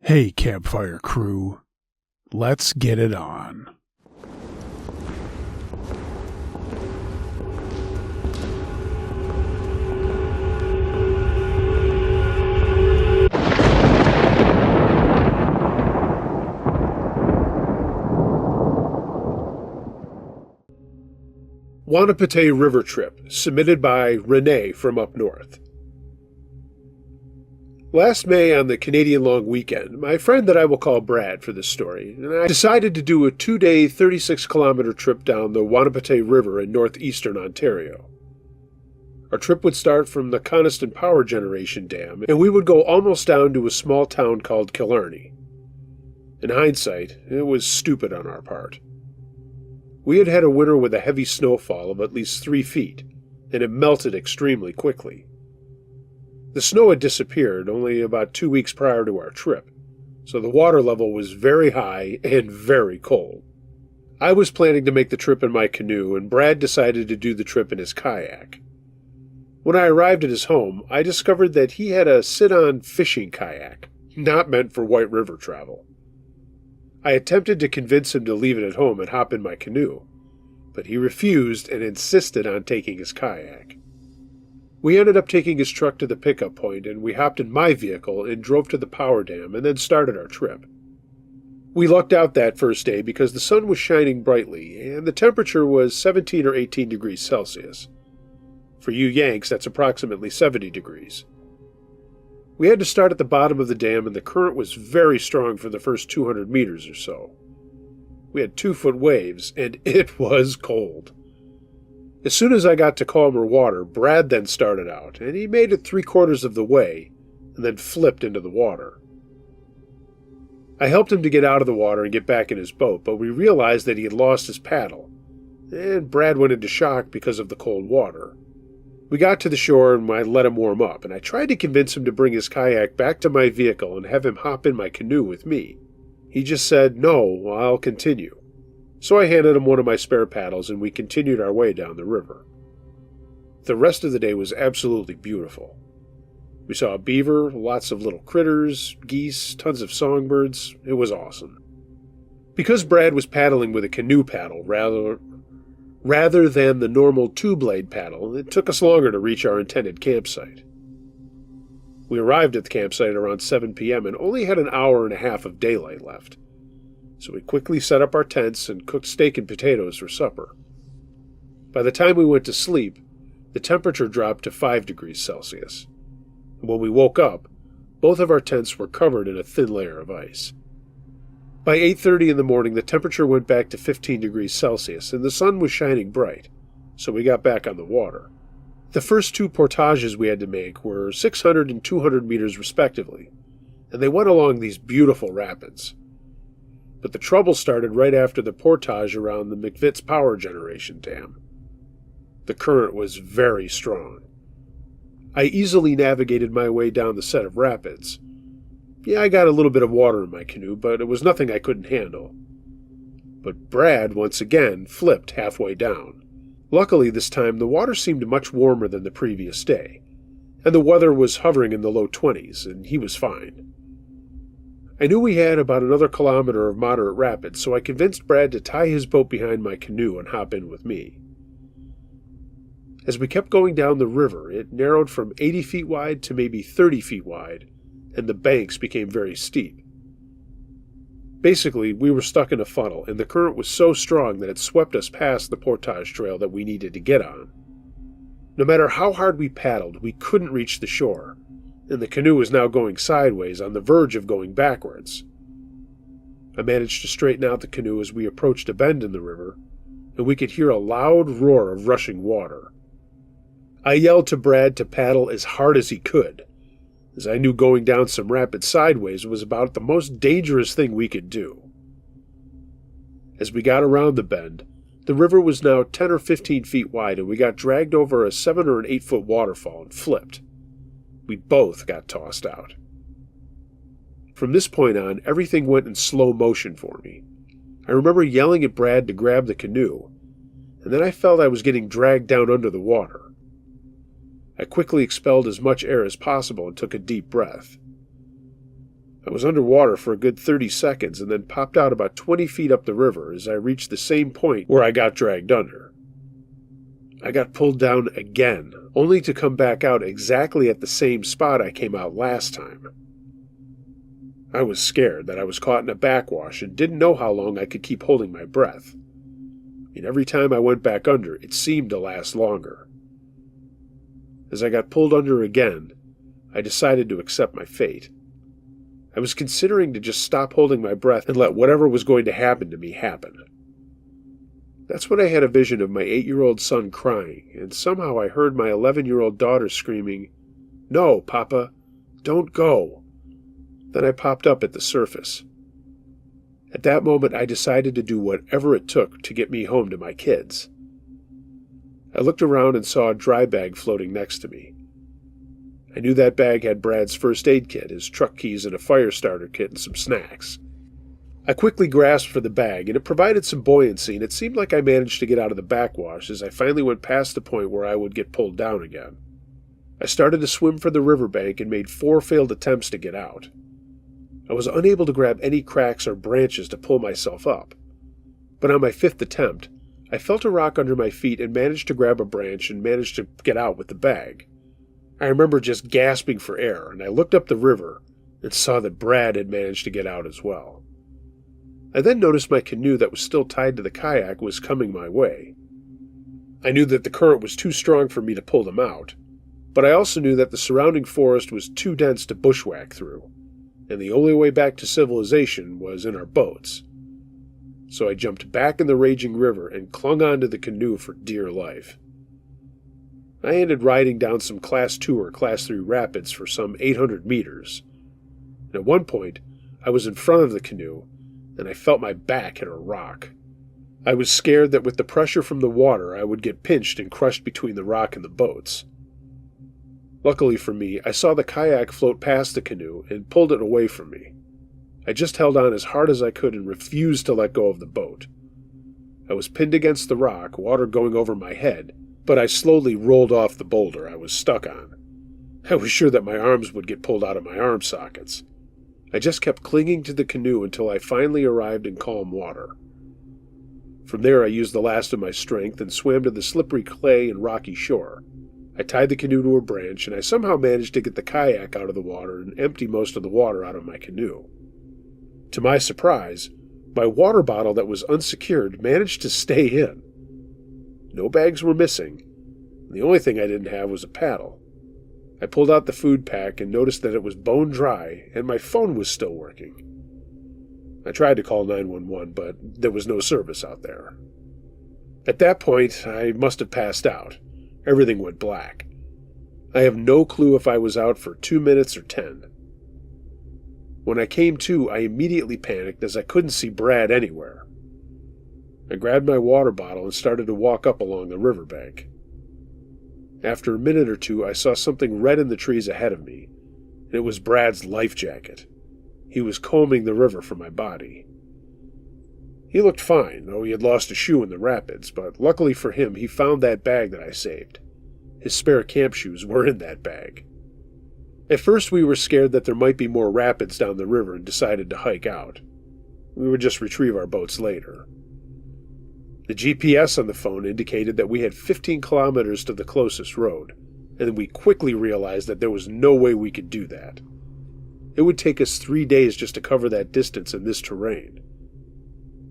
Hey, campfire crew, let's get it on. Wanapitei River Trip, submitted by Renee from up north. Last May on the Canadian long weekend, my friend that I will call Brad for this story, and I decided to do a 2-day, 36-kilometer trip down the Wanapitei River in northeastern Ontario. Our trip would start from the Coniston Power Generation Dam, and we would go almost down to a small town called Killarney. In hindsight, it was stupid on our part. We had had a winter with a heavy snowfall of at least 3 feet, and it melted extremely quickly. The snow had disappeared only about 2 weeks prior to our trip, so the water level was very high and very cold. I was planning to make the trip in my canoe, and Brad decided to do the trip in his kayak. When I arrived at his home, I discovered that he had a sit-on fishing kayak, not meant for White River travel. I attempted to convince him to leave it at home and hop in my canoe, but he refused and insisted on taking his kayak. We ended up taking his truck to the pickup point, and we hopped in my vehicle and drove to the power dam and then started our trip. We lucked out that first day because the sun was shining brightly, and the temperature was 17 or 18 degrees Celsius. For you Yanks, that's approximately 70 degrees. We had to start at the bottom of the dam, and the current was very strong for the first 200 meters or so. We had 2-foot waves, and it was cold. As soon as I got to calmer water, Brad then started out, and he made it 3/4 of the way, and then flipped into the water. I helped him to get out of the water and get back in his boat, but we realized that he had lost his paddle, and Brad went into shock because of the cold water. We got to the shore and I let him warm up, and I tried to convince him to bring his kayak back to my vehicle and have him hop in my canoe with me. He just said, "No, I'll continue." So I handed him one of my spare paddles and we continued our way down the river. The rest of the day was absolutely beautiful. We saw a beaver, lots of little critters, geese, tons of songbirds. It was awesome. Because Brad was paddling with a canoe paddle rather than the normal 2-blade paddle, it took us longer to reach our intended campsite. We arrived at the campsite around 7 p.m. and only had an hour and a half of daylight left, so we quickly set up our tents and cooked steak and potatoes for supper. By the time we went to sleep, the temperature dropped to 5 degrees Celsius. And when we woke up, both of our tents were covered in a thin layer of ice. By 8:30 in the morning, the temperature went back to 15 degrees Celsius, and the sun was shining bright, so we got back on the water. The first 2 portages we had to make were 600 and 200 meters respectively, and they went along these beautiful rapids. But the trouble started right after the portage around the McVitts Power Generation Dam. The current was very strong. I easily navigated my way down the set of rapids. Yeah, I got a little bit of water in my canoe, but it was nothing I couldn't handle. But Brad, once again, flipped halfway down. Luckily, this time, the water seemed much warmer than the previous day, and the weather was hovering in the low 20s, and he was fine. I knew we had about another kilometer of moderate rapids, so I convinced Brad to tie his boat behind my canoe and hop in with me. As we kept going down the river, it narrowed from 80 feet wide to maybe 30 feet wide, and the banks became very steep. Basically, we were stuck in a funnel, and the current was so strong that it swept us past the portage trail that we needed to get on. No matter how hard we paddled, we couldn't reach the shore, and the canoe was now going sideways, on the verge of going backwards. I managed to straighten out the canoe as we approached a bend in the river, and we could hear a loud roar of rushing water. I yelled to Brad to paddle as hard as he could, as I knew going down some rapids sideways was about the most dangerous thing we could do. As we got around the bend, the river was now 10 or 15 feet wide, and we got dragged over a 7 or an 8-foot waterfall and flipped. We both got tossed out. From this point on, everything went in slow motion for me. I remember yelling at Brad to grab the canoe, and then I felt I was getting dragged down under the water. I quickly expelled as much air as possible and took a deep breath. I was underwater for a good 30 seconds and then popped out about 20 feet up the river as I reached the same point where I got dragged under. I got pulled down again, only to come back out exactly at the same spot I came out last time. I was scared that I was caught in a backwash and didn't know how long I could keep holding my breath. And every time I went back under, it seemed to last longer. As I got pulled under again, I decided to accept my fate. I was considering to just stop holding my breath and let whatever was going to happen to me happen. That's when I had a vision of my 8-year-old son crying, and somehow I heard my 11-year-old daughter screaming, "No, Papa, don't go." Then I popped up at the surface. At that moment, I decided to do whatever it took to get me home to my kids. I looked around and saw a dry bag floating next to me. I knew that bag had Brad's first aid kit, his truck keys, and a fire starter kit and some snacks. I quickly grasped for the bag, and it provided some buoyancy, and it seemed like I managed to get out of the backwash as I finally went past the point where I would get pulled down again. I started to swim for the riverbank and made 4 failed attempts to get out. I was unable to grab any cracks or branches to pull myself up. But on my 5th attempt, I felt a rock under my feet and managed to grab a branch and managed to get out with the bag. I remember just gasping for air, and I looked up the river and saw that Brad had managed to get out as well. I then noticed my canoe that was still tied to the kayak was coming my way. I knew that the current was too strong for me to pull them out, but I also knew that the surrounding forest was too dense to bushwhack through, and the only way back to civilization was in our boats. So I jumped back in the raging river and clung onto the canoe for dear life. I ended riding down some Class 2 or Class 3 rapids for some 800 meters. And at one point, I was in front of the canoe, and I felt my back hit a rock. I was scared that with the pressure from the water, I would get pinched and crushed between the rock and the boats. Luckily for me, I saw the kayak float past the canoe and pulled it away from me. I just held on as hard as I could and refused to let go of the boat. I was pinned against the rock, water going over my head, but I slowly rolled off the boulder I was stuck on. I was sure that my arms would get pulled out of my arm sockets. I just kept clinging to the canoe until I finally arrived in calm water. From there I used the last of my strength and swam to the slippery clay and rocky shore. I tied the canoe to a branch, and I somehow managed to get the kayak out of the water and empty most of the water out of my canoe. To my surprise, my water bottle that was unsecured managed to stay in. No bags were missing. The only thing I didn't have was a paddle. I pulled out the food pack and noticed that it was bone dry, and my phone was still working. I tried to call 911, but there was no service out there. At that point, I must have passed out. Everything went black. I have no clue if I was out for 2 minutes or 10. When I came to, I immediately panicked as I couldn't see Brad anywhere. I grabbed my water bottle and started to walk up along the riverbank. After a minute or two, I saw something red in the trees ahead of me, and it was Brad's life jacket. He was combing the river for my body. He looked fine, though he had lost a shoe in the rapids, but luckily for him, he found that bag that I saved. His spare camp shoes were in that bag. At first, we were scared that there might be more rapids down the river and decided to hike out. We would just retrieve our boats later. The GPS on the phone indicated that we had 15 kilometers to the closest road, and we quickly realized that there was no way we could do that. It would take us 3 days just to cover that distance in this terrain.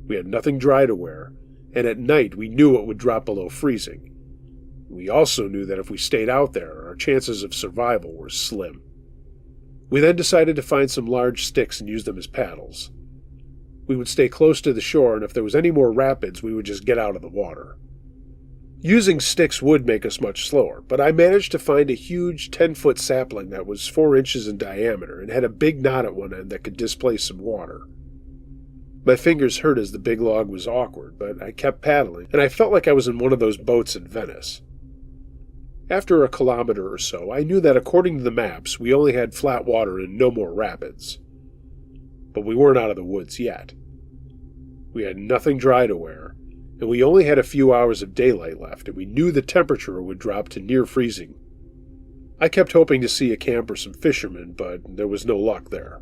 We had nothing dry to wear, and at night we knew it would drop below freezing. We also knew that if we stayed out there, our chances of survival were slim. We then decided to find some large sticks and use them as paddles. We would stay close to the shore, and if there was any more rapids, we would just get out of the water. Using sticks would make us much slower, but I managed to find a huge 10-foot sapling that was 4 inches in diameter and had a big knot at one end that could displace some water. My fingers hurt as the big log was awkward, but I kept paddling, and I felt like I was in one of those boats in Venice. After a kilometer or so, I knew that according to the maps, we only had flat water and no more rapids. But we weren't out of the woods yet. We had nothing dry to wear, and we only had a few hours of daylight left, and we knew the temperature would drop to near freezing. I kept hoping to see a camp or some fishermen, but there was no luck there.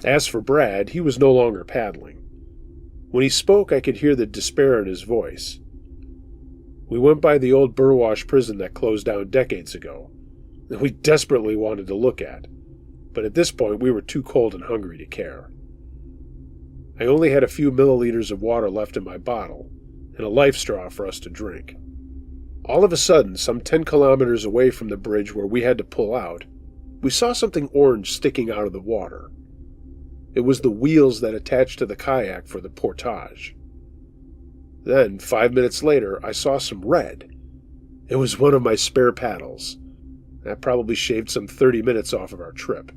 As for Brad, he was no longer paddling. When he spoke, I could hear the despair in his voice. We went by the old Burwash prison that closed down decades ago, that we desperately wanted to look at, but at this point we were too cold and hungry to care. I only had a few milliliters of water left in my bottle, and a life straw for us to drink. All of a sudden, some 10 kilometers away from the bridge where we had to pull out, we saw something orange sticking out of the water. It was the wheels that attached to the kayak for the portage. Then, 5 minutes later, I saw some red. It was one of my spare paddles. That probably shaved some 30 minutes off of our trip.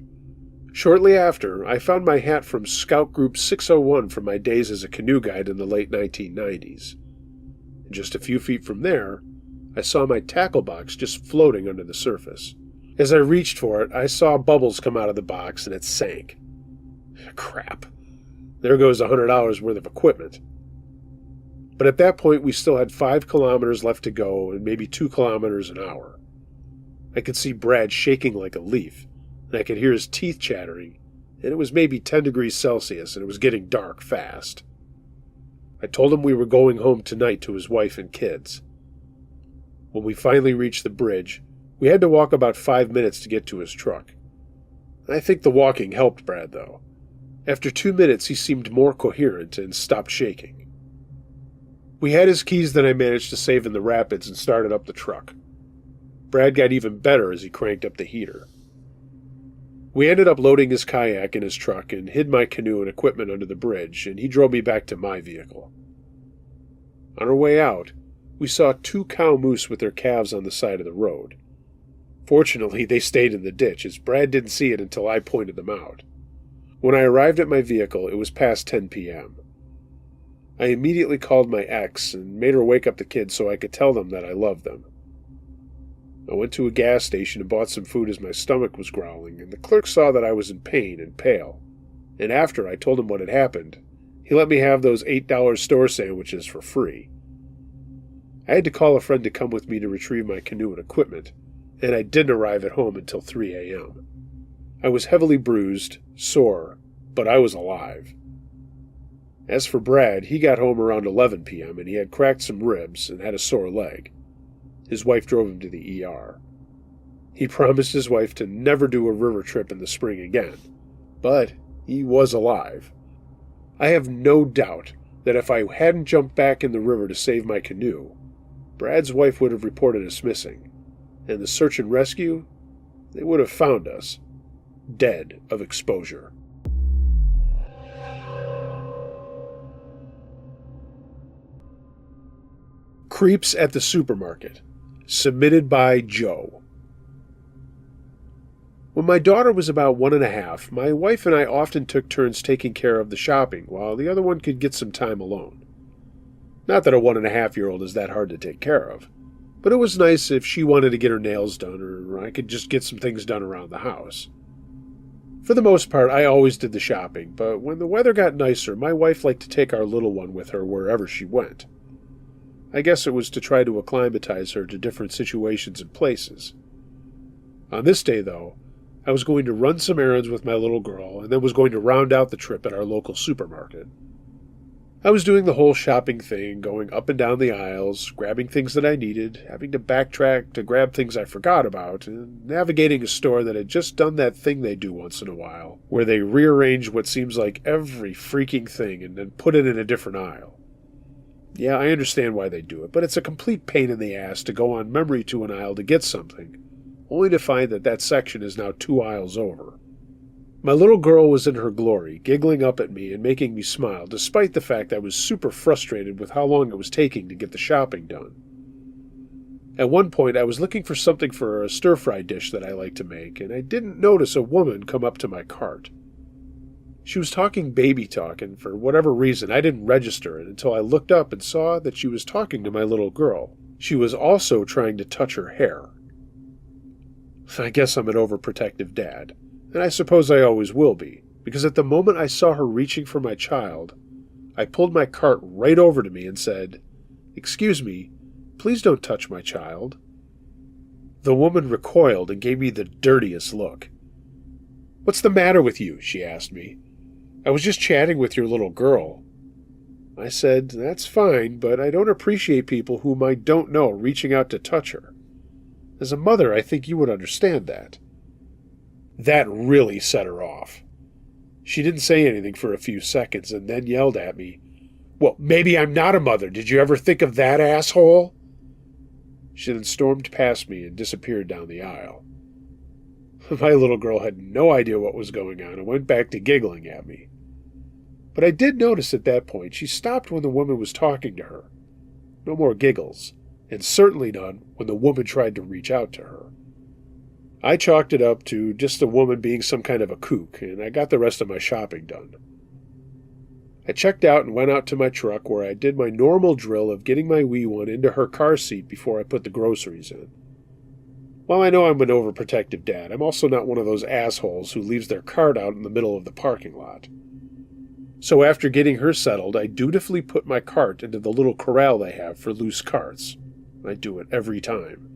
Shortly after, I found my hat from Scout Group 601 from my days as a canoe guide in the late 1990s. And just a few feet from there, I saw my tackle box just floating under the surface. As I reached for it, I saw bubbles come out of the box and it sank. Crap. There goes $100 worth of equipment. But at that point, we still had 5 kilometers left to go and maybe 2 kilometers an hour. I could see Brad shaking like a leaf, and I could hear his teeth chattering, and it was maybe 10 degrees Celsius, and it was getting dark fast. I told him we were going home tonight to his wife and kids. When we finally reached the bridge, we had to walk about 5 minutes to get to his truck. I think the walking helped Brad, though. After 2 minutes, he seemed more coherent and stopped shaking. We had his keys that I managed to save in the rapids and started up the truck. Brad got even better as he cranked up the heater. We ended up loading his kayak in his truck and hid my canoe and equipment under the bridge, and he drove me back to my vehicle. On our way out, we saw 2 cow moose with their calves on the side of the road. Fortunately, they stayed in the ditch, as Brad didn't see it until I pointed them out. When I arrived at my vehicle, it was past 10 p.m. I immediately called my ex and made her wake up the kids so I could tell them that I loved them. I went to a gas station and bought some food as my stomach was growling, and the clerk saw that I was in pain and pale. And after I told him what had happened, he let me have those $8 store sandwiches for free. I had to call a friend to come with me to retrieve my canoe and equipment, and I didn't arrive at home until 3 a.m. I was heavily bruised, sore, but I was alive. As for Brad, he got home around 11 p.m. and he had cracked some ribs and had a sore leg. His wife drove him to the ER. He promised his wife to never do a river trip in the spring again, but he was alive. I have no doubt that if I hadn't jumped back in the river to save my canoe, Brad's wife would have reported us missing, and the search and rescue, they would have found us, dead of exposure. Creeps at the Supermarket. Submitted by Joe. When my daughter was about 1.5, my wife and I often took turns taking care of the shopping while the other one could get some time alone. Not that a 1.5-year-old is that hard to take care of, but it was nice if she wanted to get her nails done or I could just get some things done around the house. For the most part, I always did the shopping, but when the weather got nicer, my wife liked to take our little one with her wherever she went. I guess it was to try to acclimatize her to different situations and places. On this day, though, I was going to run some errands with my little girl and then was going to round out the trip at our local supermarket. I was doing the whole shopping thing, going up and down the aisles, grabbing things that I needed, having to backtrack to grab things I forgot about, and navigating a store that had just done that thing they do once in a while, where they rearrange what seems like every freaking thing and then put it in a different aisle. Yeah, I understand why they do it, but it's a complete pain in the ass to go on memory to an aisle to get something, only to find that that section is now 2 aisles over. My little girl was in her glory, giggling up at me and making me smile, despite the fact I was super frustrated with how long it was taking to get the shopping done. At one point, I was looking for something for a stir-fry dish that I like to make, and I didn't notice a woman come up to my cart. She was talking baby talk, and for whatever reason, I didn't register it until I looked up and saw that she was talking to my little girl. She was also trying to touch her hair. I guess I'm an overprotective dad, and I suppose I always will be, because at the moment I saw her reaching for my child, I pulled my cart right over to me and said, "Excuse me, please don't touch my child." The woman recoiled and gave me the dirtiest look. "What's the matter with you?" she asked me. "I was just chatting with your little girl." I said, "That's fine, but I don't appreciate people whom I don't know reaching out to touch her. As a mother, I think you would understand that." That really set her off. She didn't say anything for a few seconds and then yelled at me, "Well, maybe I'm not a mother. Did you ever think of that, asshole?" She then stormed past me and disappeared down the aisle. My little girl had no idea what was going on and went back to giggling at me. But I did notice at that point she stopped when the woman was talking to her. No more giggles, and certainly none when the woman tried to reach out to her. I chalked it up to just a woman being some kind of a kook, and I got the rest of my shopping done. I checked out and went out to my truck where I did my normal drill of getting my wee one into her car seat before I put the groceries in. While I know I'm an overprotective dad, I'm also not one of those assholes who leaves their cart out in the middle of the parking lot. So after getting her settled, I dutifully put my cart into the little corral they have for loose carts. I do it every time.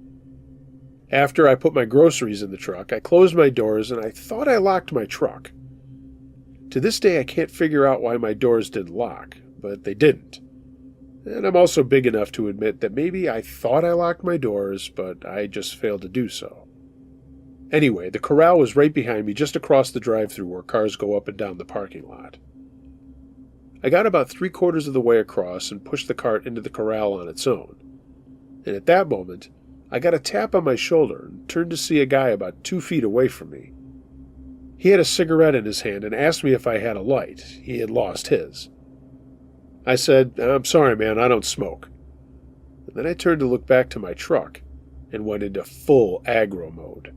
After I put my groceries in the truck, I closed my doors and I thought I locked my truck. To this day, I can't figure out why my doors didn't lock, but they didn't. And I'm also big enough to admit that maybe I thought I locked my doors, but I just failed to do so. Anyway, the corral was right behind me, just across the drive-thru where cars go up and down the parking lot. I got about 3/4 of the way across and pushed the cart into the corral on its own. And at that moment, I got a tap on my shoulder and turned to see a guy about 2 feet away from me. He had a cigarette in his hand and asked me if I had a light. He had lost his. I said, "I'm sorry, man, I don't smoke." And then I turned to look back to my truck and went into full aggro mode.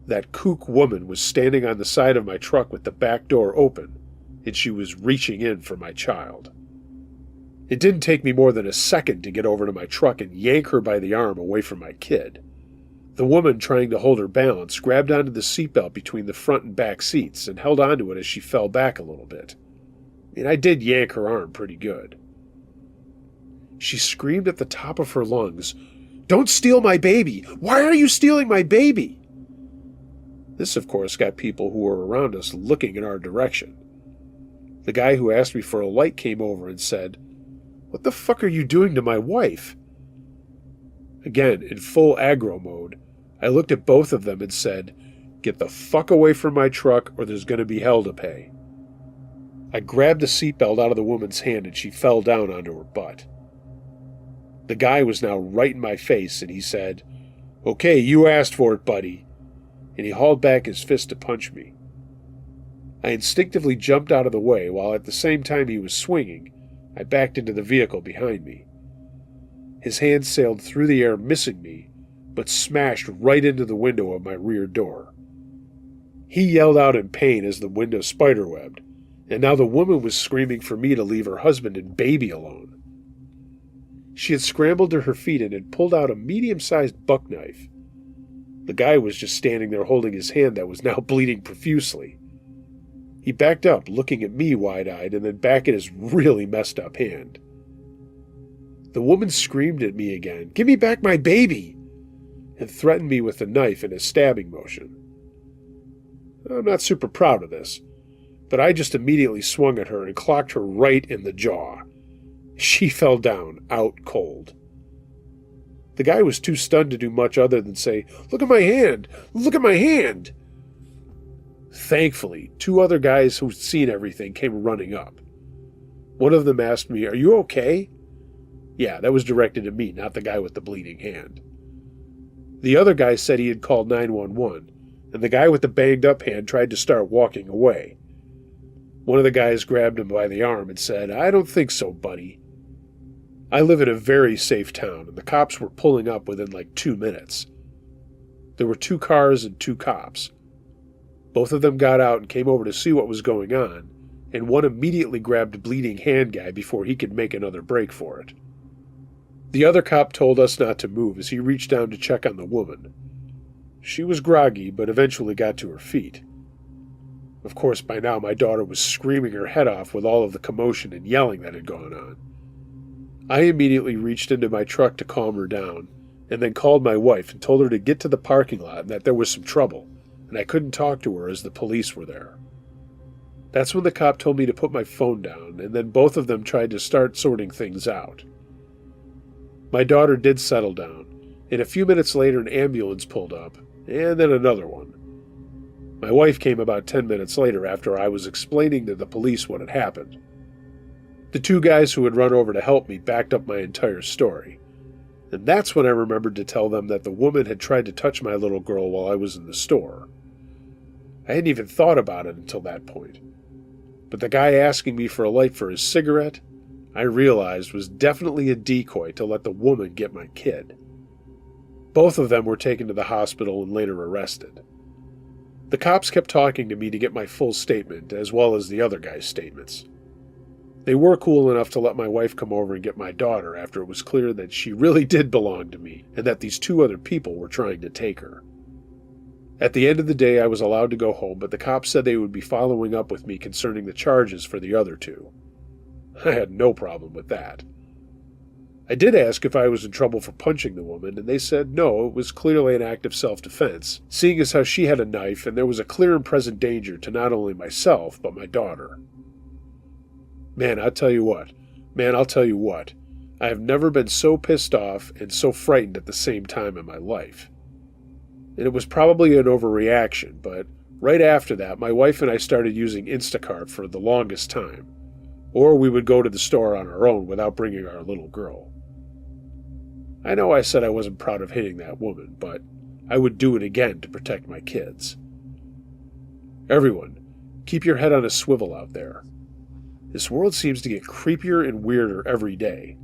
That kook woman was standing on the side of my truck with the back door open, and she was reaching in for my child. It didn't take me more than a second to get over to my truck and yank her by the arm away from my kid. The woman, trying to hold her balance, grabbed onto the seatbelt between the front and back seats and held onto it as she fell back a little bit. And I did yank her arm pretty good. She screamed at the top of her lungs, "Don't steal my baby! Why are you stealing my baby?" This, of course, got people who were around us looking in our direction. The guy who asked me for a light came over and said, "What the fuck are you doing to my wife?" Again, in full aggro mode, I looked at both of them and said, "Get the fuck away from my truck or there's going to be hell to pay." I grabbed the seatbelt out of the woman's hand and she fell down onto her butt. The guy was now right in my face and he said, "Okay, you asked for it, buddy." And he hauled back his fist to punch me. I instinctively jumped out of the way while at the same time he was swinging, I backed into the vehicle behind me. His hand sailed through the air, missing me, but smashed right into the window of my rear door. He yelled out in pain as the window spiderwebbed, and now the woman was screaming for me to leave her husband and baby alone. She had scrambled to her feet and had pulled out a medium-sized buck knife. The guy was just standing there holding his hand that was now bleeding profusely. He backed up, looking at me wide-eyed, and then back at his really messed-up hand. The woman screamed at me again, "Give me back my baby!" and threatened me with a knife in a stabbing motion. I'm not super proud of this, but I just immediately swung at her and clocked her right in the jaw. She fell down, out cold. The guy was too stunned to do much other than say, "Look at my hand! Look at my hand!" Thankfully, 2 other guys who'd seen everything came running up. One of them asked me, "Are you okay?" Yeah, that was directed at me, not the guy with the bleeding hand. The other guy said he had called 911, and the guy with the banged-up hand tried to start walking away. One of the guys grabbed him by the arm and said, "I don't think so, buddy." I live in a very safe town, and the cops were pulling up within like 2 minutes. There were 2 cars and 2 cops. Both of them got out and came over to see what was going on, and one immediately grabbed a bleeding hand guy before he could make another break for it. The other cop told us not to move as he reached down to check on the woman. She was groggy, but eventually got to her feet. Of course, by now my daughter was screaming her head off with all of the commotion and yelling that had gone on. I immediately reached into my truck to calm her down, and then called my wife and told her to get to the parking lot and that there was some trouble, and I couldn't talk to her as the police were there. That's when the cop told me to put my phone down, and then both of them tried to start sorting things out. My daughter did settle down, and a few minutes later an ambulance pulled up, and then another one. My wife came about 10 minutes later after I was explaining to the police what had happened. The two guys who had run over to help me backed up my entire story, and that's when I remembered to tell them that the woman had tried to touch my little girl while I was in the store. I hadn't even thought about it until that point, but the guy asking me for a light for his cigarette, I realized was definitely a decoy to let the woman get my kid. Both of them were taken to the hospital and later arrested. The cops kept talking to me to get my full statement, as well as the other guy's statements. They were cool enough to let my wife come over and get my daughter after it was clear that she really did belong to me and that these two other people were trying to take her. At the end of the day, I was allowed to go home, but the cops said they would be following up with me concerning the charges for the other two. I had no problem with that. I did ask if I was in trouble for punching the woman, and they said no, it was clearly an act of self-defense, seeing as how she had a knife and there was a clear and present danger to not only myself, but my daughter. Man, I'll tell you what. I have never been so pissed off and so frightened at the same time in my life. And it was probably an overreaction, but right after that, my wife and I started using Instacart for the longest time. Or we would go to the store on our own without bringing our little girl. I know I said I wasn't proud of hitting that woman, but I would do it again to protect my kids. Everyone, keep your head on a swivel out there. This world seems to get creepier and weirder every day.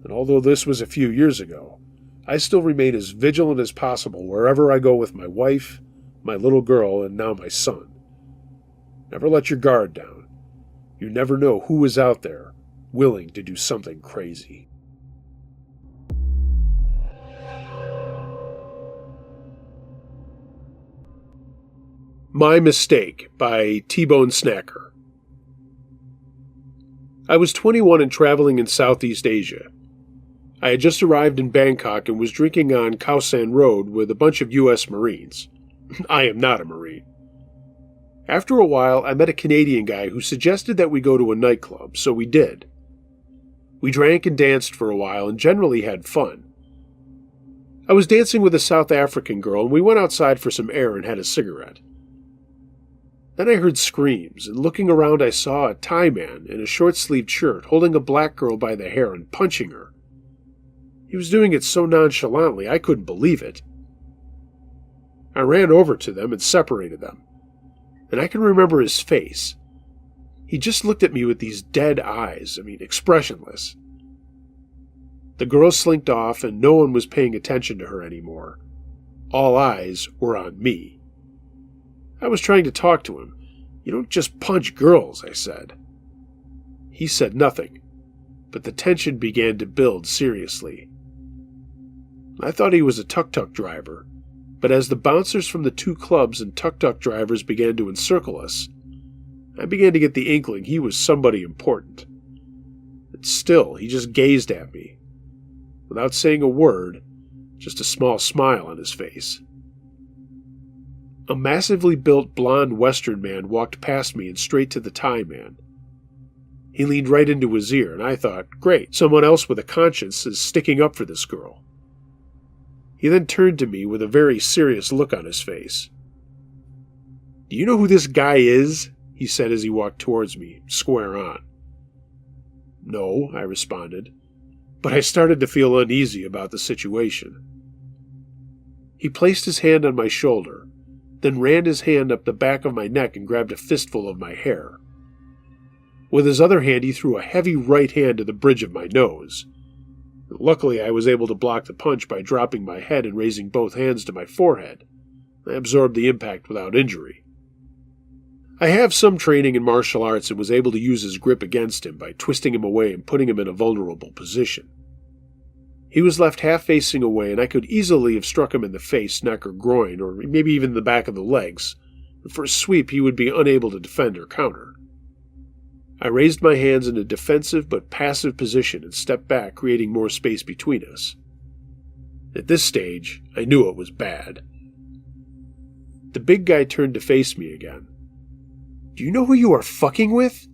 And although this was a few years ago, I still remain as vigilant as possible wherever I go with my wife, my little girl, and now my son. Never let your guard down. You never know who is out there willing to do something crazy. My Mistake by T-Bone Snacker. I was 21 and traveling in Southeast Asia. I had just arrived in Bangkok and was drinking on Khao San Road with a bunch of U.S. Marines. I am not a Marine. After a while, I met a Canadian guy who suggested that we go to a nightclub, so we did. We drank and danced for a while and generally had fun. I was dancing with a South African girl and we went outside for some air and had a cigarette. Then I heard screams, and looking around I saw a Thai man in a short-sleeved shirt holding a black girl by the hair and punching her. He was doing it so nonchalantly I couldn't believe it. I ran over to them and separated them, and I can remember his face. He just looked at me with these dead eyes, expressionless. The girl slinked off and no one was paying attention to her anymore. All eyes were on me. I was trying to talk to him. You don't just punch girls, I said. He said nothing, but the tension began to build seriously. I thought he was a tuk-tuk driver, but as the bouncers from the two clubs and tuk-tuk drivers began to encircle us, I began to get the inkling he was somebody important. But still, he just gazed at me, without saying a word, just a small smile on his face. A massively built blond Western man walked past me and straight to the Thai man. He leaned right into his ear, and I thought, great, someone else with a conscience is sticking up for this girl. He then turned to me with a very serious look on his face. "Do you know who this guy is?" he said as he walked towards me, square on. "No," I responded, but I started to feel uneasy about the situation. He placed his hand on my shoulder, then ran his hand up the back of my neck and grabbed a fistful of my hair. With his other hand he threw a heavy right hand to the bridge of my nose. Luckily I was able to block the punch by dropping my head and raising both hands to my forehead. I absorbed the impact without injury. I have some training in martial arts and was able to use his grip against him by twisting him away and putting him in a vulnerable position. He was left half-facing away, and I could easily have struck him in the face, neck, or groin, or maybe even the back of the legs. For a sweep, he would be unable to defend or counter. I raised my hands in a defensive but passive position and stepped back, creating more space between us. At this stage, I knew it was bad. The big guy turned to face me again. Do you know who you are fucking with?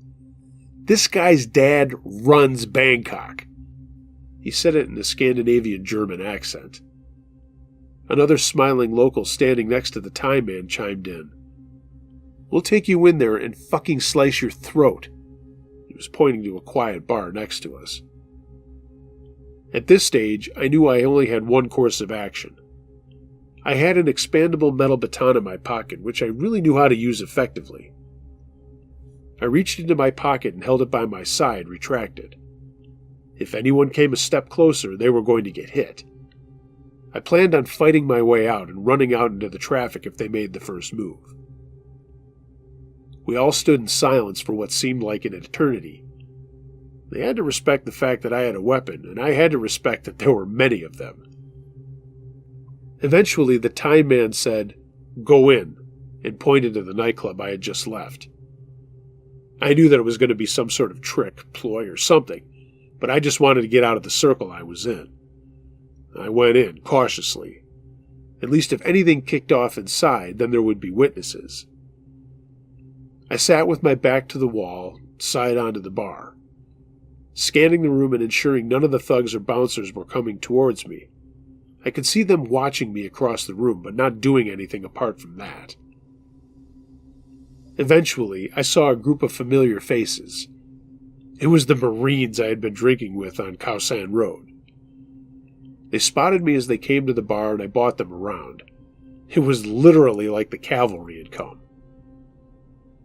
This guy's dad runs Bangkok." He said it in a Scandinavian German accent. Another smiling local standing next to the Thai man chimed in. "We'll take you in there and fucking slice your throat." He was pointing to a quiet bar next to us. At this stage, I knew I only had one course of action. I had an expandable metal baton in my pocket, which I really knew how to use effectively. I reached into my pocket and held it by my side, retracted. If anyone came a step closer, they were going to get hit. I planned on fighting my way out and running out into the traffic if they made the first move. We all stood in silence for what seemed like an eternity. They had to respect the fact that I had a weapon, and I had to respect that there were many of them. Eventually, the Thai man said, "Go in," and pointed to the nightclub I had just left. I knew that it was going to be some sort of trick, ploy, or something, but I just wanted to get out of the circle I was in. I went in, cautiously. At least if anything kicked off inside, then there would be witnesses. I sat with my back to the wall, side onto the bar, scanning the room and ensuring none of the thugs or bouncers were coming towards me. I could see them watching me across the room, but not doing anything apart from that. Eventually, I saw a group of familiar faces. It was the Marines I had been drinking with on Khao San Road. They spotted me as they came to the bar, and I bought them around. It was literally like the cavalry had come.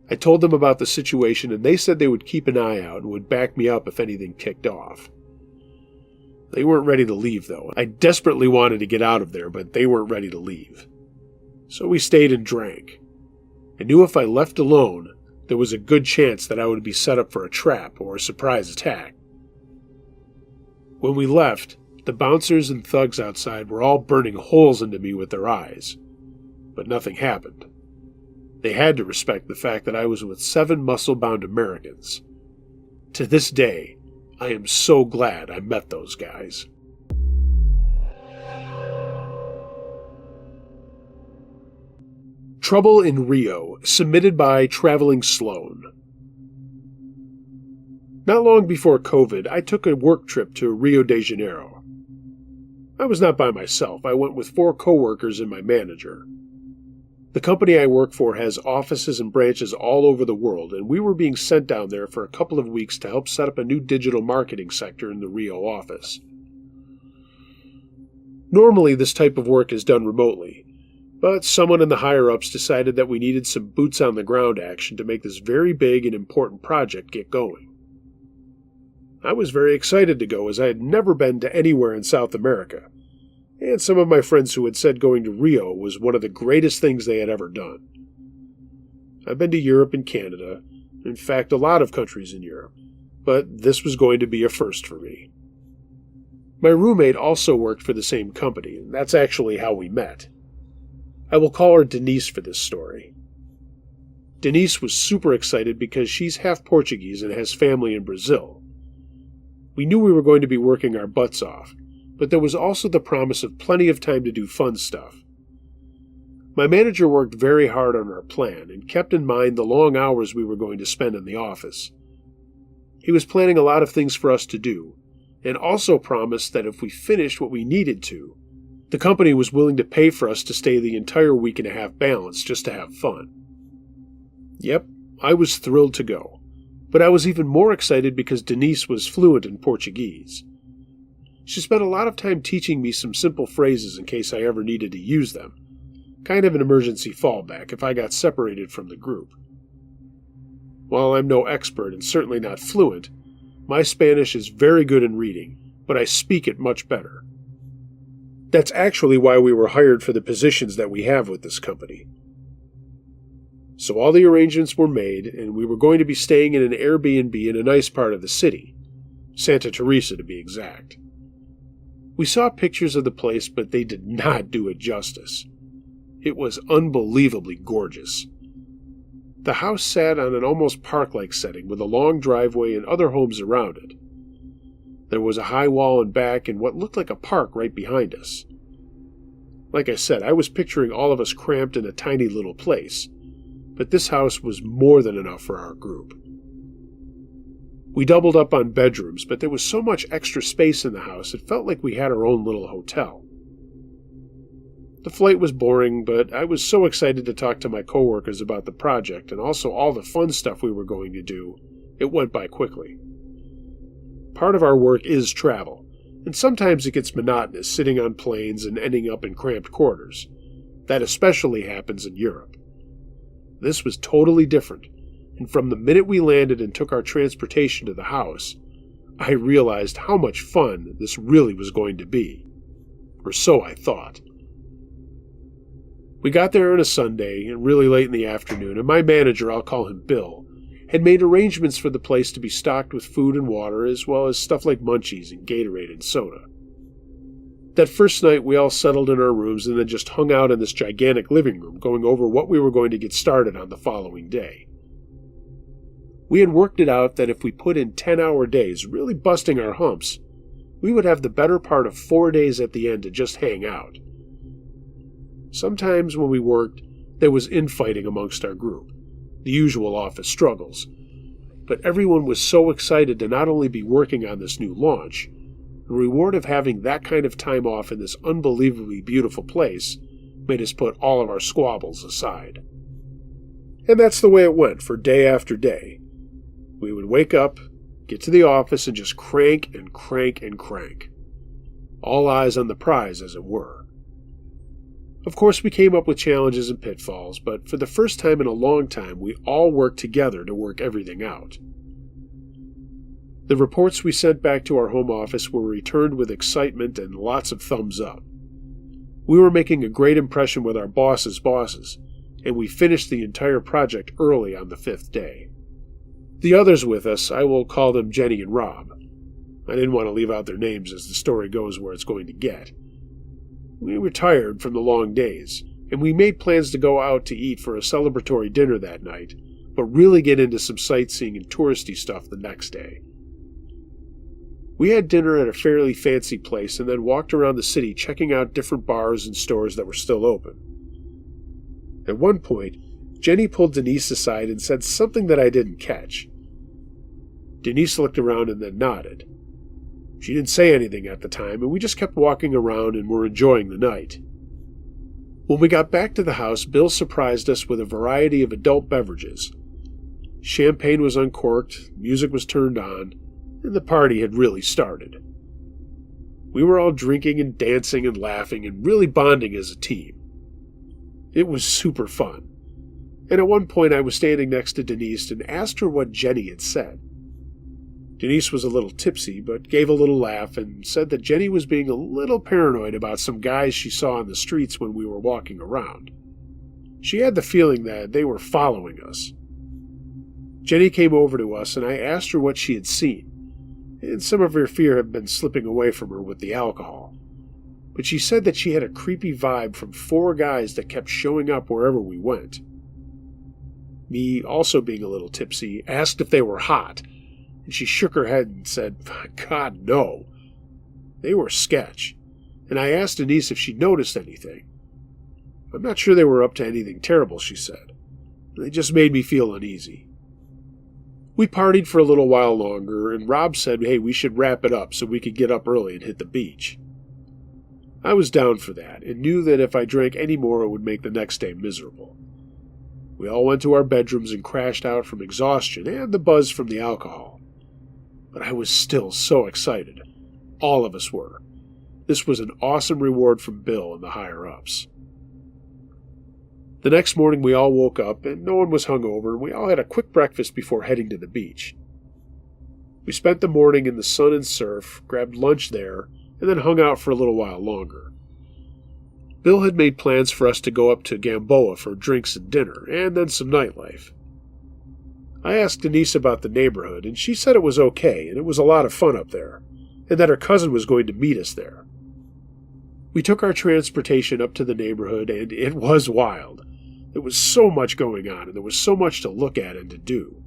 I told them about the situation, and they said they would keep an eye out and would back me up if anything kicked off. They weren't ready to leave, though. I desperately wanted to get out of there, but they weren't ready to leave. So we stayed and drank. I knew if I left alone, there was a good chance that I would be set up for a trap or a surprise attack. When we left, the bouncers and thugs outside were all burning holes into me with their eyes. But nothing happened. They had to respect the fact that I was with 7 muscle-bound Americans. To this day, I am so glad I met those guys. Trouble in Rio, submitted by Traveling Sloan. Not long before COVID, I took a work trip to Rio de Janeiro. I was not by myself. I went with 4 coworkers and my manager. The company I work for has offices and branches all over the world, and we were being sent down there for a couple of weeks to help set up a new digital marketing sector in the Rio office. Normally, this type of work is done remotely, but someone in the higher-ups decided that we needed some boots-on-the-ground action to make this very big and important project get going. I was very excited to go, as I had never been to anywhere in South America, and some of my friends who had said going to Rio was one of the greatest things they had ever done. I've been to Europe and Canada, in fact a lot of countries in Europe, but this was going to be a first for me. My roommate also worked for the same company, and that's actually how we met. I will call her Denise for this story. Denise was super excited because she's half Portuguese and has family in Brazil. We knew we were going to be working our butts off, but there was also the promise of plenty of time to do fun stuff. My manager worked very hard on our plan and kept in mind the long hours we were going to spend in the office. He was planning a lot of things for us to do, and also promised that if we finished what we needed to, the company was willing to pay for us to stay the entire week and a half balance just to have fun. Yep, I was thrilled to go, but I was even more excited because Denise was fluent in Portuguese. She spent a lot of time teaching me some simple phrases in case I ever needed to use them, kind of an emergency fallback if I got separated from the group. While I'm no expert and certainly not fluent, my Spanish is very good in reading, but I speak it much better. That's actually why we were hired for the positions that we have with this company. So all the arrangements were made, and we were going to be staying in an Airbnb in a nice part of the city, Santa Teresa to be exact. We saw pictures of the place, but they did not do it justice. It was unbelievably gorgeous. The house sat on an almost park-like setting with a long driveway and other homes around it. There was a high wall in back and what looked like a park right behind us. Like I said, I was picturing all of us cramped in a tiny little place, but this house was more than enough for our group. We doubled up on bedrooms, but there was so much extra space in the house it felt like we had our own little hotel. The flight was boring, but I was so excited to talk to my coworkers about the project and also all the fun stuff we were going to do, it went by quickly. Part of our work is travel, and sometimes it gets monotonous sitting on planes and ending up in cramped quarters. That especially happens in Europe. This was totally different, and from the minute we landed and took our transportation to the house, I realized how much fun this really was going to be. Or so I thought. We got there on a Sunday, and really late in the afternoon, and my manager, I'll call him Bill, had made arrangements for the place to be stocked with food and water, as well as stuff like munchies and Gatorade and soda. That first night, we all settled in our rooms and then just hung out in this gigantic living room, going over what we were going to get started on the following day. We had worked it out that if we put in 10-hour days, really busting our humps, we would have the better part of 4 days at the end to just hang out. Sometimes when we worked, there was infighting amongst our group, the usual office struggles, but everyone was so excited to not only be working on this new launch, the reward of having that kind of time off in this unbelievably beautiful place made us put all of our squabbles aside. And that's the way it went for day after day. We would wake up, get to the office, and just crank and crank and crank. All eyes on the prize, as it were. Of course, we came up with challenges and pitfalls, but for the first time in a long time, we all worked together to work everything out. The reports we sent back to our home office were returned with excitement and lots of thumbs up. We were making a great impression with our bosses' bosses, and we finished the entire project early on the 5th day. The others with us, I will call them Jenny and Rob. I didn't want to leave out their names as the story goes where it's going to get. We were tired from the long days, and we made plans to go out to eat for a celebratory dinner that night, but really get into some sightseeing and touristy stuff the next day. We had dinner at a fairly fancy place and then walked around the city checking out different bars and stores that were still open. At one point, Jenny pulled Denise aside and said something that I didn't catch. Denise looked around and then nodded. She didn't say anything at the time, and we just kept walking around and were enjoying the night. When we got back to the house, Bill surprised us with a variety of adult beverages. Champagne was uncorked, music was turned on, and the party had really started. We were all drinking and dancing and laughing and really bonding as a team. It was super fun, and at one point I was standing next to Denise and asked her what Jenny had said. Denise was a little tipsy, but gave a little laugh and said that Jenny was being a little paranoid about some guys she saw on the streets when we were walking around. She had the feeling that they were following us. Jenny came over to us, and I asked her what she had seen, and some of her fear had been slipping away from her with the alcohol. But she said that she had a creepy vibe from 4 guys that kept showing up wherever we went. Me, also being a little tipsy, asked if they were hot, and she shook her head and said, God, no. They were sketch, and I asked Denise if she noticed anything. I'm not sure they were up to anything terrible, she said. They just made me feel uneasy. We partied for a little while longer, and Rob said, hey, we should wrap it up so we could get up early and hit the beach. I was down for that, and knew that if I drank any more it would make the next day miserable. We all went to our bedrooms and crashed out from exhaustion and the buzz from the alcohol. But I was still so excited. All of us were. This was an awesome reward from Bill and the higher-ups. The next morning we all woke up, and no one was hungover, and we all had a quick breakfast before heading to the beach. We spent the morning in the sun and surf, grabbed lunch there, and then hung out for a little while longer. Bill had made plans for us to go up to Gamboa for drinks and dinner, and then some nightlife. I asked Denise about the neighborhood, and she said it was okay, and it was a lot of fun up there, and that her cousin was going to meet us there. We took our transportation up to the neighborhood, and it was wild. There was so much going on, and there was so much to look at and to do.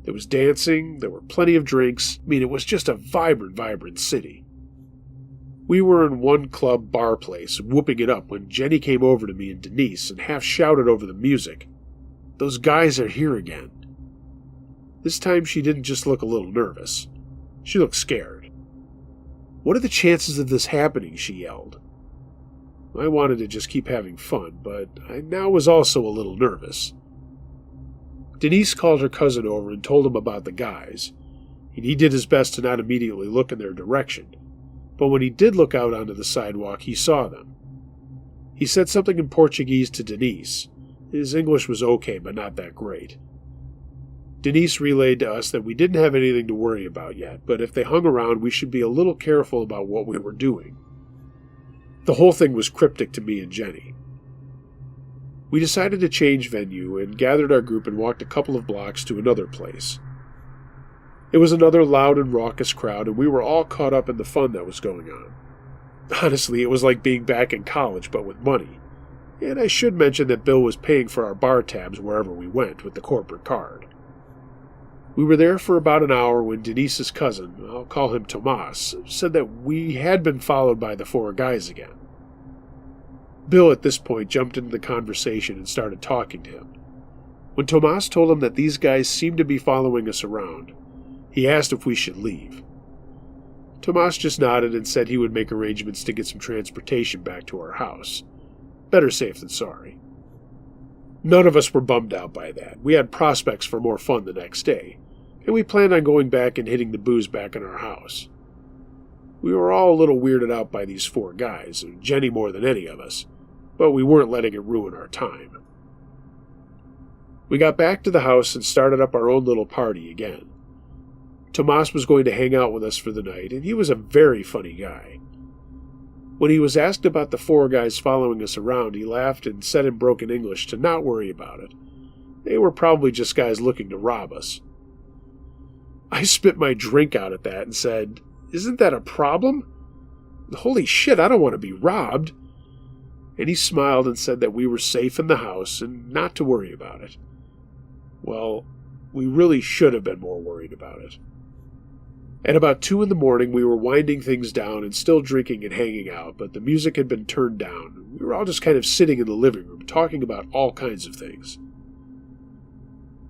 There was dancing, there were plenty of drinks. It was just a vibrant city. We were in one club bar place, whooping it up, when Jenny came over to me and Denise and half shouted over the music, those guys are here again." This time she didn't just look a little nervous. She looked scared. "What are the chances of this happening?" she yelled. I wanted to just keep having fun, but I now was also a little nervous. Denise called her cousin over and told him about the guys, and he did his best to not immediately look in their direction. But when he did look out onto the sidewalk, he saw them. He said something in Portuguese to Denise. His English was okay, but not that great. Denise relayed to us that we didn't have anything to worry about yet, but if they hung around, we should be a little careful about what we were doing. The whole thing was cryptic to me and Jenny. We decided to change venue and gathered our group and walked a couple of blocks to another place. It was another loud and raucous crowd, and we were all caught up in the fun that was going on. Honestly, it was like being back in college, but with money. And I should mention that Bill was paying for our bar tabs wherever we went with the corporate card. We were there for about an hour when Denise's cousin, I'll call him Tomas, said that we had been followed by the four guys again. Bill at this point jumped into the conversation and started talking to him. When Tomas told him that these guys seemed to be following us around, he asked if we should leave. Tomas just nodded and said he would make arrangements to get some transportation back to our house. Better safe than sorry. None of us were bummed out by that. We had prospects for more fun the next day, and we planned on going back and hitting the booze back in our house. We were all a little weirded out by these four guys, and Jenny more than any of us, but we weren't letting it ruin our time. We got back to the house and started up our own little party again. Tomas was going to hang out with us for the night, and he was a very funny guy. When he was asked about the four guys following us around, he laughed and said in broken English to not worry about it. They were probably just guys looking to rob us. I spit my drink out at that and said, "Isn't that a problem? Holy shit, I don't want to be robbed." And he smiled and said that we were safe in the house and not to worry about it. Well, we really should have been more worried about it. At about 2 a.m, we were winding things down and still drinking and hanging out, but the music had been turned down. We were all just kind of sitting in the living room, talking about all kinds of things.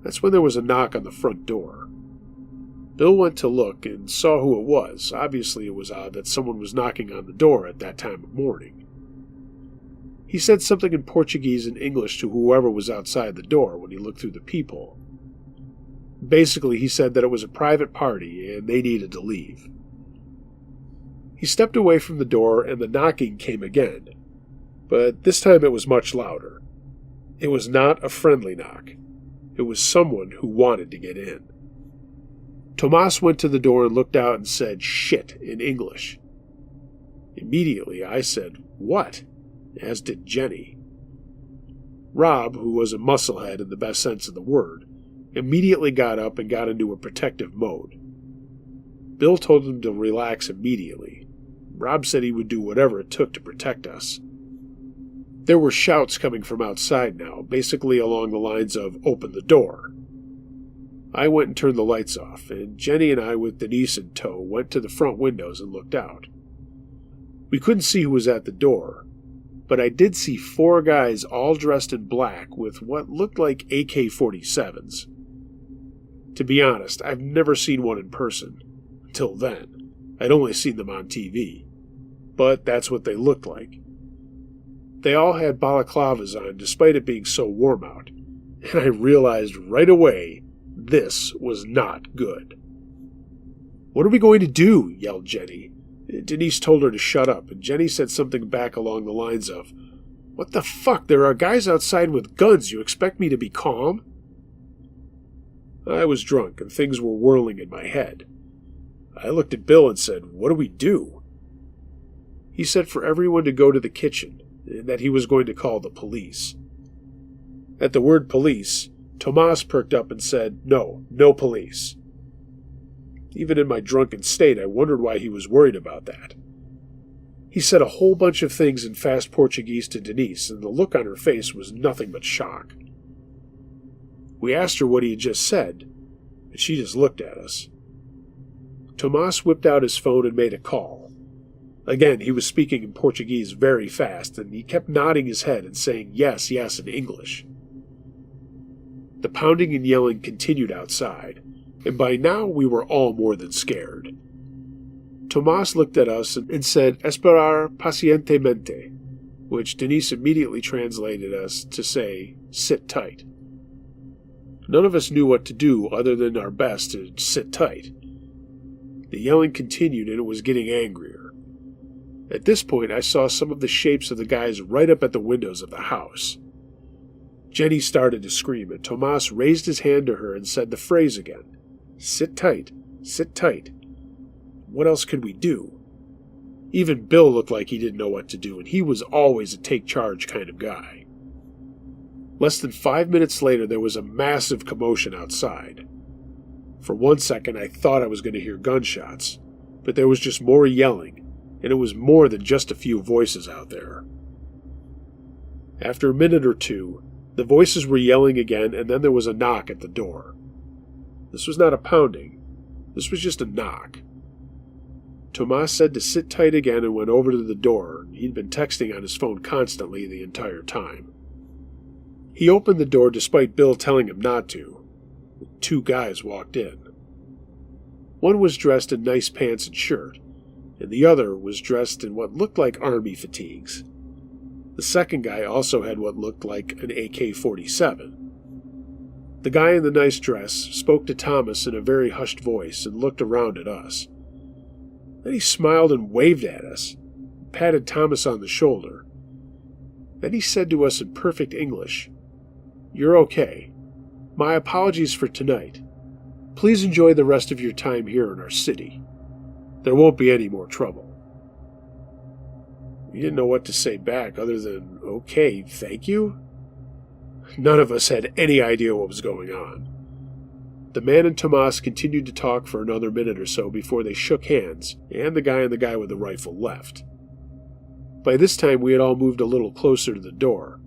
That's when there was a knock on the front door. Bill went to look and saw who it was. Obviously, it was odd that someone was knocking on the door at that time of morning. He said something in Portuguese and English to whoever was outside the door when he looked through the peephole. Basically, he said that it was a private party and they needed to leave. He stepped away from the door and the knocking came again, but this time it was much louder. It was not a friendly knock. It was someone who wanted to get in. Tomas went to the door and looked out and said, "Shit," in English. Immediately I said, "What?" as did Jenny. Rob, who was a musclehead in the best sense of the word, immediately got up and got into a protective mode. Bill told him to relax immediately. Rob said he would do whatever it took to protect us. There were shouts coming from outside now, basically along the lines of, "Open the door." I went and turned the lights off, and Jenny and I, with Denise in tow, went to the front windows and looked out. We couldn't see who was at the door, but I did see 4 guys all dressed in black with what looked like AK-47s. To be honest, I've never seen one in person. Until then, I'd only seen them on TV. But that's what they looked like. They all had balaclavas on despite it being so warm out, and I realized right away this was not good. "What are we going to do?" yelled Jenny. Denise told her to shut up, and Jenny said something back along the lines of, "What the fuck? There are guys outside with guns. You expect me to be calm?" I was drunk, and things were whirling in my head. I looked at Bill and said, "What do we do?" He said for everyone to go to the kitchen, and that he was going to call the police. At the word police, Tomas perked up and said, No police." Even in my drunken state, I wondered why he was worried about that. He said a whole bunch of things in fast Portuguese to Denise, and the look on her face was nothing but shock. We asked her what he had just said, and she just looked at us. Tomas whipped out his phone and made a call. Again, he was speaking in Portuguese very fast, and he kept nodding his head and saying yes in English. The pounding and yelling continued outside, and by now we were all more than scared. Tomas looked at us and said, "Esperar pacientemente," which Denise immediately translated us to say, "Sit tight." None of us knew what to do other than our best to sit tight. The yelling continued and it was getting angrier. At this point, I saw some of the shapes of the guys right up at the windows of the house. Jenny started to scream, and Tomas raised his hand to her and said the phrase again, "Sit tight, sit tight." What else could we do? Even Bill looked like he didn't know what to do, and he was always a take-charge kind of guy. Less than 5 minutes later, there was a massive commotion outside. For 1 second, I thought I was going to hear gunshots, but there was just more yelling, and it was more than just a few voices out there. After a minute or two, the voices were yelling again, and then there was a knock at the door. This was not a pounding. This was just a knock. Tomas said to sit tight again and went over to the door. He'd been texting on his phone constantly the entire time. He opened the door despite Bill telling him not to. 2 guys walked in. One was dressed in nice pants and shirt, and the other was dressed in what looked like army fatigues. The second guy also had what looked like an AK-47. The guy in the nice dress spoke to Thomas in a very hushed voice and looked around at us. Then he smiled and waved at us, patted Thomas on the shoulder. Then he said to us in perfect English, "You're okay. My apologies for tonight. Please enjoy the rest of your time here in our city. There won't be any more trouble." We didn't know what to say back other than, "Okay, thank you." None of us had any idea what was going on. The man and Tomas continued to talk for another minute or so before they shook hands, and the guy with the rifle left. By this time we had all moved a little closer to the door,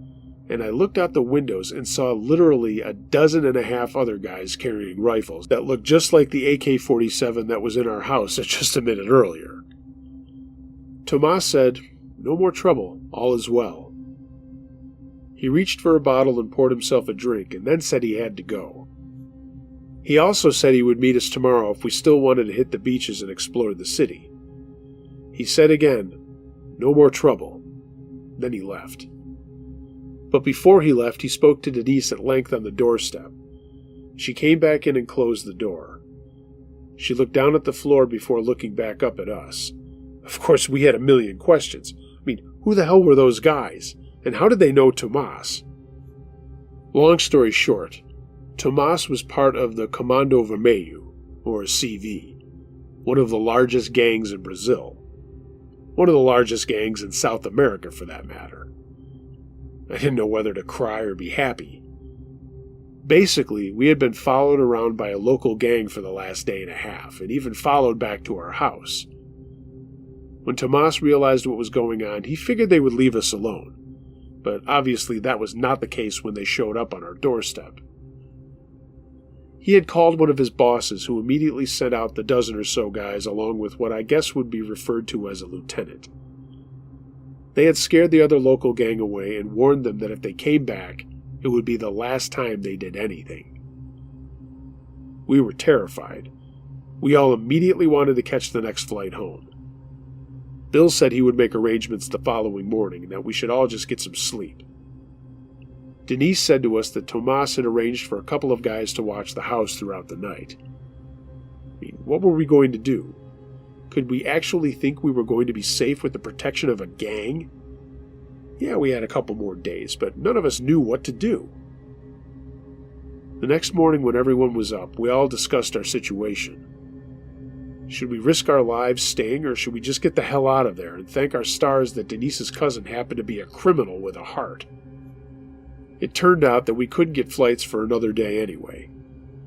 and I looked out the windows and saw literally 12 other guys carrying rifles that looked just like the AK-47 that was in our house just a minute earlier. Tomas said, "No more trouble, all is well." He reached for a bottle and poured himself a drink, and then said he had to go. He also said he would meet us tomorrow if we still wanted to hit the beaches and explore the city. He said again, "No more trouble." Then he left. But before he left, he spoke to Denise at length on the doorstep. She came back in and closed the door. She looked down at the floor before looking back up at us. Of course, we had a million questions. Who the hell were those guys? And how did they know Tomas? Long story short, Tomas was part of the Comando Vermelho, or CV, one of the largest gangs in Brazil. One of the largest gangs in South America, for that matter. I didn't know whether to cry or be happy. Basically, we had been followed around by a local gang for the last day and a half, and even followed back to our house. When Tomas realized what was going on, he figured they would leave us alone. But obviously that was not the case when they showed up on our doorstep. He had called one of his bosses, who immediately sent out the 12 or so guys along with what I guess would be referred to as a lieutenant. They had scared the other local gang away and warned them that if they came back, it would be the last time they did anything. We were terrified. We all immediately wanted to catch the next flight home. Bill said he would make arrangements the following morning and that we should all just get some sleep. Denise said to us that Tomas had arranged for a couple of guys to watch the house throughout the night. What were we going to do? Could we actually think we were going to be safe with the protection of a gang? Yeah, we had a couple more days, but none of us knew what to do. The next morning when everyone was up, we all discussed our situation. Should we risk our lives staying, or should we just get the hell out of there and thank our stars that Denise's cousin happened to be a criminal with a heart? It turned out that we couldn't get flights for another day anyway,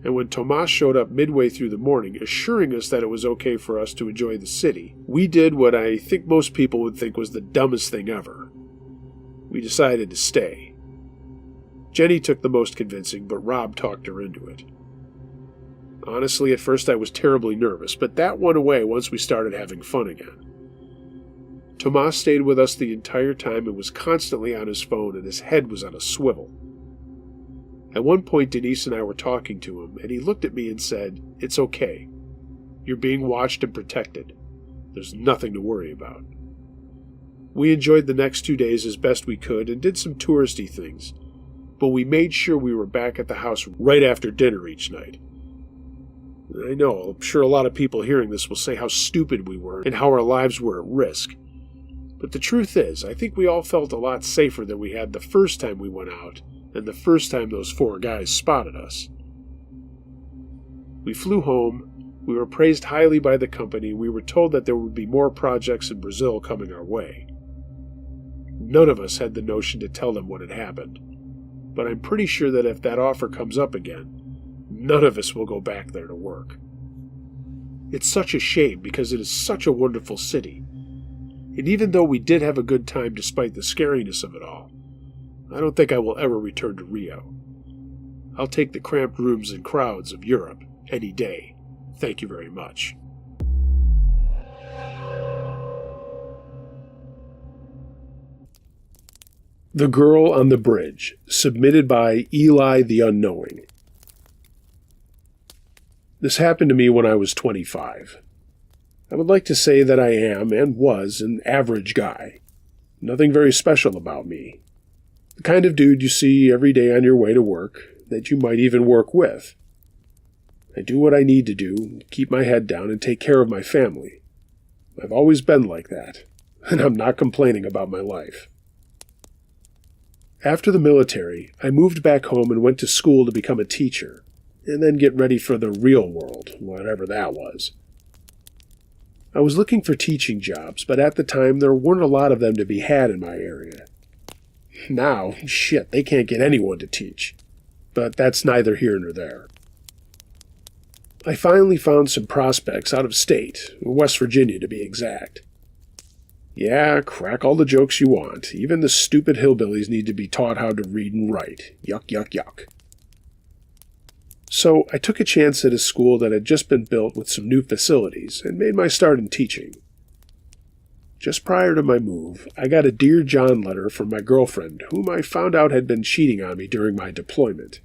and when Tomas showed up midway through the morning assuring us that it was okay for us to enjoy the city, we did what I think most people would think was the dumbest thing ever. We decided to stay. Jenny took the most convincing, but Rob talked her into it. Honestly, at first I was terribly nervous, but that went away once we started having fun again. Tomas stayed with us the entire time and was constantly on his phone, and his head was on a swivel. At one point, Denise and I were talking to him, and he looked at me and said, "It's okay. You're being watched and protected. There's nothing to worry about." We enjoyed the next 2 days as best we could and did some touristy things, but we made sure we were back at the house right after dinner each night. I know, I'm sure a lot of people hearing this will say how stupid we were and how our lives were at risk. But the truth is, I think we all felt a lot safer than we had the first time we went out and the first time those 4 guys spotted us. We flew home. We were praised highly by the company. We were told that there would be more projects in Brazil coming our way. None of us had the notion to tell them what had happened, but I'm pretty sure that if that offer comes up again, none of us will go back there to work. It's such a shame because it is such a wonderful city. And even though we did have a good time despite the scariness of it all, I don't think I will ever return to Rio. I'll take the cramped rooms and crowds of Europe any day. Thank you very much. The Girl on the Bridge, submitted by Eli the Unknowing. This happened to me when I was 25. I would like to say that I am and was an average guy. Nothing very special about me. The kind of dude you see every day on your way to work, that you might even work with. I do what I need to do, keep my head down, and take care of my family. I've always been like that, and I'm not complaining about my life. After the military, I moved back home and went to school to become a teacher, and then get ready for the real world, whatever that was. I was looking for teaching jobs, but at the time there weren't a lot of them to be had in my area. Now, shit, they can't get anyone to teach. But that's neither here nor there. I finally found some prospects out of state, West Virginia to be exact. Yeah, crack all the jokes you want. Even the stupid hillbillies need to be taught how to read and write. Yuck, yuck, yuck. So I took a chance at a school that had just been built with some new facilities and made my start in teaching. Just prior to my move, I got a Dear John letter from my girlfriend, whom I found out had been cheating on me during my deployment.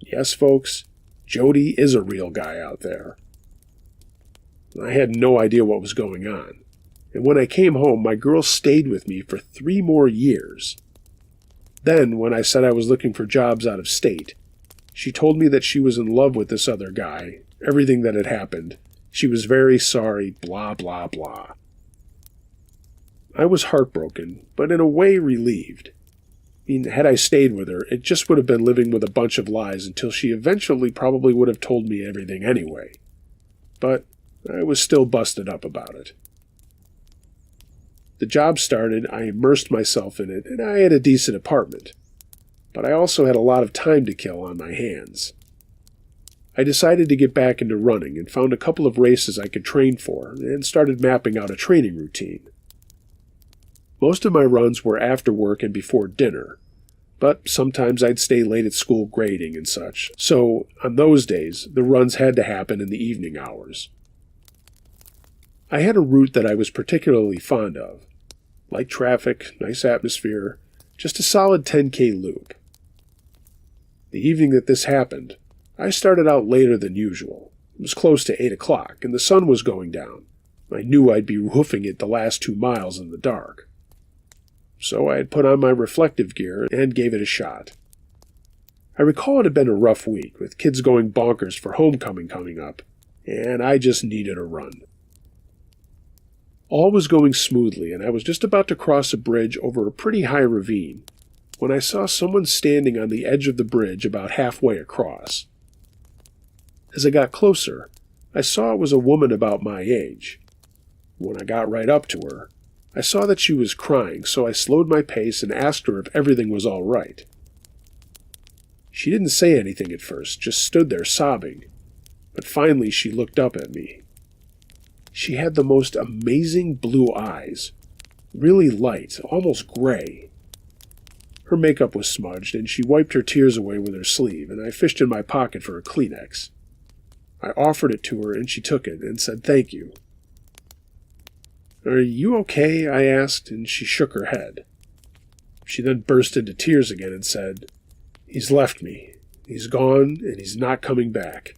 Yes, folks, Jody is a real guy out there. I had no idea what was going on, and when I came home, my girl stayed with me for 3 more years. Then, when I said I was looking for jobs out of state, she told me that she was in love with this other guy, everything that had happened. She was very sorry, blah, blah, blah. I was heartbroken, but in a way relieved. I mean, had I stayed with her, it just would have been living with a bunch of lies until she eventually probably would have told me everything anyway. But I was still busted up about it. The job started, I immersed myself in it, and I had a decent apartment. But I also had a lot of time to kill on my hands. I decided to get back into running and found a couple of races I could train for and started mapping out a training routine. Most of my runs were after work and before dinner, but sometimes I'd stay late at school grading and such, so on those days the runs had to happen in the evening hours. I had a route that I was particularly fond of. Light traffic, nice atmosphere, just a solid 10K loop. The evening that this happened, I started out later than usual. It was close to 8 o'clock, and the sun was going down. I knew I'd be hoofing it the last 2 miles in the dark. So I had put on my reflective gear and gave it a shot. I recall it had been a rough week, with kids going bonkers for homecoming coming up, and I just needed a run. All was going smoothly, and I was just about to cross a bridge over a pretty high ravine, when I saw someone standing on the edge of the bridge about halfway across. As I got closer, I saw it was a woman about my age. When I got right up to her, I saw that she was crying, so I slowed my pace and asked her if everything was all right. She didn't say anything at first, just stood there sobbing, but finally she looked up at me. She had the most amazing blue eyes, really light, almost gray. Her makeup was smudged, and she wiped her tears away with her sleeve, and I fished in my pocket for a Kleenex. I offered it to her, and she took it and said thank you. "Are you okay?" I asked, and she shook her head. She then burst into tears again and said, He's left me. He's gone, and he's not coming back.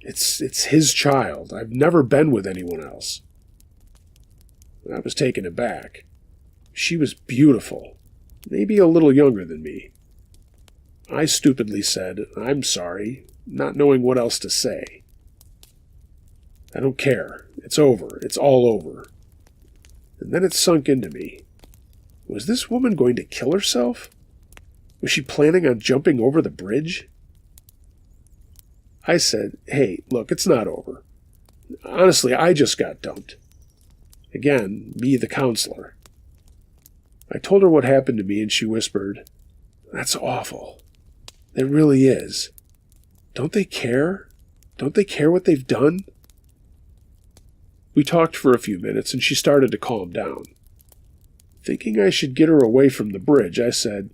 It's his child. I've never been with anyone else. I was taken aback. She was beautiful, maybe a little younger than me. I stupidly said, "I'm sorry," not knowing what else to say. "I don't care. It's over. It's all over." And then it sunk into me. Was this woman going to kill herself? Was she planning on jumping over the bridge? I said, "Hey, look, it's not over. Honestly, I just got dumped." Again, me, the counselor. I told her what happened to me, and she whispered, "That's awful. It really is. Don't they care? Don't they care what they've done?" We talked for a few minutes, and she started to calm down. Thinking I should get her away from the bridge, I said,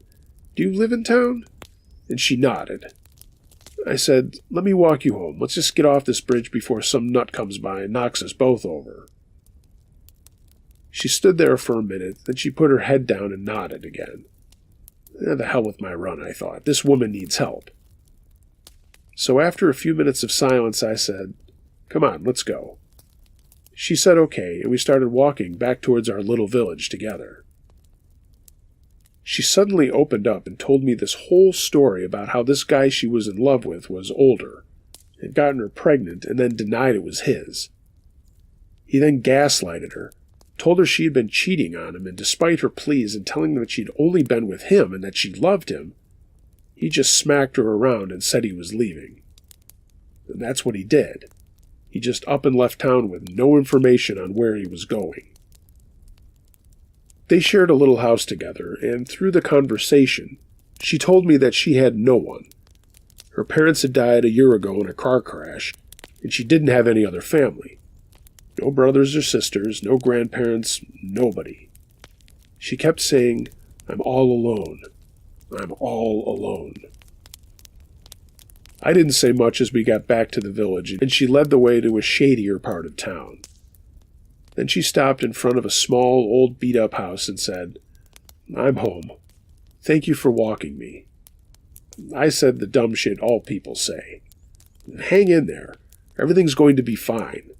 "Do you live in town?" And she nodded. I said, "Let me walk you home. Let's just get off this bridge before some nut comes by and knocks us both over." She stood there for a minute, then she put her head down and nodded again. The hell with my run, I thought. This woman needs help. So after a few minutes of silence, I said, "Come on, let's go." She said okay, and we started walking back towards our little village together. She suddenly opened up and told me this whole story about how this guy she was in love with was older, had gotten her pregnant, and then denied it was his. He then gaslighted her, told her she had been cheating on him, and despite her pleas and telling them that she'd only been with him and that she loved him, he just smacked her around and said he was leaving. And that's what he did. He just up and left town with no information on where he was going. They shared a little house together, and through the conversation, she told me that she had no one. Her parents had died a year ago in a car crash, and she didn't have any other family. No brothers or sisters, no grandparents, nobody. She kept saying, "I'm all alone. I'm all alone." I didn't say much as we got back to the village, and she led the way to a shadier part of town. Then she stopped in front of a small, old beat-up house and said, "I'm home. Thank you for walking me." I said the dumb shit all people say. "Hang in there. Everything's going to be fine."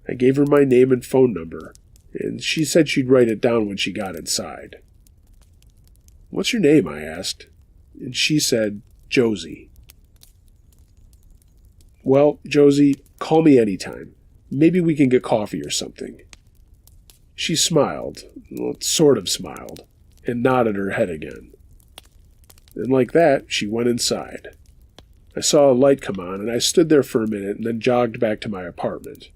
I gave her my name and phone number, and she said she'd write it down when she got inside. "What's your name?" I asked, and she said, "Josie." "Well, Josie, call me anytime. Maybe we can get coffee or something." She smiled, well, sort of smiled, and nodded her head again. And like that, she went inside. I saw a light come on, and I stood there for a minute and then jogged back to my apartment.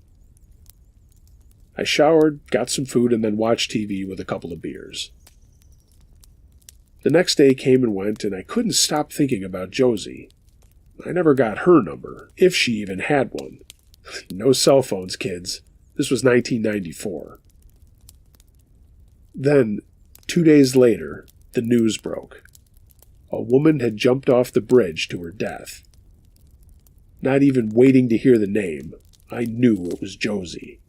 I showered, got some food, and then watched TV with a couple of beers. The next day came and went, and I couldn't stop thinking about Josie. I never got her number, if she even had one. No cell phones, kids. This was 1994. Then, 2 days later, the news broke. A woman had jumped off the bridge to her death. Not even waiting to hear the name, I knew it was Josie.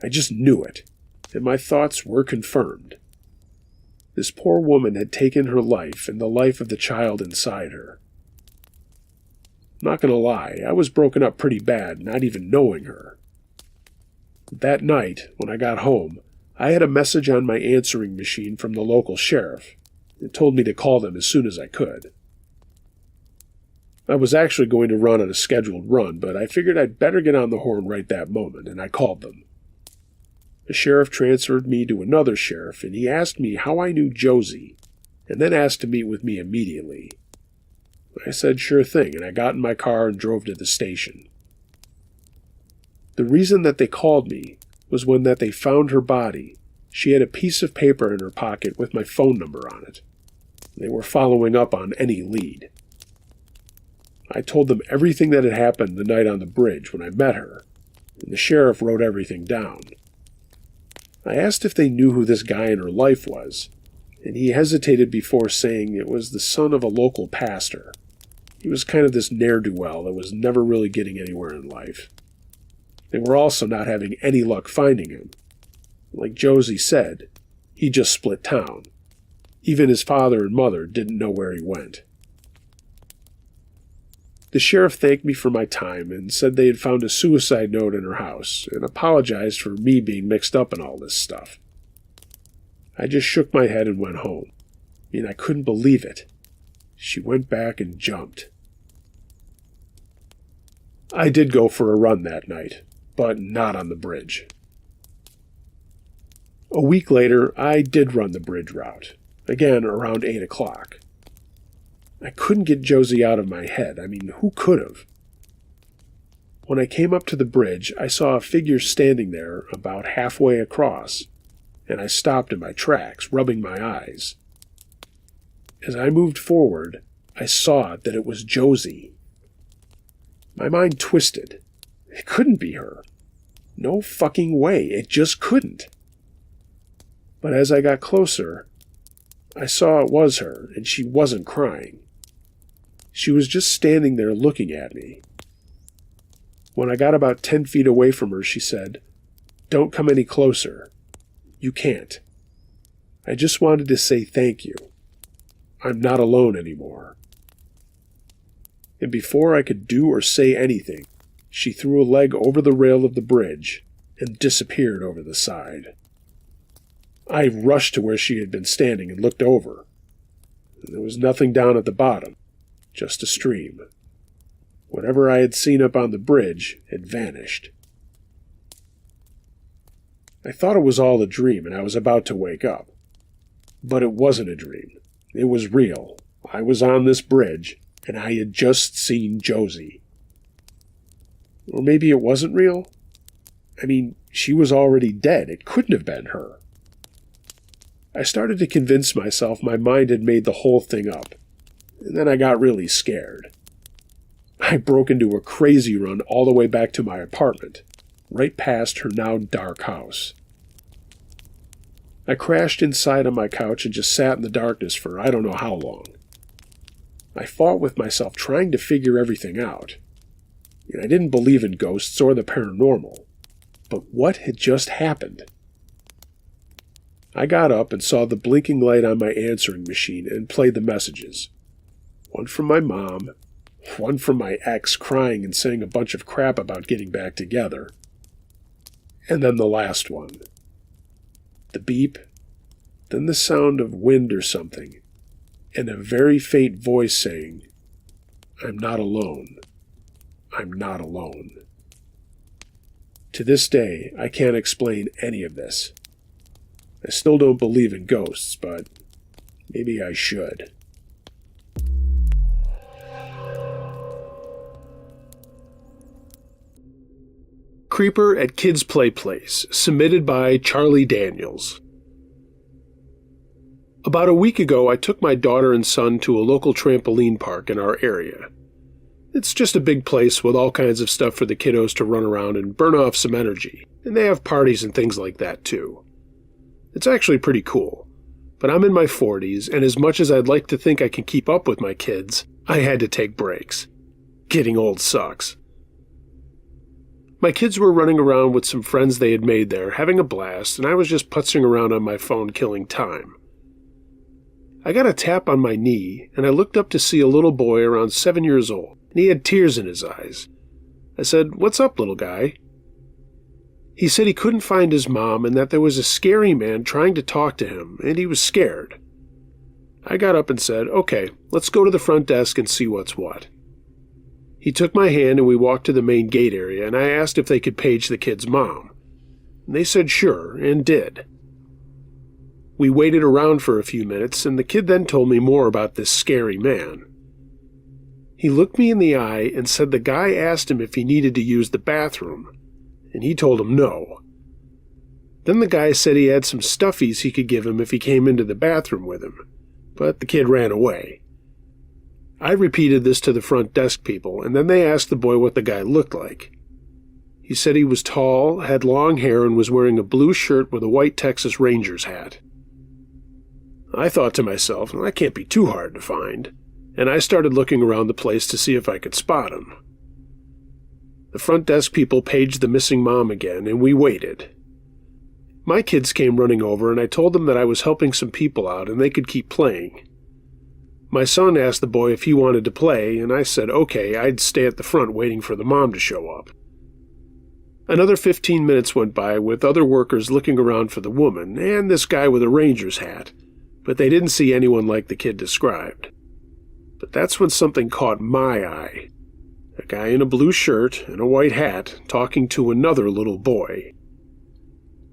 I just knew it, and my thoughts were confirmed. This poor woman had taken her life and the life of the child inside her. Not gonna lie, I was broken up pretty bad, not even knowing her. That night, when I got home, I had a message on my answering machine from the local sheriff. It told me to call them as soon as I could. I was actually going to run on a scheduled run, but I figured I'd better get on the horn right that moment, and I called them. The sheriff transferred me to another sheriff, and he asked me how I knew Josie, and then asked to meet with me immediately. I said sure thing, and I got in my car and drove to the station. The reason that they called me was when that they found her body. She had a piece of paper in her pocket with my phone number on it. They were following up on any lead. I told them everything that had happened the night on the bridge when I met her, and the sheriff wrote everything down. I asked if they knew who this guy in her life was, and he hesitated before saying it was the son of a local pastor. He was kind of this ne'er-do-well that was never really getting anywhere in life. They were also not having any luck finding him. Like Josie said, he just split town. Even his father and mother didn't know where he went. The sheriff thanked me for my time and said they had found a suicide note in her house and apologized for me being mixed up in all this stuff. I just shook my head and went home. I couldn't believe it. She went back and jumped. I did go for a run that night, but not on the bridge. A week later, I did run the bridge route, again around 8 o'clock. I couldn't get Josie out of my head. Who could have? When I came up to the bridge, I saw a figure standing there about halfway across, and I stopped in my tracks, rubbing my eyes. As I moved forward, I saw that it was Josie. My mind twisted. It couldn't be her. No fucking way. It just couldn't. But as I got closer, I saw it was her, and she wasn't crying. She was just standing there looking at me. When I got about 10 feet away from her, she said, "Don't come any closer. You can't. I just wanted to say thank you. I'm not alone anymore." And before I could do or say anything, she threw a leg over the rail of the bridge and disappeared over the side. I rushed to where she had been standing and looked over. There was nothing down at the bottom, just a stream. Whatever I had seen up on the bridge had vanished. I thought it was all a dream and I was about to wake up. But it wasn't a dream. It was real. I was on this bridge, and I had just seen Josie. Or maybe it wasn't real? She was already dead. It couldn't have been her. I started to convince myself my mind had made the whole thing up, and then I got really scared. I broke into a crazy run all the way back to my apartment, right past her now dark house. I crashed inside on my couch and just sat in the darkness for I don't know how long. I fought with myself trying to figure everything out. I didn't believe in ghosts or the paranormal, but what had just happened? I got up and saw the blinking light on my answering machine and played the messages. One from my mom, one from my ex crying and saying a bunch of crap about getting back together, and then the last one. The beep, then the sound of wind or something, and a very faint voice saying, "I'm not alone. I'm not alone." To this day, I can't explain any of this. I still don't believe in ghosts, but maybe I should. Creeper at Kids Play Place, submitted by Charlie Daniels. About a week ago, I took my daughter and son to a local trampoline park in our area. It's just a big place with all kinds of stuff for the kiddos to run around and burn off some energy, and they have parties and things like that too. It's actually pretty cool, but I'm in my 40s, and as much as I'd like to think I can keep up with my kids, I had to take breaks. Getting old sucks. My kids were running around with some friends they had made there, having a blast, and I was just putzing around on my phone killing time. I got a tap on my knee, and I looked up to see a little boy around 7 years old, and he had tears in his eyes. I said, "What's up, little guy?" He said he couldn't find his mom and that there was a scary man trying to talk to him, and he was scared. I got up and said, "Okay, let's go to the front desk and see what's what." He took my hand and we walked to the main gate area, and I asked if they could page the kid's mom. And they said sure, and did. We waited around for a few minutes, and the kid then told me more about this scary man. He looked me in the eye and said the guy asked him if he needed to use the bathroom, and he told him no. Then the guy said he had some stuffies he could give him if he came into the bathroom with him, but the kid ran away. I repeated this to the front desk people, and then they asked the boy what the guy looked like. He said he was tall, had long hair, and was wearing a blue shirt with a white Texas Rangers hat. I thought to myself, well, that can't be too hard to find, and I started looking around the place to see if I could spot him. The front desk people paged the missing mom again, and we waited. My kids came running over, and I told them that I was helping some people out and they could keep playing. My son asked the boy if he wanted to play, and I said okay, I'd stay at the front waiting for the mom to show up. Another 15 minutes went by with other workers looking around for the woman and this guy with a ranger's hat, but they didn't see anyone like the kid described. But that's when something caught my eye. A guy in a blue shirt and a white hat talking to another little boy.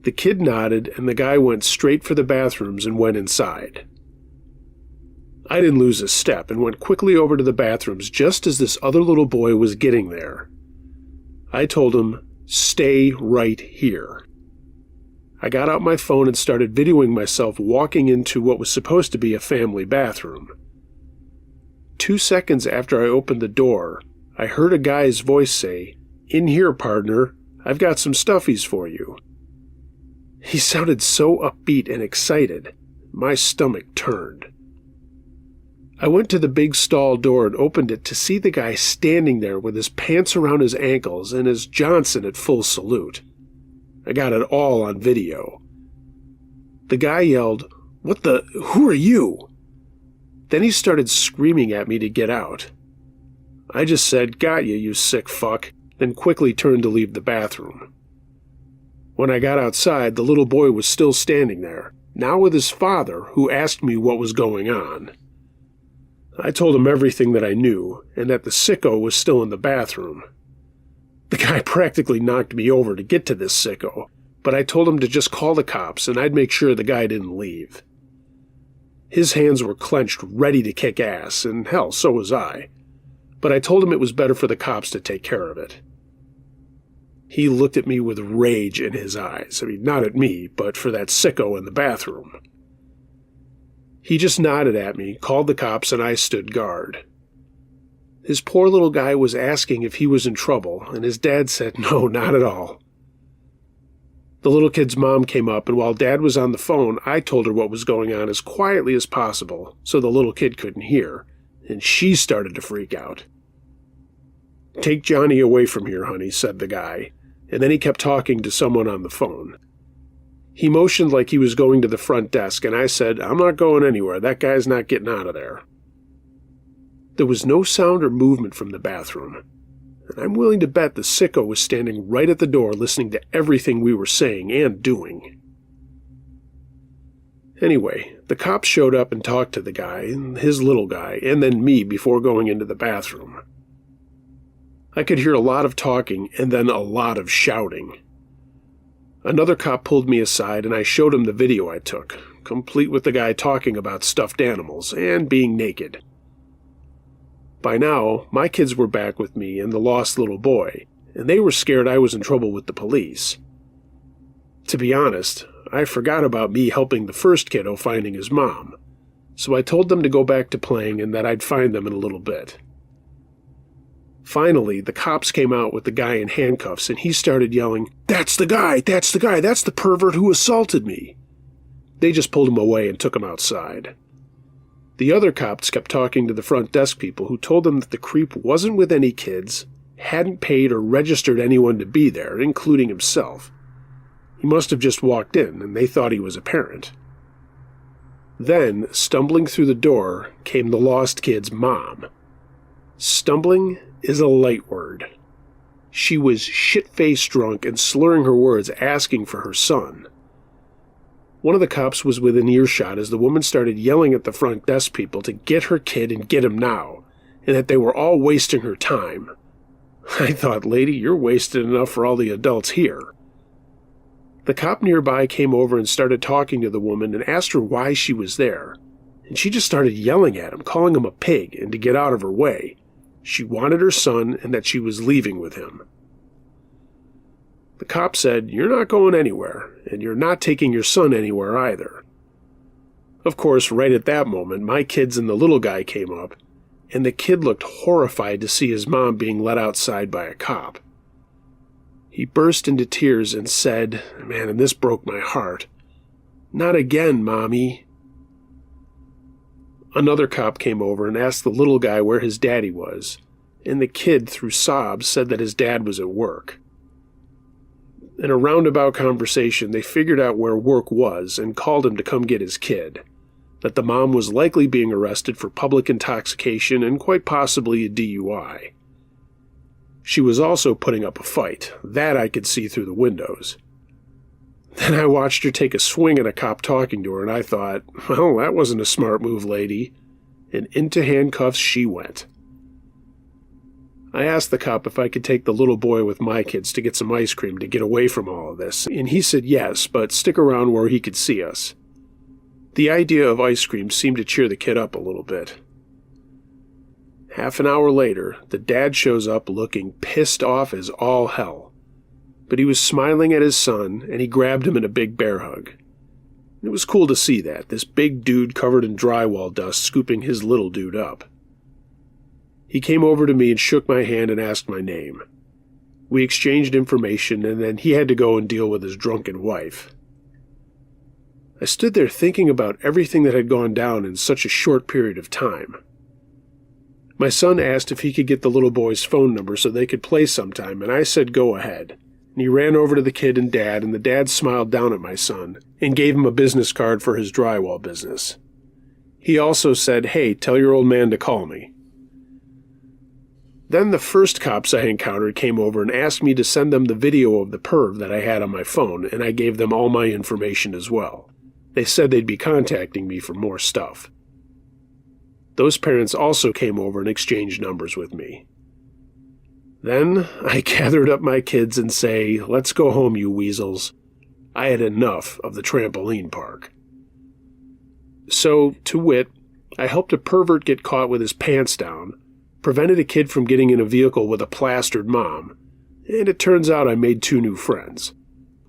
The kid nodded and the guy went straight for the bathrooms and went inside. I didn't lose a step and went quickly over to the bathrooms just as this other little boy was getting there. I told him, "Stay right here." I got out my phone and started videoing myself walking into what was supposed to be a family bathroom. 2 seconds after I opened the door, I heard a guy's voice say, "In here, partner. I've got some stuffies for you." He sounded so upbeat and excited, my stomach turned. I went to the big stall door and opened it to see the guy standing there with his pants around his ankles and his Johnson at full salute. I got it all on video. The guy yelled, "Who are you?" Then he started screaming at me to get out. I just said, "Got you, you sick fuck," then quickly turned to leave the bathroom. When I got outside, the little boy was still standing there, now with his father, who asked me what was going on. I told him everything that I knew, and that the sicko was still in the bathroom. The guy practically knocked me over to get to this sicko, but I told him to just call the cops and I'd make sure the guy didn't leave. His hands were clenched, ready to kick ass, and hell, so was I. But I told him it was better for the cops to take care of it. He looked at me with rage in his eyes. I mean, not at me, but for that sicko in the bathroom. He just nodded at me, called the cops, and I stood guard. His poor little guy was asking if he was in trouble, and his dad said no, not at all. The little kid's mom came up, and while Dad was on the phone, I told her what was going on as quietly as possible so the little kid couldn't hear, and she started to freak out. "Take Johnny away from here, honey," said the guy, and then he kept talking to someone on the phone. He motioned like he was going to the front desk, and I said, "I'm not going anywhere. That guy's not getting out of there." There was no sound or movement from the bathroom, and I'm willing to bet the sicko was standing right at the door listening to everything we were saying and doing. Anyway, the cops showed up and talked to the guy, his little guy, and then me before going into the bathroom. I could hear a lot of talking and then a lot of shouting. Another cop pulled me aside and I showed him the video I took, complete with the guy talking about stuffed animals and being naked. By now, my kids were back with me and the lost little boy, and they were scared I was in trouble with the police. To be honest, I forgot about me helping the first kiddo finding his mom, so I told them to go back to playing and that I'd find them in a little bit. Finally, the cops came out with the guy in handcuffs and he started yelling, "That's the guy! That's the guy! That's the pervert who assaulted me!" They just pulled him away and took him outside. The other cops kept talking to the front desk people who told them that the creep wasn't with any kids, hadn't paid or registered anyone to be there, including himself. He must have just walked in and they thought he was a parent. Then, stumbling through the door, came the lost kid's mom. Stumbling is a light word. She was shit-faced drunk and slurring her words asking for her son. One of the cops was within earshot as the woman started yelling at the front desk people to get her kid and get him now, and that they were all wasting her time. I thought, lady, you're wasted enough for all the adults here. The cop nearby came over and started talking to the woman and asked her why she was there, and she just started yelling at him, calling him a pig and to get out of her way. She wanted her son and that she was leaving with him. The cop said, "You're not going anywhere, and you're not taking your son anywhere either." Of course, right at that moment, my kids and the little guy came up, and the kid looked horrified to see his mom being let outside by a cop. He burst into tears and said, man, and this broke my heart, "Not again, Mommy." Another cop came over and asked the little guy where his daddy was, and the kid, through sobs, said that his dad was at work. In a roundabout conversation, they figured out where work was and called him to come get his kid. that the mom was likely being arrested for public intoxication and quite possibly a DUI. She was also putting up a fight. That I could see through the windows. Then I watched her take a swing at a cop talking to her, and I thought, well, that wasn't a smart move, lady. And into handcuffs she went. I asked the cop if I could take the little boy with my kids to get some ice cream to get away from all of this, and he said yes, but stick around where he could see us. The idea of ice cream seemed to cheer the kid up a little bit. Half an hour later, the dad shows up looking pissed off as all hell. But he was smiling at his son, and he grabbed him in a big bear hug. It was cool to see that, this big dude covered in drywall dust scooping his little dude up. He came over to me and shook my hand and asked my name. We exchanged information, and then he had to go and deal with his drunken wife. I stood there thinking about everything that had gone down in such a short period of time. My son asked if he could get the little boy's phone number so they could play sometime, and I said go ahead. And he ran over to the kid and the dad smiled down at my son and gave him a business card for his drywall business. He also said, hey, tell your old man to call me. Then the first cops I encountered came over and asked me to send them the video of the perv that I had on my phone, and I gave them all my information as well. They said they'd be contacting me for more stuff. Those parents also came over and exchanged numbers with me. Then I gathered up my kids and say, let's go home, you weasels. I had enough of the trampoline park. So, to wit, I helped a pervert get caught with his pants down, prevented a kid from getting in a vehicle with a plastered mom, and it turns out I made 2 new friends.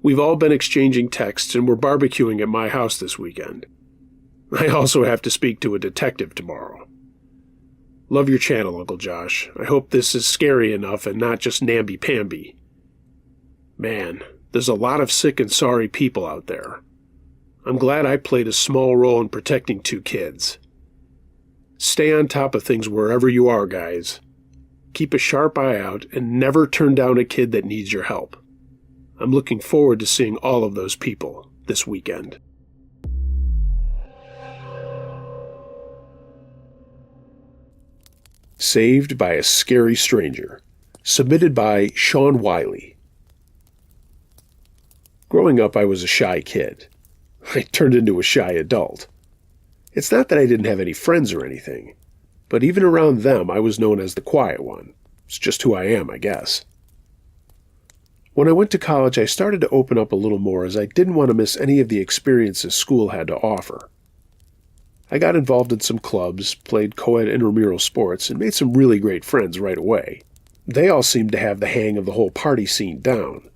We've all been exchanging texts and we're barbecuing at my house this weekend. I also have to speak to a detective tomorrow. Love your channel, Uncle Josh. I hope this is scary enough and not just namby-pamby. Man, there's a lot of sick and sorry people out there. I'm glad I played a small role in protecting 2 kids. Stay on top of things wherever you are, guys. Keep a sharp eye out and never turn down a kid that needs your help. I'm looking forward to seeing all of those people this weekend. Saved by a Scary Stranger. Submitted by Sean Wiley. Growing up, I was a shy kid. I turned into a shy adult. It's not that I didn't have any friends or anything, but even around them, I was known as the quiet one. It's just who I am, I guess. When I went to college, I started to open up a little more as I didn't want to miss any of the experiences school had to offer. I got involved in some clubs, played co-ed intramural sports, and made some really great friends right away. They all seemed to have the hang of the whole party scene down.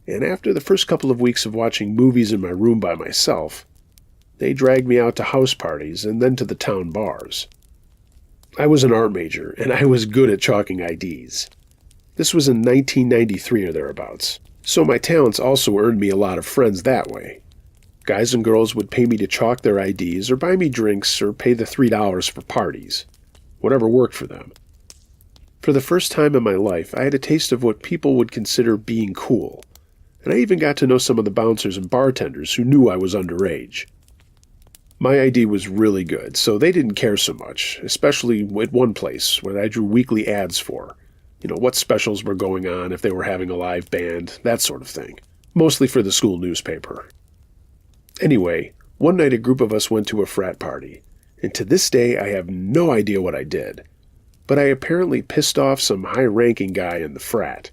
And after the first couple of weeks of watching movies in my room by myself, they dragged me out to house parties and then to the town bars. I was an art major, and I was good at chalking IDs. This was in 1993 or thereabouts, so my talents also earned me a lot of friends that way. Guys and girls would pay me to chalk their IDs or buy me drinks or pay the $3 for parties. Whatever worked for them. For the first time in my life, I had a taste of what people would consider being cool, and I even got to know some of the bouncers and bartenders who knew I was underage. My ID was really good, so they didn't care so much, especially at one place where I drew weekly ads for. What specials were going on, if they were having a live band, that sort of thing. Mostly for the school newspaper. Anyway, one night a group of us went to a frat party, and to this day I have no idea what I did, but I apparently pissed off some high-ranking guy in the frat.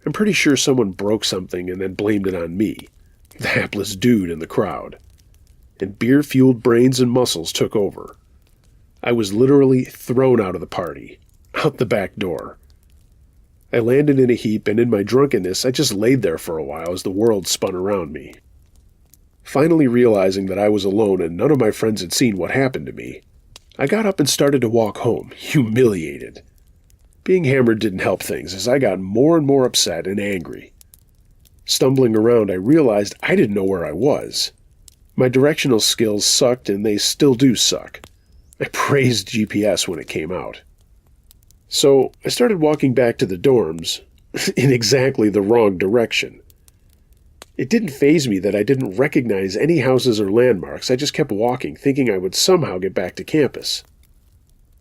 I'm pretty sure someone broke something and then blamed it on me, the hapless dude in the crowd. And beer-fueled brains and muscles took over. I was literally thrown out of the party, out the back door. I landed in a heap, and in my drunkenness I just laid there for a while as the world spun around me. Finally realizing that I was alone and none of my friends had seen what happened to me, I got up and started to walk home, humiliated. Being hammered didn't help things as I got more and more upset and angry. Stumbling around, I realized I didn't know where I was. My directional skills sucked, and they still do suck. I praised GPS when it came out. So I started walking back to the dorms in exactly the wrong direction. It didn't faze me that I didn't recognize any houses or landmarks. I just kept walking, thinking I would somehow get back to campus.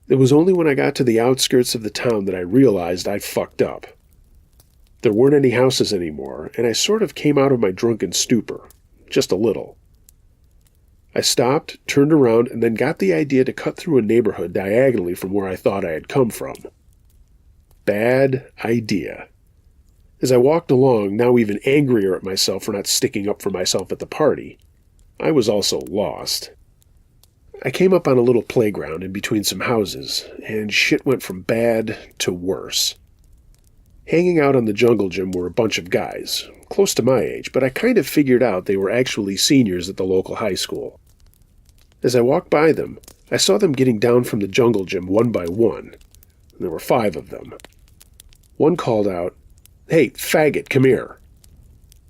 It was only when I got to the outskirts of the town that I realized I'd fucked up. There weren't any houses anymore, and I sort of came out of my drunken stupor. Just a little. I stopped, turned around, and then got the idea to cut through a neighborhood diagonally from where I thought I had come from. Bad idea. As I walked along, now even angrier at myself for not sticking up for myself at the party, I was also lost. I came up on a little playground in between some houses, and shit went from bad to worse. Hanging out on the jungle gym were a bunch of guys, close to my age, but I kind of figured out they were actually seniors at the local high school. As I walked by them, I saw them getting down from the jungle gym one by one. There were 5 of them. One called out, "Hey, faggot, come here."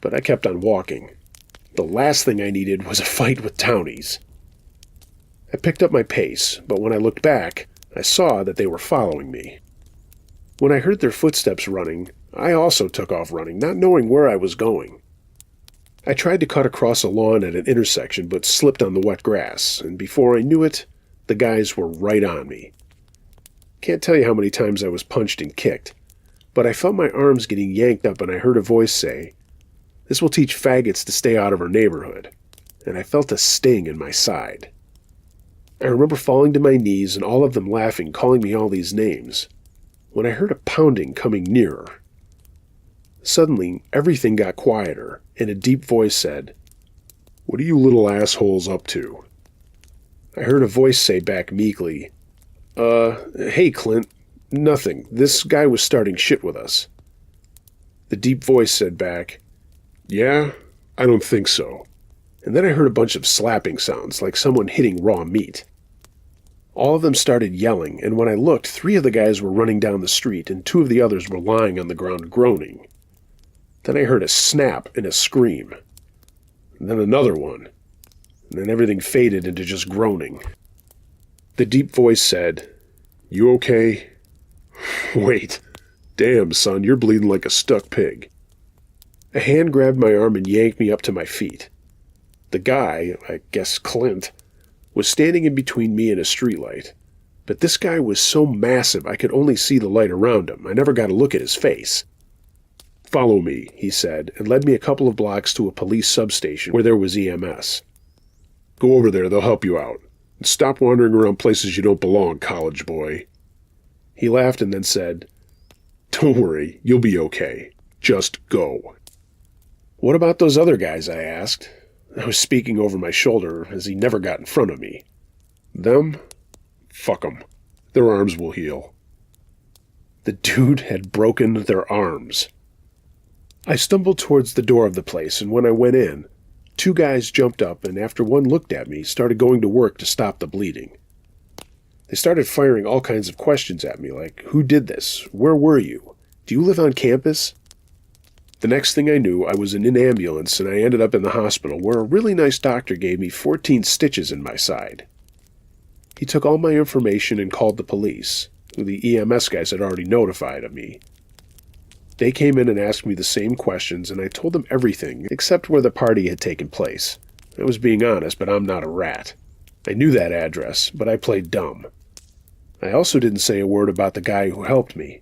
But I kept on walking. The last thing I needed was a fight with townies. I picked up my pace, but when I looked back, I saw that they were following me. When I heard their footsteps running, I also took off running, not knowing where I was going. I tried to cut across a lawn at an intersection, but slipped on the wet grass, and before I knew it, the guys were right on me. Can't tell you how many times I was punched and kicked, but I felt my arms getting yanked up and I heard a voice say, "This will teach faggots to stay out of our neighborhood," and I felt a sting in my side. I remember falling to my knees and all of them laughing, calling me all these names, when I heard a pounding coming nearer. Suddenly, everything got quieter, and a deep voice said, "What are you little assholes up to?" I heard a voice say back meekly, "Hey, Clint, nothing. This guy was starting shit with us." The deep voice said back, "Yeah? I don't think so." And then I heard a bunch of slapping sounds, like someone hitting raw meat. All of them started yelling, and when I looked, 3 of the guys were running down the street, and 2 of the others were lying on the ground groaning. Then I heard a snap and a scream. And then another one. And then everything faded into just groaning. The deep voice said, "You okay?" "Wait. Damn, son, you're bleeding like a stuck pig." A hand grabbed my arm and yanked me up to my feet. The guy, I guess Clint, was standing in between me and a streetlight. But this guy was so massive I could only see the light around him. I never got a look at his face. "Follow me," he said, and led me a couple of blocks to a police substation where there was EMS. "Go over there, they'll help you out. And stop wandering around places you don't belong, college boy." He laughed and then said, "Don't worry, you'll be okay. Just go." "What about those other guys?" I asked. I was speaking over my shoulder, as he never got in front of me. "Them? Fuck 'em. Their arms will heal." The dude had broken their arms. I stumbled towards the door of the place, and when I went in, 2 guys jumped up and, after one looked at me, started going to work to stop the bleeding. They started firing all kinds of questions at me, like, "Who did this? Where were you? Do you live on campus?" The next thing I knew, I was in an ambulance, and I ended up in the hospital, where a really nice doctor gave me 14 stitches in my side. He took all my information and called the police, who the EMS guys had already notified of me. They came in and asked me the same questions, and I told them everything except where the party had taken place. I was being honest, but I'm not a rat. I knew that address, but I played dumb. I also didn't say a word about the guy who helped me,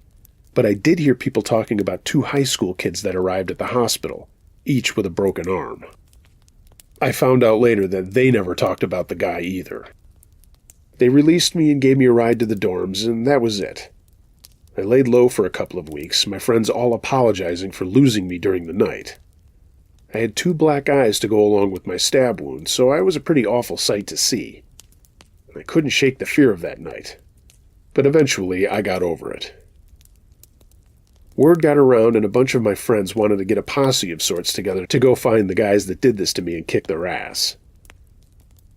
but I did hear people talking about 2 high school kids that arrived at the hospital, each with a broken arm. I found out later that they never talked about the guy either. They released me and gave me a ride to the dorms, and that was it. I laid low for a couple of weeks, my friends all apologizing for losing me during the night. I had 2 black eyes to go along with my stab wound, so I was a pretty awful sight to see. I couldn't shake the fear of that night. But eventually, I got over it. Word got around, and a bunch of my friends wanted to get a posse of sorts together to go find the guys that did this to me and kick their ass.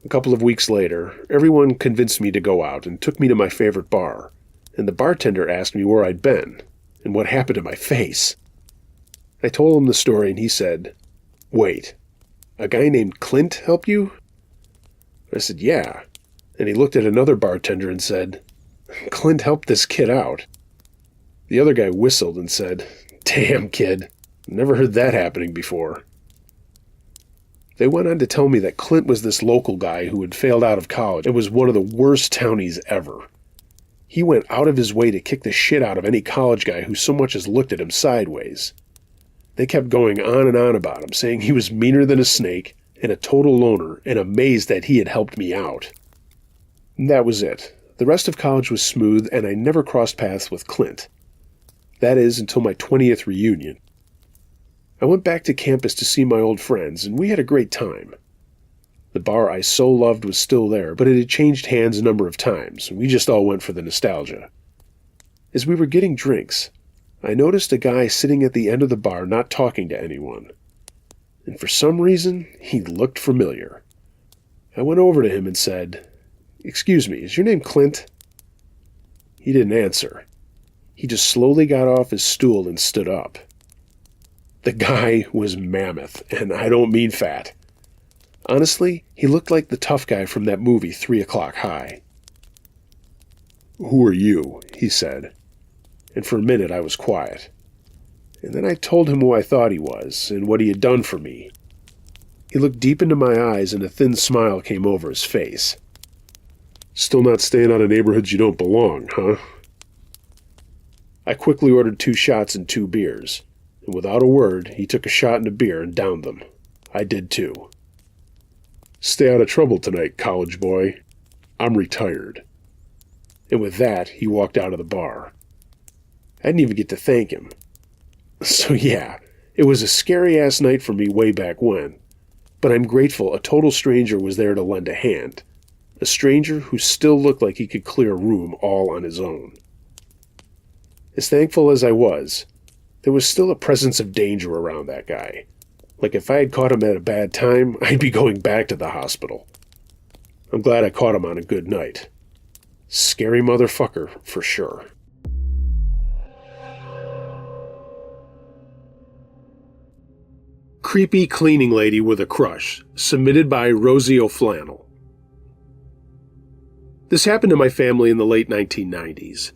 A couple of weeks later, everyone convinced me to go out and took me to my favorite bar, and the bartender asked me where I'd been and what happened to my face. I told him the story, and he said, "Wait, a guy named Clint helped you?" I said, "Yeah." And he looked at another bartender and said, "Clint helped this kid out." The other guy whistled and said, "Damn, kid. Never heard that happening before." They went on to tell me that Clint was this local guy who had failed out of college and was one of the worst townies ever. He went out of his way to kick the shit out of any college guy who so much as looked at him sideways. They kept going on and on about him, saying he was meaner than a snake and a total loner, and amazed that he had helped me out. And that was it. The rest of college was smooth, and I never crossed paths with Clint. That is, until my 20th reunion. I went back to campus to see my old friends, and we had a great time. The bar I so loved was still there, but it had changed hands a number of times, and we just all went for the nostalgia. As we were getting drinks, I noticed a guy sitting at the end of the bar not talking to anyone. And for some reason, he looked familiar. I went over to him and said, "Excuse me, is your name Clint?" He didn't answer. He just slowly got off his stool and stood up. The guy was mammoth, and I don't mean fat. Honestly, he looked like the tough guy from that movie 3 O'Clock High. "Who are you?" he said. And for a minute I was quiet. And then I told him who I thought he was, and what he had done for me. He looked deep into my eyes, and a thin smile came over his face. "Still not staying out of neighborhoods you don't belong, huh?" I quickly ordered 2 shots and 2 beers. And without a word, he took a shot and a beer and downed them. I did too. "Stay out of trouble tonight, college boy. I'm retired." And with that, he walked out of the bar. I didn't even get to thank him. So yeah, it was a scary-ass night for me way back when. But I'm grateful a total stranger was there to lend a hand. A stranger who still looked like he could clear a room all on his own. As thankful as I was, there was still a presence of danger around that guy. Like if I had caught him at a bad time, I'd be going back to the hospital. I'm glad I caught him on a good night. Scary motherfucker, for sure. Creepy Cleaning Lady with a Crush, submitted by Rosie O'Flannel. This happened to my family in the late 1990s.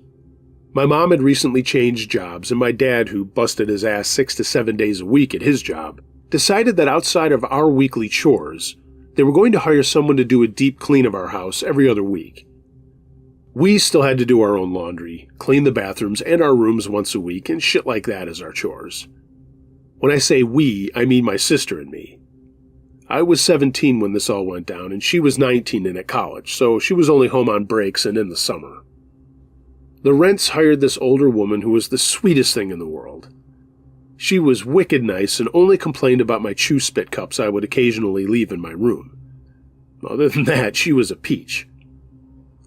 My mom had recently changed jobs, and my dad, who busted his ass 6 to 7 days a week at his job, decided that outside of our weekly chores, they were going to hire someone to do a deep clean of our house every other week. We still had to do our own laundry, clean the bathrooms and our rooms once a week, and shit like that as our chores. When I say we, I mean my sister and me. I was 17 when this all went down, and she was 19 and at college, so she was only home on breaks and in the summer. The rents hired this older woman who was the sweetest thing in the world. She was wicked nice and only complained about my chew spit cups I would occasionally leave in my room. Other than that, she was a peach.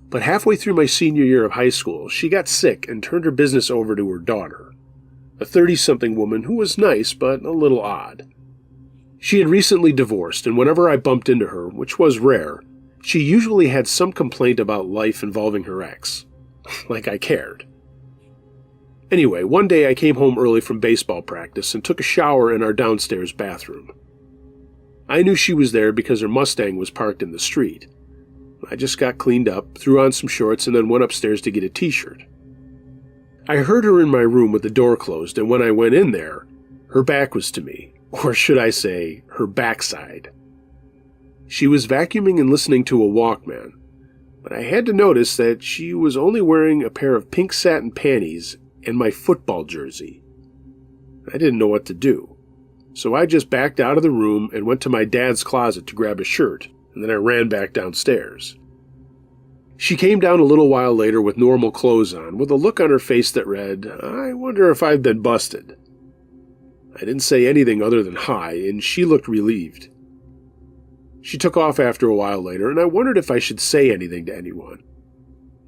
But halfway through my senior year of high school, she got sick and turned her business over to her daughter, a 30-something woman who was nice but a little odd. She had recently divorced, and whenever I bumped into her, which was rare, she usually had some complaint about life involving her ex. Like I cared. Anyway, one day I came home early from baseball practice and took a shower in our downstairs bathroom. I knew she was there because her Mustang was parked in the street. I just got cleaned up, threw on some shorts, and then went upstairs to get a t-shirt. I heard her in my room with the door closed, and when I went in there, her back was to me, or should I say, her backside. She was vacuuming and listening to a Walkman, but I had to notice that she was only wearing a pair of pink satin panties and my football jersey. I didn't know what to do, so I just backed out of the room and went to my dad's closet to grab a shirt, and then I ran back downstairs. She came down a little while later with normal clothes on, with a look on her face that read, "I wonder if I've been busted." I didn't say anything other than hi, and she looked relieved. She took off after a while later, and I wondered if I should say anything to anyone.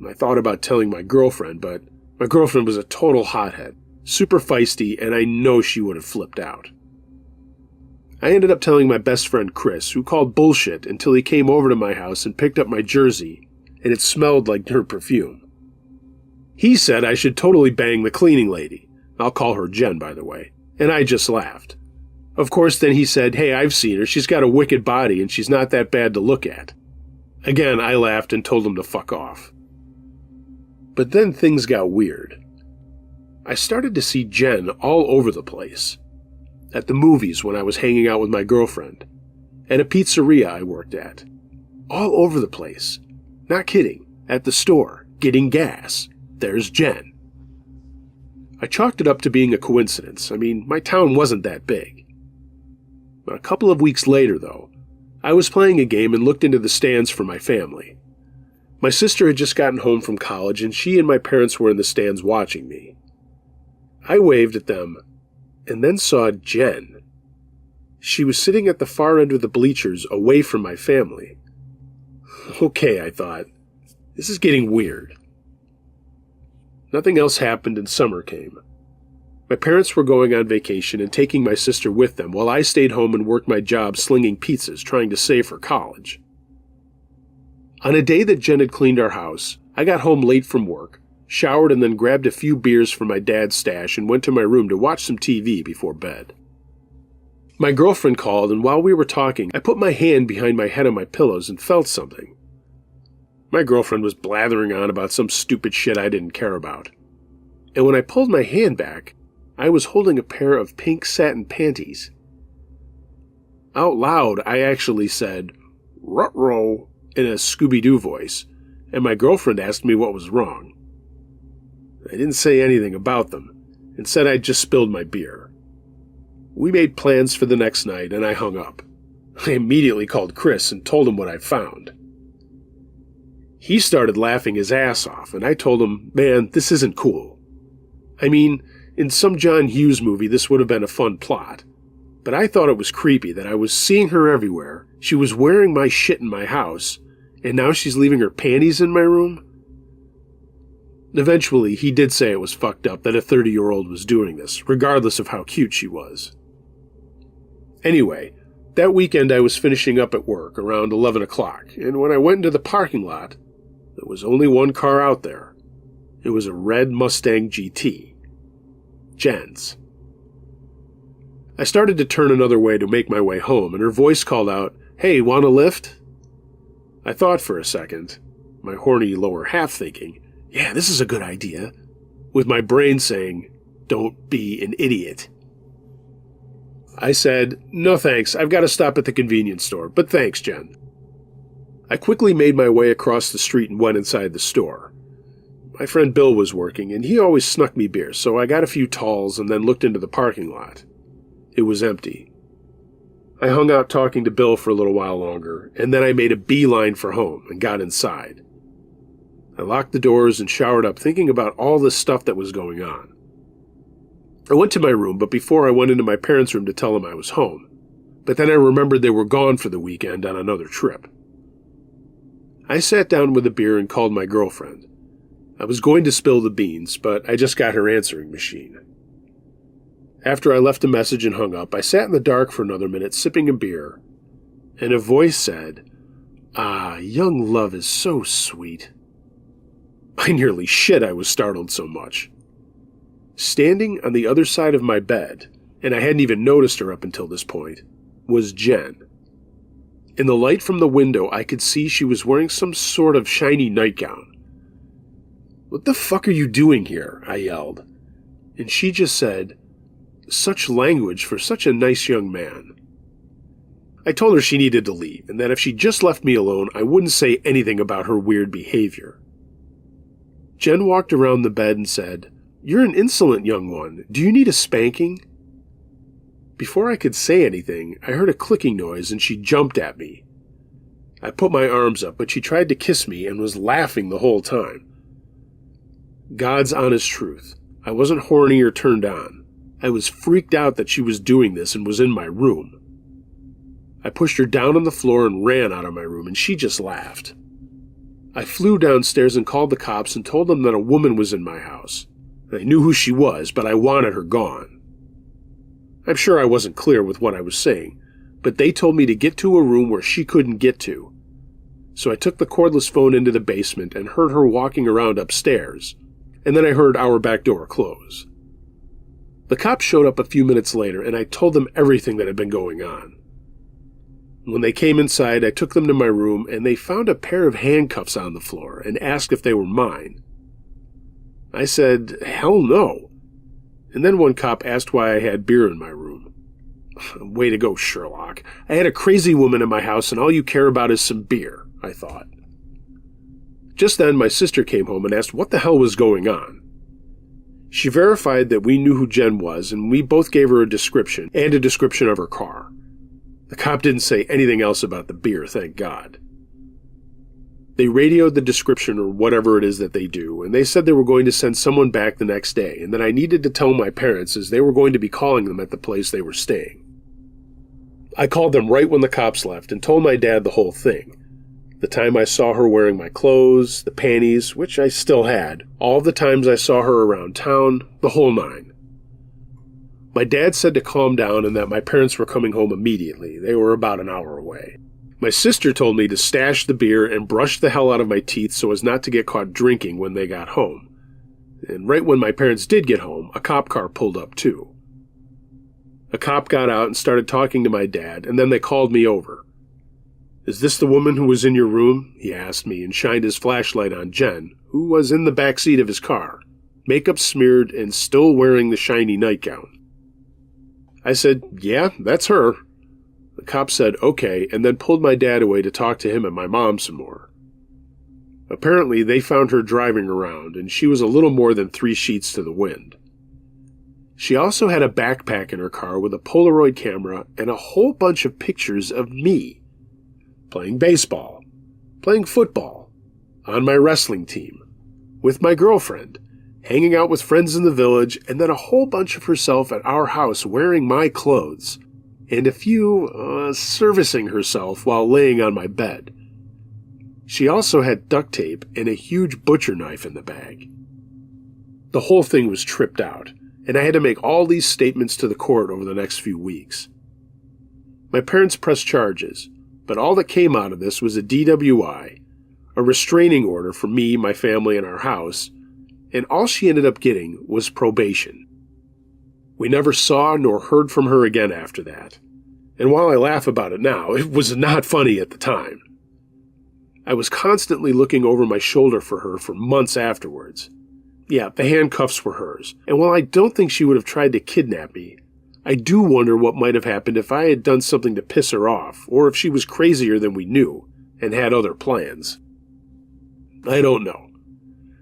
I thought about telling my girlfriend, but my girlfriend was a total hothead, super feisty, and I know she would have flipped out. I ended up telling my best friend Chris, who called bullshit until he came over to my house and picked up my jersey, and it smelled like her perfume. He said I should totally bang the cleaning lady. I'll call her Jen, by the way, and I just laughed. Of course, then he said, "Hey, I've seen her. She's got a wicked body, and she's not that bad to look at." Again, I laughed and told him to fuck off. But then things got weird. I started to see Jen all over the place. At the movies when I was hanging out with my girlfriend. at a pizzeria I worked at. All over the place. Not kidding. At the store, getting gas. There's Jen. I chalked it up to being a coincidence. I mean, my town wasn't that big. A couple of weeks later, though, I was playing a game and looked into the stands for my family. My sister had just gotten home from college, and she and my parents were in the stands watching me. I waved at them, and then saw Jen. She was sitting at the far end of the bleachers, away from my family. Okay, I thought, this is getting weird. Nothing else happened and summer came. My parents were going on vacation and taking my sister with them while I stayed home and worked my job slinging pizzas, trying to save for college. On a day that Jen had cleaned our house, I got home late from work, showered, and then grabbed a few beers from my dad's stash and went to my room to watch some TV before bed. My girlfriend called, and while we were talking, I put my hand behind my head on my pillows and felt something. My girlfriend was blathering on about some stupid shit I didn't care about. And when I pulled my hand back, I was holding a pair of pink satin panties. Out loud, I actually said, "Ruh-roh," in a Scooby-Doo voice, and my girlfriend asked me what was wrong. I didn't say anything about them, and said I'd just spilled my beer. We made plans for the next night, and I hung up. I immediately called Chris and told him what I'd found. He started laughing his ass off, and I told him, man, this isn't cool. I mean, in some John Hughes movie this would have been a fun plot, but I thought it was creepy that I was seeing her everywhere, she was wearing my shit in my house, and now she's leaving her panties in my room? Eventually, he did say it was fucked up that a 30-year-old was doing this, regardless of how cute she was. Anyway, that weekend I was finishing up at work around 11 o'clock, and when I went into the parking lot, there was only one car out there. It was a red Mustang GT. Jen's. I started to turn another way to make my way home, and her voice called out, "Hey, want a lift?" I thought for a second, my horny lower half thinking, yeah, this is a good idea, with my brain saying, don't be an idiot. I said, no thanks, I've got to stop at the convenience store, but thanks, Jen. I quickly made my way across the street and went inside the store. My friend Bill was working, and he always snuck me beer, so I got a few talls and then looked into the parking lot. It was empty. I hung out talking to Bill for a little while longer, and then I made a beeline for home and got inside. I locked the doors and showered up, thinking about all this stuff that was going on. I went to my room, but before I went into my parents' room to tell them I was home. But then I remembered they were gone for the weekend on another trip. I sat down with a beer and called my girlfriend. I was going to spill the beans, but I just got her answering machine. After I left a message and hung up, I sat in the dark for another minute sipping a beer, and a voice said, "Ah, young love is so sweet." I nearly shit, I was startled so much. Standing on the other side of my bed, and I hadn't even noticed her up until this point, was Jen. In the light from the window, I could see she was wearing some sort of shiny nightgown. "What the fuck are you doing here?" I yelled. And she just said, "Such language for such a nice young man." I told her she needed to leave, and that if she just left me alone, I wouldn't say anything about her weird behavior. Jen walked around the bed and said, "You're an insolent young one. Do you need a spanking?" Before I could say anything, I heard a clicking noise and she jumped at me. I put my arms up, but she tried to kiss me and was laughing the whole time. God's honest truth, I wasn't horny or turned on. I was freaked out that she was doing this and was in my room. I pushed her down on the floor and ran out of my room, and she just laughed. I flew downstairs and called the cops and told them that a woman was in my house. I knew who she was, but I wanted her gone. I'm sure I wasn't clear with what I was saying, but they told me to get to a room where she couldn't get to. So I took the cordless phone into the basement and heard her walking around upstairs, and then I heard our back door close. The cops showed up a few minutes later, and I told them everything that had been going on. When they came inside, I took them to my room, and they found a pair of handcuffs on the floor and asked if they were mine. I said, hell no. And then one cop asked why I had beer in my room. Way to go, Sherlock. I had a crazy woman in my house and all you care about is some beer, I thought. Just then, my sister came home and asked what the hell was going on. She verified that we knew who Jen was, and we both gave her a description and a description of her car. The cop didn't say anything else about the beer, thank God. They radioed the description or whatever it is that they do, and they said they were going to send someone back the next day, and that I needed to tell my parents as they were going to be calling them at the place they were staying. I called them right when the cops left and told my dad the whole thing. The time I saw her wearing my clothes, the panties, which I still had, all the times I saw her around town, the whole nine. My dad said to calm down and that my parents were coming home immediately. They were about an hour away. My sister told me to stash the beer and brush the hell out of my teeth so as not to get caught drinking when they got home. And right when my parents did get home, a cop car pulled up too. A cop got out and started talking to my dad, and then they called me over. "Is this the woman who was in your room?" he asked me and shined his flashlight on Jen, who was in the back seat of his car, makeup smeared and still wearing the shiny nightgown. I said, "Yeah, that's her." The cop said, "Okay," and then pulled my dad away to talk to him and my mom some more. Apparently, they found her driving around, and she was a little more than 3 sheets to the wind. She also had a backpack in her car with a Polaroid camera and a whole bunch of pictures of me. Playing baseball, playing football, on my wrestling team, with my girlfriend, hanging out with friends in the village, and then a whole bunch of herself at our house wearing my clothes, and a few servicing herself while laying on my bed. She also had duct tape and a huge butcher knife in the bag. The whole thing was tripped out, and I had to make all these statements to the court over the next few weeks. My parents pressed charges, but all that came out of this was a DWI, a restraining order for me, my family, and our house, and all she ended up getting was probation. We never saw nor heard from her again after that, and while I laugh about it now, it was not funny at the time. I was constantly looking over my shoulder for her for months afterwards. Yeah, the handcuffs were hers, and while I don't think she would have tried to kidnap me, I do wonder what might have happened if I had done something to piss her off, or if she was crazier than we knew, and had other plans. I don't know.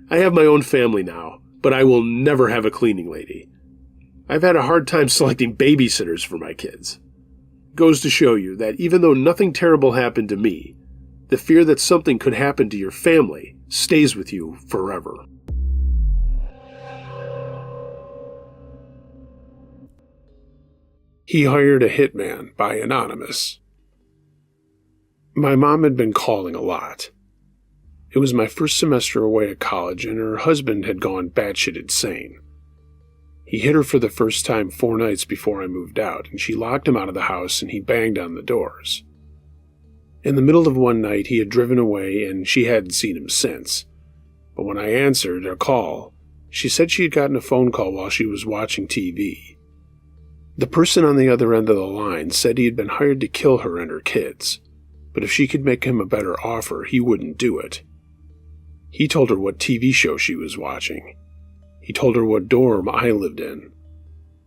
I have my own family now, but I will never have a cleaning lady. I've had a hard time selecting babysitters for my kids. Goes to show you that even though nothing terrible happened to me, the fear that something could happen to your family stays with you forever. He hired a hitman by Anonymous. My mom had been calling a lot. It was my first semester away at college, and her husband had gone batshit insane. He hit her for the first time 4 nights before I moved out, and she locked him out of the house and he banged on the doors. In the middle of one night, he had driven away and she hadn't seen him since. But when I answered her call, she said she had gotten a phone call while she was watching TV. The person on the other end of the line said he had been hired to kill her and her kids, but if she could make him a better offer, he wouldn't do it. He told her what TV show she was watching. He told her what dorm I lived in.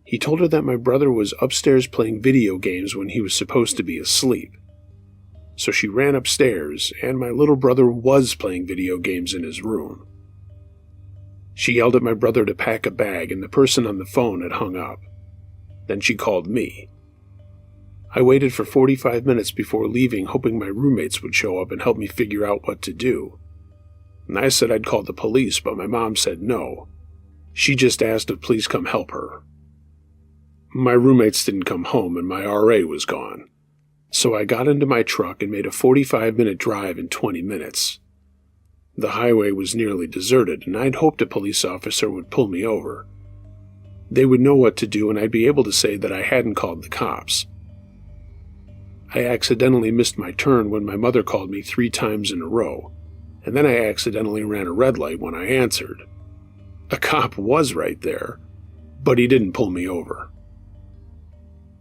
He told her that my brother was upstairs playing video games when he was supposed to be asleep. So she ran upstairs, and my little brother was playing video games in his room. She yelled at my brother to pack a bag, and the person on the phone had hung up. Then she called me. I waited for 45 minutes before leaving, hoping my roommates would show up and help me figure out what to do. And I said I'd call the police, but my mom said no. She just asked to please come help her. My roommates didn't come home, and my RA was gone. So I got into my truck and made a 45-minute drive in 20 minutes. The highway was nearly deserted, and I'd hoped a police officer would pull me over. They would know what to do, and I'd be able to say that I hadn't called the cops. I accidentally missed my turn when my mother called me 3 times in a row, and then I accidentally ran a red light when I answered. A cop was right there, but he didn't pull me over.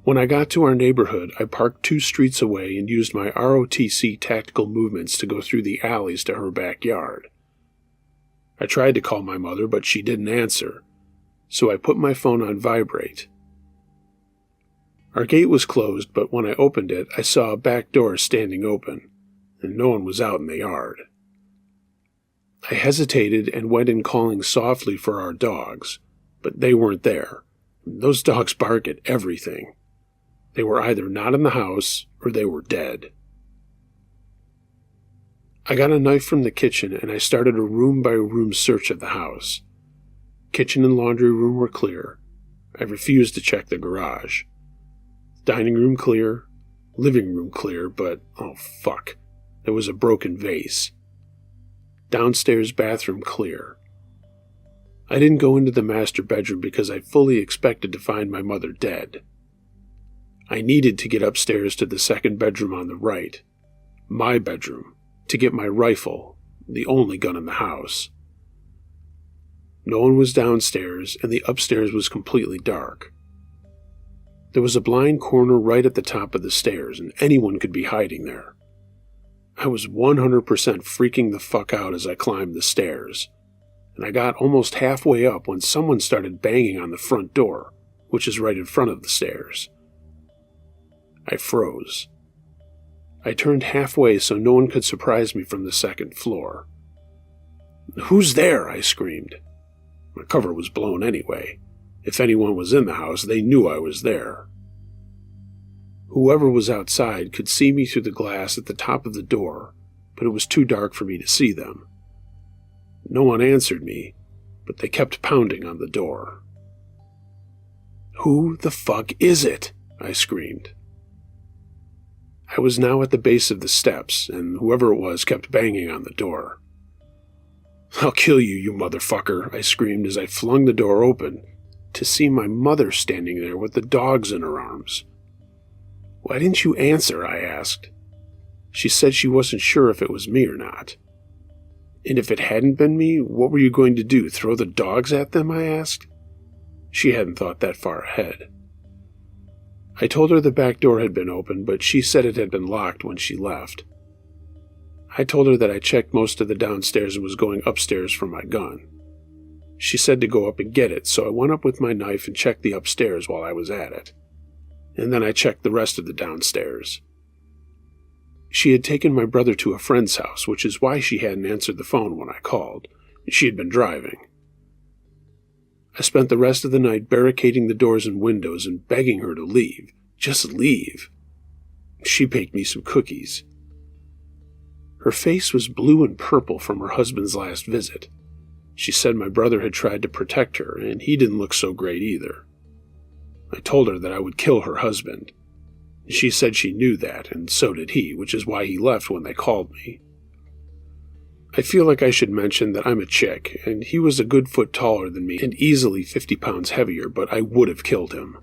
When I got to our neighborhood, I parked 2 streets away and used my ROTC tactical movements to go through the alleys to her backyard. I tried to call my mother, but she didn't answer, so I put my phone on vibrate. Our gate was closed, but when I opened it, I saw a back door standing open, and no one was out in the yard. I hesitated and went in calling softly for our dogs, but they weren't there. Those dogs bark at everything. They were either not in the house or they were dead. I got a knife from the kitchen and I started a room-by-room search of the house. Kitchen and laundry room were clear. I refused to check the garage. Dining room clear. Living room clear, but oh fuck, there was a broken vase. Downstairs bathroom clear. I didn't go into the master bedroom because I fully expected to find my mother dead. I needed to get upstairs to the second bedroom on the right, my bedroom, to get my rifle, the only gun in the house. No one was downstairs, and the upstairs was completely dark. There was a blind corner right at the top of the stairs, and anyone could be hiding there. I was 100% freaking the fuck out as I climbed the stairs, and I got almost halfway up when someone started banging on the front door, which is right in front of the stairs. I froze. I turned halfway so no one could surprise me from the second floor. "Who's there?" I screamed. My cover was blown anyway. If anyone was in the house, they knew I was there. Whoever was outside could see me through the glass at the top of the door, but it was too dark for me to see them. No one answered me, but they kept pounding on the door. "Who the fuck is it?" I screamed. I was now at the base of the steps, and whoever it was kept banging on the door. "I'll kill you, you motherfucker," I screamed as I flung the door open, to see my mother standing there with the dogs in her arms. "Why didn't you answer?" I asked. She said she wasn't sure if it was me or not. "And if it hadn't been me, what were you going to do, throw the dogs at them?" I asked. She hadn't thought that far ahead. I told her the back door had been open, but she said it had been locked when she left. I told her that I checked most of the downstairs and was going upstairs for my gun. She said to go up and get it, so I went up with my knife and checked the upstairs while I was at it. And then I checked the rest of the downstairs. She had taken my brother to a friend's house, which is why she hadn't answered the phone when I called. She had been driving. I spent the rest of the night barricading the doors and windows and begging her to leave. Just leave. She baked me some cookies. Her face was blue and purple from her husband's last visit. She said my brother had tried to protect her, and he didn't look so great either. I told her that I would kill her husband. She said she knew that, and so did he, which is why he left when they called me. I feel like I should mention that I'm a chick, and he was a good foot taller than me and easily 50 pounds heavier, but I would have killed him.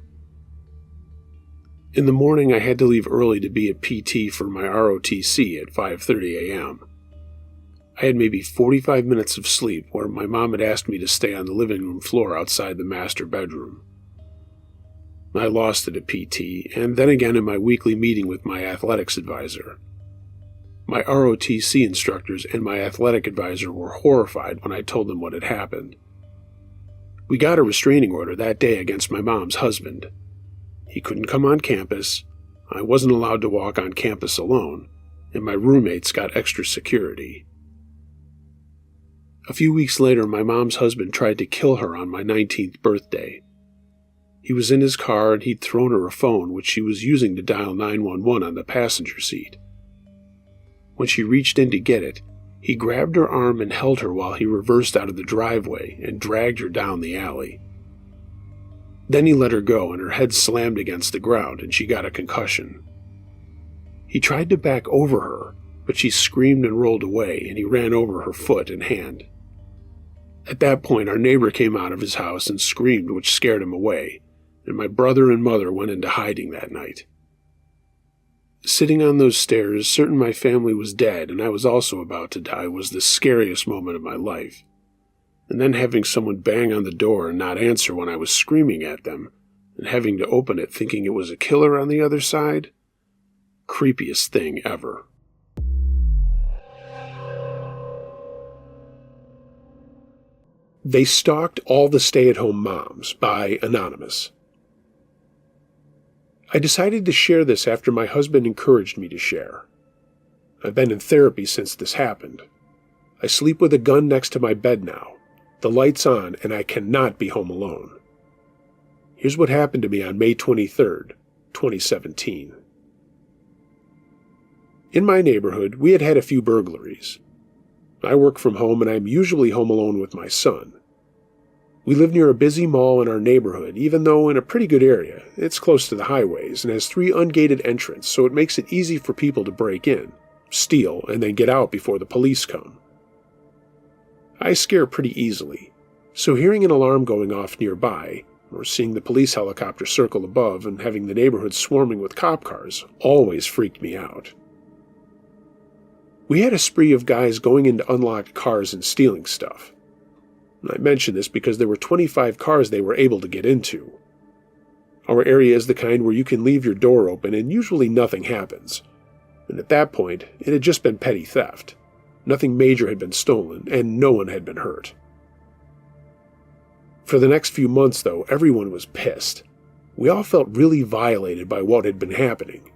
In the morning, I had to leave early to be at PT for my ROTC at 5:30 a.m. I had maybe 45 minutes of sleep where my mom had asked me to stay on the living room floor outside the master bedroom. I lost it at PT, and then again in my weekly meeting with my athletics advisor. My ROTC instructors and my athletic advisor were horrified when I told them what had happened. We got a restraining order that day against my mom's husband. He couldn't come on campus, I wasn't allowed to walk on campus alone, and my roommates got extra security. A few weeks later, my mom's husband tried to kill her on my 19th birthday. He was in his car and he'd thrown her a phone which she was using to dial 911 on the passenger seat. When she reached in to get it, he grabbed her arm and held her while he reversed out of the driveway and dragged her down the alley. Then he let her go and her head slammed against the ground and she got a concussion. He tried to back over her, but she screamed and rolled away and he ran over her foot and hand. At that point, our neighbor came out of his house and screamed, which scared him away, and my brother and mother went into hiding that night. Sitting on those stairs, certain my family was dead and I was also about to die, was the scariest moment of my life. And then having someone bang on the door and not answer when I was screaming at them, and having to open it thinking it was a killer on the other side, creepiest thing ever. They Stalked All the Stay-at-Home Moms by Anonymous. I decided to share this after my husband encouraged me to share. I've been in therapy since this happened. I sleep with a gun next to my bed now, the lights on, and I cannot be home alone. Here's what happened to me on May 23rd, 2017. In my neighborhood, we had had a few burglaries. I work from home and I'm usually home alone with my son. We live near a busy mall in our neighborhood, even though in a pretty good area. It's close to the highways and has 3 ungated entrances, so it makes it easy for people to break in, steal, and then get out before the police come. I scare pretty easily, so hearing an alarm going off nearby, or seeing the police helicopter circle above and having the neighborhood swarming with cop cars always freaked me out. We had a spree of guys going into unlocked cars and stealing stuff. I mention this because there were 25 cars they were able to get into. Our area is the kind where you can leave your door open and usually nothing happens. And at that point, it had just been petty theft. Nothing major had been stolen, and no one had been hurt. For the next few months, though, everyone was pissed. We all felt really violated by what had been happening.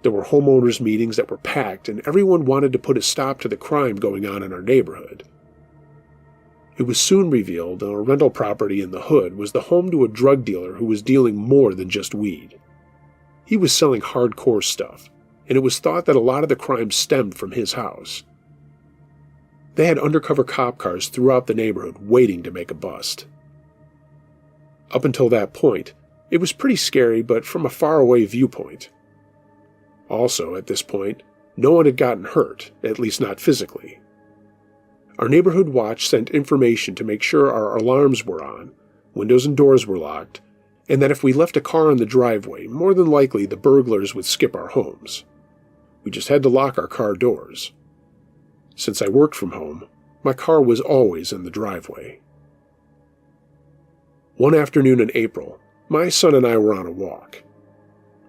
There were homeowners' meetings that were packed, and everyone wanted to put a stop to the crime going on in our neighborhood. It was soon revealed that a rental property in the hood was the home to a drug dealer who was dealing more than just weed. He was selling hardcore stuff, and it was thought that a lot of the crime stemmed from his house. They had undercover cop cars throughout the neighborhood waiting to make a bust. Up until that point, it was pretty scary, but from a faraway viewpoint. Also, at this point, no one had gotten hurt, at least not physically. Our neighborhood watch sent information to make sure our alarms were on, windows and doors were locked, and that if we left a car in the driveway, more than likely the burglars would skip our homes. We just had to lock our car doors. Since I worked from home, my car was always in the driveway. One afternoon in April, my son and I were on a walk.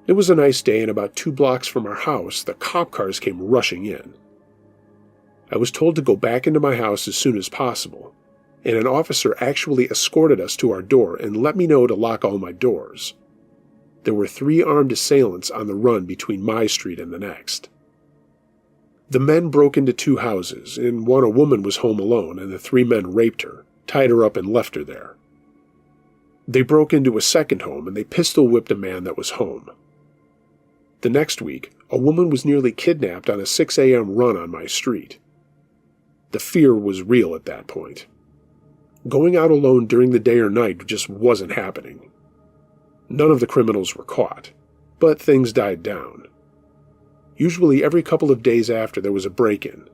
It was a nice day, and about 2 blocks from our house, the cop cars came rushing in. I was told to go back into my house as soon as possible, and an officer actually escorted us to our door and let me know to lock all my doors. There were 3 armed assailants on the run between my street and the next. The men broke into 2 houses. In one, a woman was home alone, and the 3 men raped her, tied her up, and left her there. They broke into a second home, and they pistol-whipped a man that was home. The next week, a woman was nearly kidnapped on a 6 a.m. run on my street. The fear was real at that point. Going out alone during the day or night just wasn't happening. None of the criminals were caught, but things died down. Usually every couple of days after there was a break-in,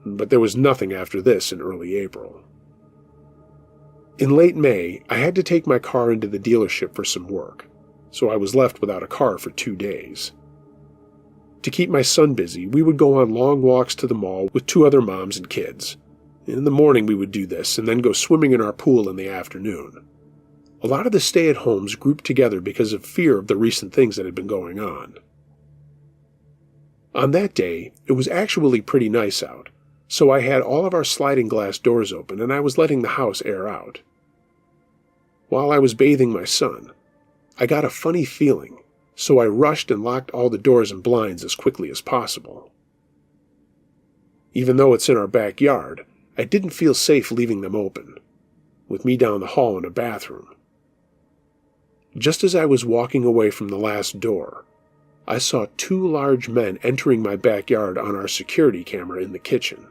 but there was nothing after this in early April. In late May, I had to take my car into the dealership for some work, so I was left without a car for 2 days. To keep my son busy, we would go on long walks to the mall with 2 other moms and kids. In the morning we would do this, and then go swimming in our pool in the afternoon. A lot of the stay-at-homes grouped together because of fear of the recent things that had been going on. On that day, it was actually pretty nice out, so I had all of our sliding glass doors open and I was letting the house air out. While I was bathing my son, I got a funny feeling, so I rushed and locked all the doors and blinds as quickly as possible. Even though it's in our backyard, I didn't feel safe leaving them open, with me down the hall in a bathroom. Just as I was walking away from the last door, I saw 2 large men entering my backyard on our security camera in the kitchen.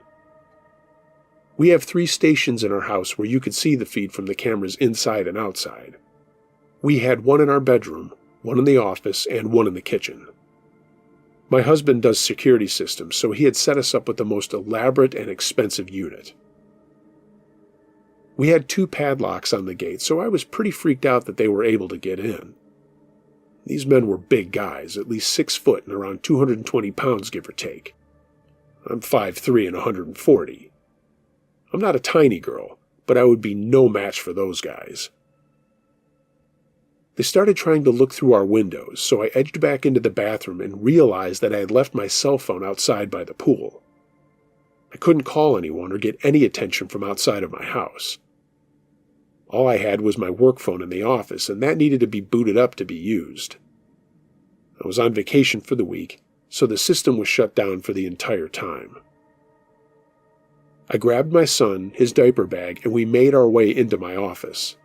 We have 3 stations in our house where you could see the feed from the cameras inside and outside. We had one in our bedroom, one in the office, and one in the kitchen. My husband does security systems, so he had set us up with the most elaborate and expensive unit. We had 2 padlocks on the gate, so I was pretty freaked out that they were able to get in. These men were big guys, at least 6 foot and around 220 pounds, give or take. I'm 5'3" and 140. I'm not a tiny girl, but I would be no match for those guys. They started trying to look through our windows, so I edged back into the bathroom and realized that I had left my cell phone outside by the pool. I couldn't call anyone or get any attention from outside of my house. All I had was my work phone in the office, and that needed to be booted up to be used. I was on vacation for the week, so the system was shut down for the entire time. I grabbed my son, his diaper bag, and we made our way into my office.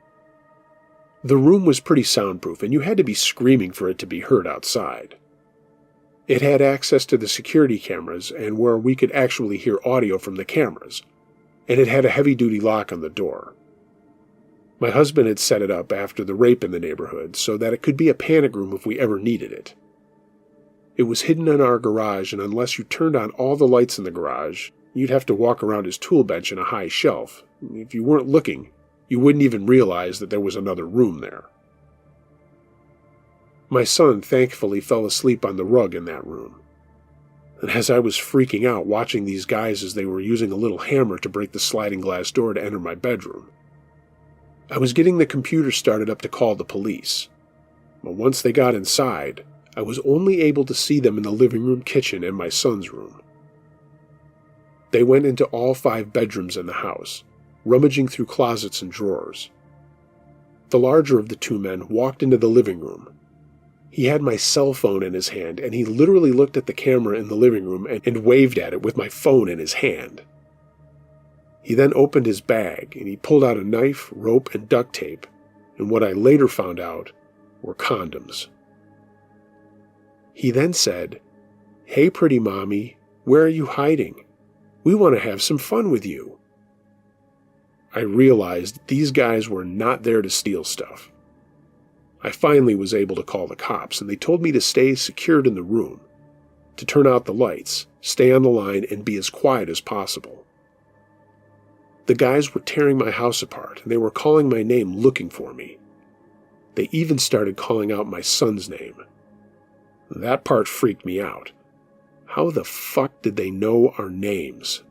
The room was pretty soundproof, and you had to be screaming for it to be heard outside. It had access to the security cameras and where we could actually hear audio from the cameras, and it had a heavy-duty lock on the door. My husband had set it up after the rape in the neighborhood so that it could be a panic room if we ever needed it. It was hidden in our garage, and unless you turned on all the lights in the garage, you'd have to walk around his tool bench and a high shelf. If you weren't looking, you wouldn't even realize that there was another room there. My son thankfully fell asleep on the rug in that room. And as I was freaking out watching these guys as they were using a little hammer to break the sliding glass door to enter my bedroom, I was getting the computer started up to call the police. But once they got inside, I was only able to see them in the living room, kitchen, and my son's room. They went into all 5 bedrooms in the house, rummaging through closets and drawers. The larger of the 2 men walked into the living room. He had my cell phone in his hand, and he literally looked at the camera in the living room and waved at it with my phone in his hand. He then opened his bag, and he pulled out a knife, rope, and duct tape, and what I later found out were condoms. He then said, "Hey, pretty mommy, where are you hiding? We want to have some fun with you." I realized these guys were not there to steal stuff. I finally was able to call the cops, and they told me to stay secured in the room, to turn out the lights, stay on the line, and be as quiet as possible. The guys were tearing my house apart, and they were calling my name looking for me. They even started calling out my son's name. That part freaked me out. How the fuck did they know our names?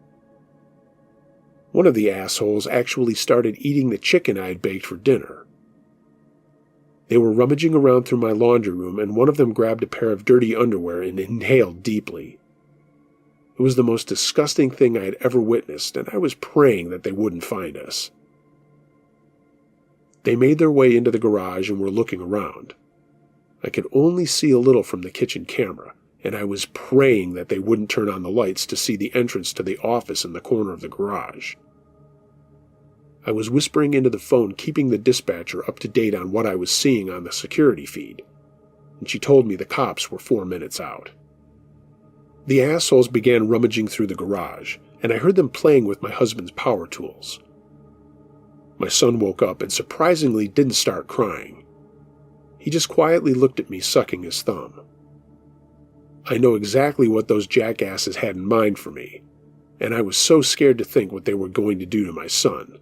One of the assholes actually started eating the chicken I had baked for dinner. They were rummaging around through my laundry room, and one of them grabbed a pair of dirty underwear and inhaled deeply. It was the most disgusting thing I had ever witnessed, and I was praying that they wouldn't find us. They made their way into the garage and were looking around. I could only see a little from the kitchen camera, and I was praying that they wouldn't turn on the lights to see the entrance to the office in the corner of the garage. I was whispering into the phone, keeping the dispatcher up to date on what I was seeing on the security feed, and she told me the cops were 4 minutes out. The assholes began rummaging through the garage, and I heard them playing with my husband's power tools. My son woke up and surprisingly didn't start crying. He just quietly looked at me, sucking his thumb. I know exactly what those jackasses had in mind for me, and I was so scared to think what they were going to do to my son.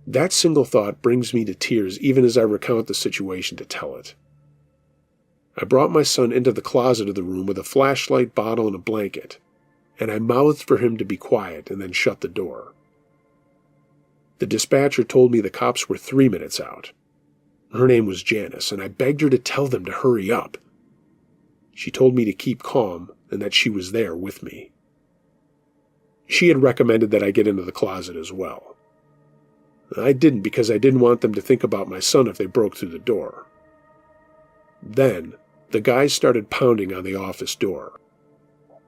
That single thought brings me to tears even as I recount the situation to tell it. I brought my son into the closet of the room with a flashlight, bottle, and a blanket, and I mouthed for him to be quiet and then shut the door. The dispatcher told me the cops were 3 minutes out. Her name was Janice, and I begged her to tell them to hurry up. She told me to keep calm and that she was there with me. She had recommended that I get into the closet as well. I didn't because I didn't want them to think about my son if they broke through the door. Then, the guys started pounding on the office door.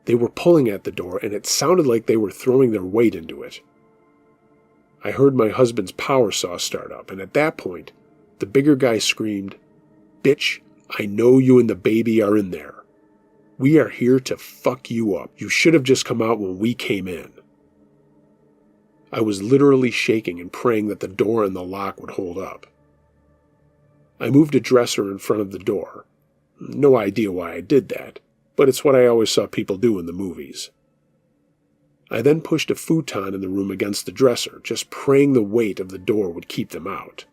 They were pulling at the door, and it sounded like they were throwing their weight into it. I heard my husband's power saw start up, and at that point, the bigger guy screamed, "Bitch, I know you and the baby are in there. We are here to fuck you up. You should have just come out when we came in." I was literally shaking and praying that the door and the lock would hold up. I moved a dresser in front of the door. No idea why I did that, but it's what I always saw people do in the movies. I then pushed a futon in the room against the dresser, just praying the weight of the door would keep them out.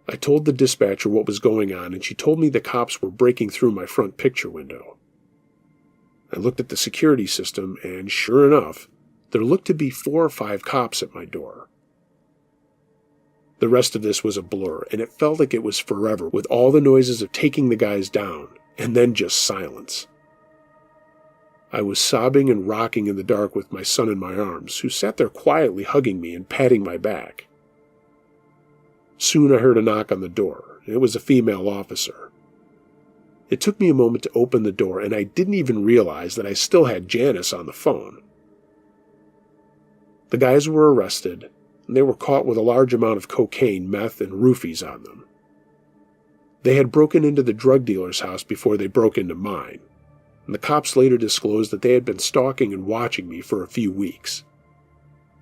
I told the dispatcher what was going on, and she told me the cops were breaking through my front picture window. I looked at the security system, and sure enough, there looked to be 4 or 5 cops at my door. The rest of this was a blur, and it felt like it was forever, with all the noises of taking the guys down, and then just silence. I was sobbing and rocking in the dark with my son in my arms, who sat there quietly hugging me and patting my back. Soon I heard a knock on the door. It was a female officer. It took me a moment to open the door, and I didn't even realize that I still had Janice on the phone. The guys were arrested, and they were caught with a large amount of cocaine, meth, and roofies on them. They had broken into the drug dealer's house before they broke into mine, and the cops later disclosed that they had been stalking and watching me for a few weeks.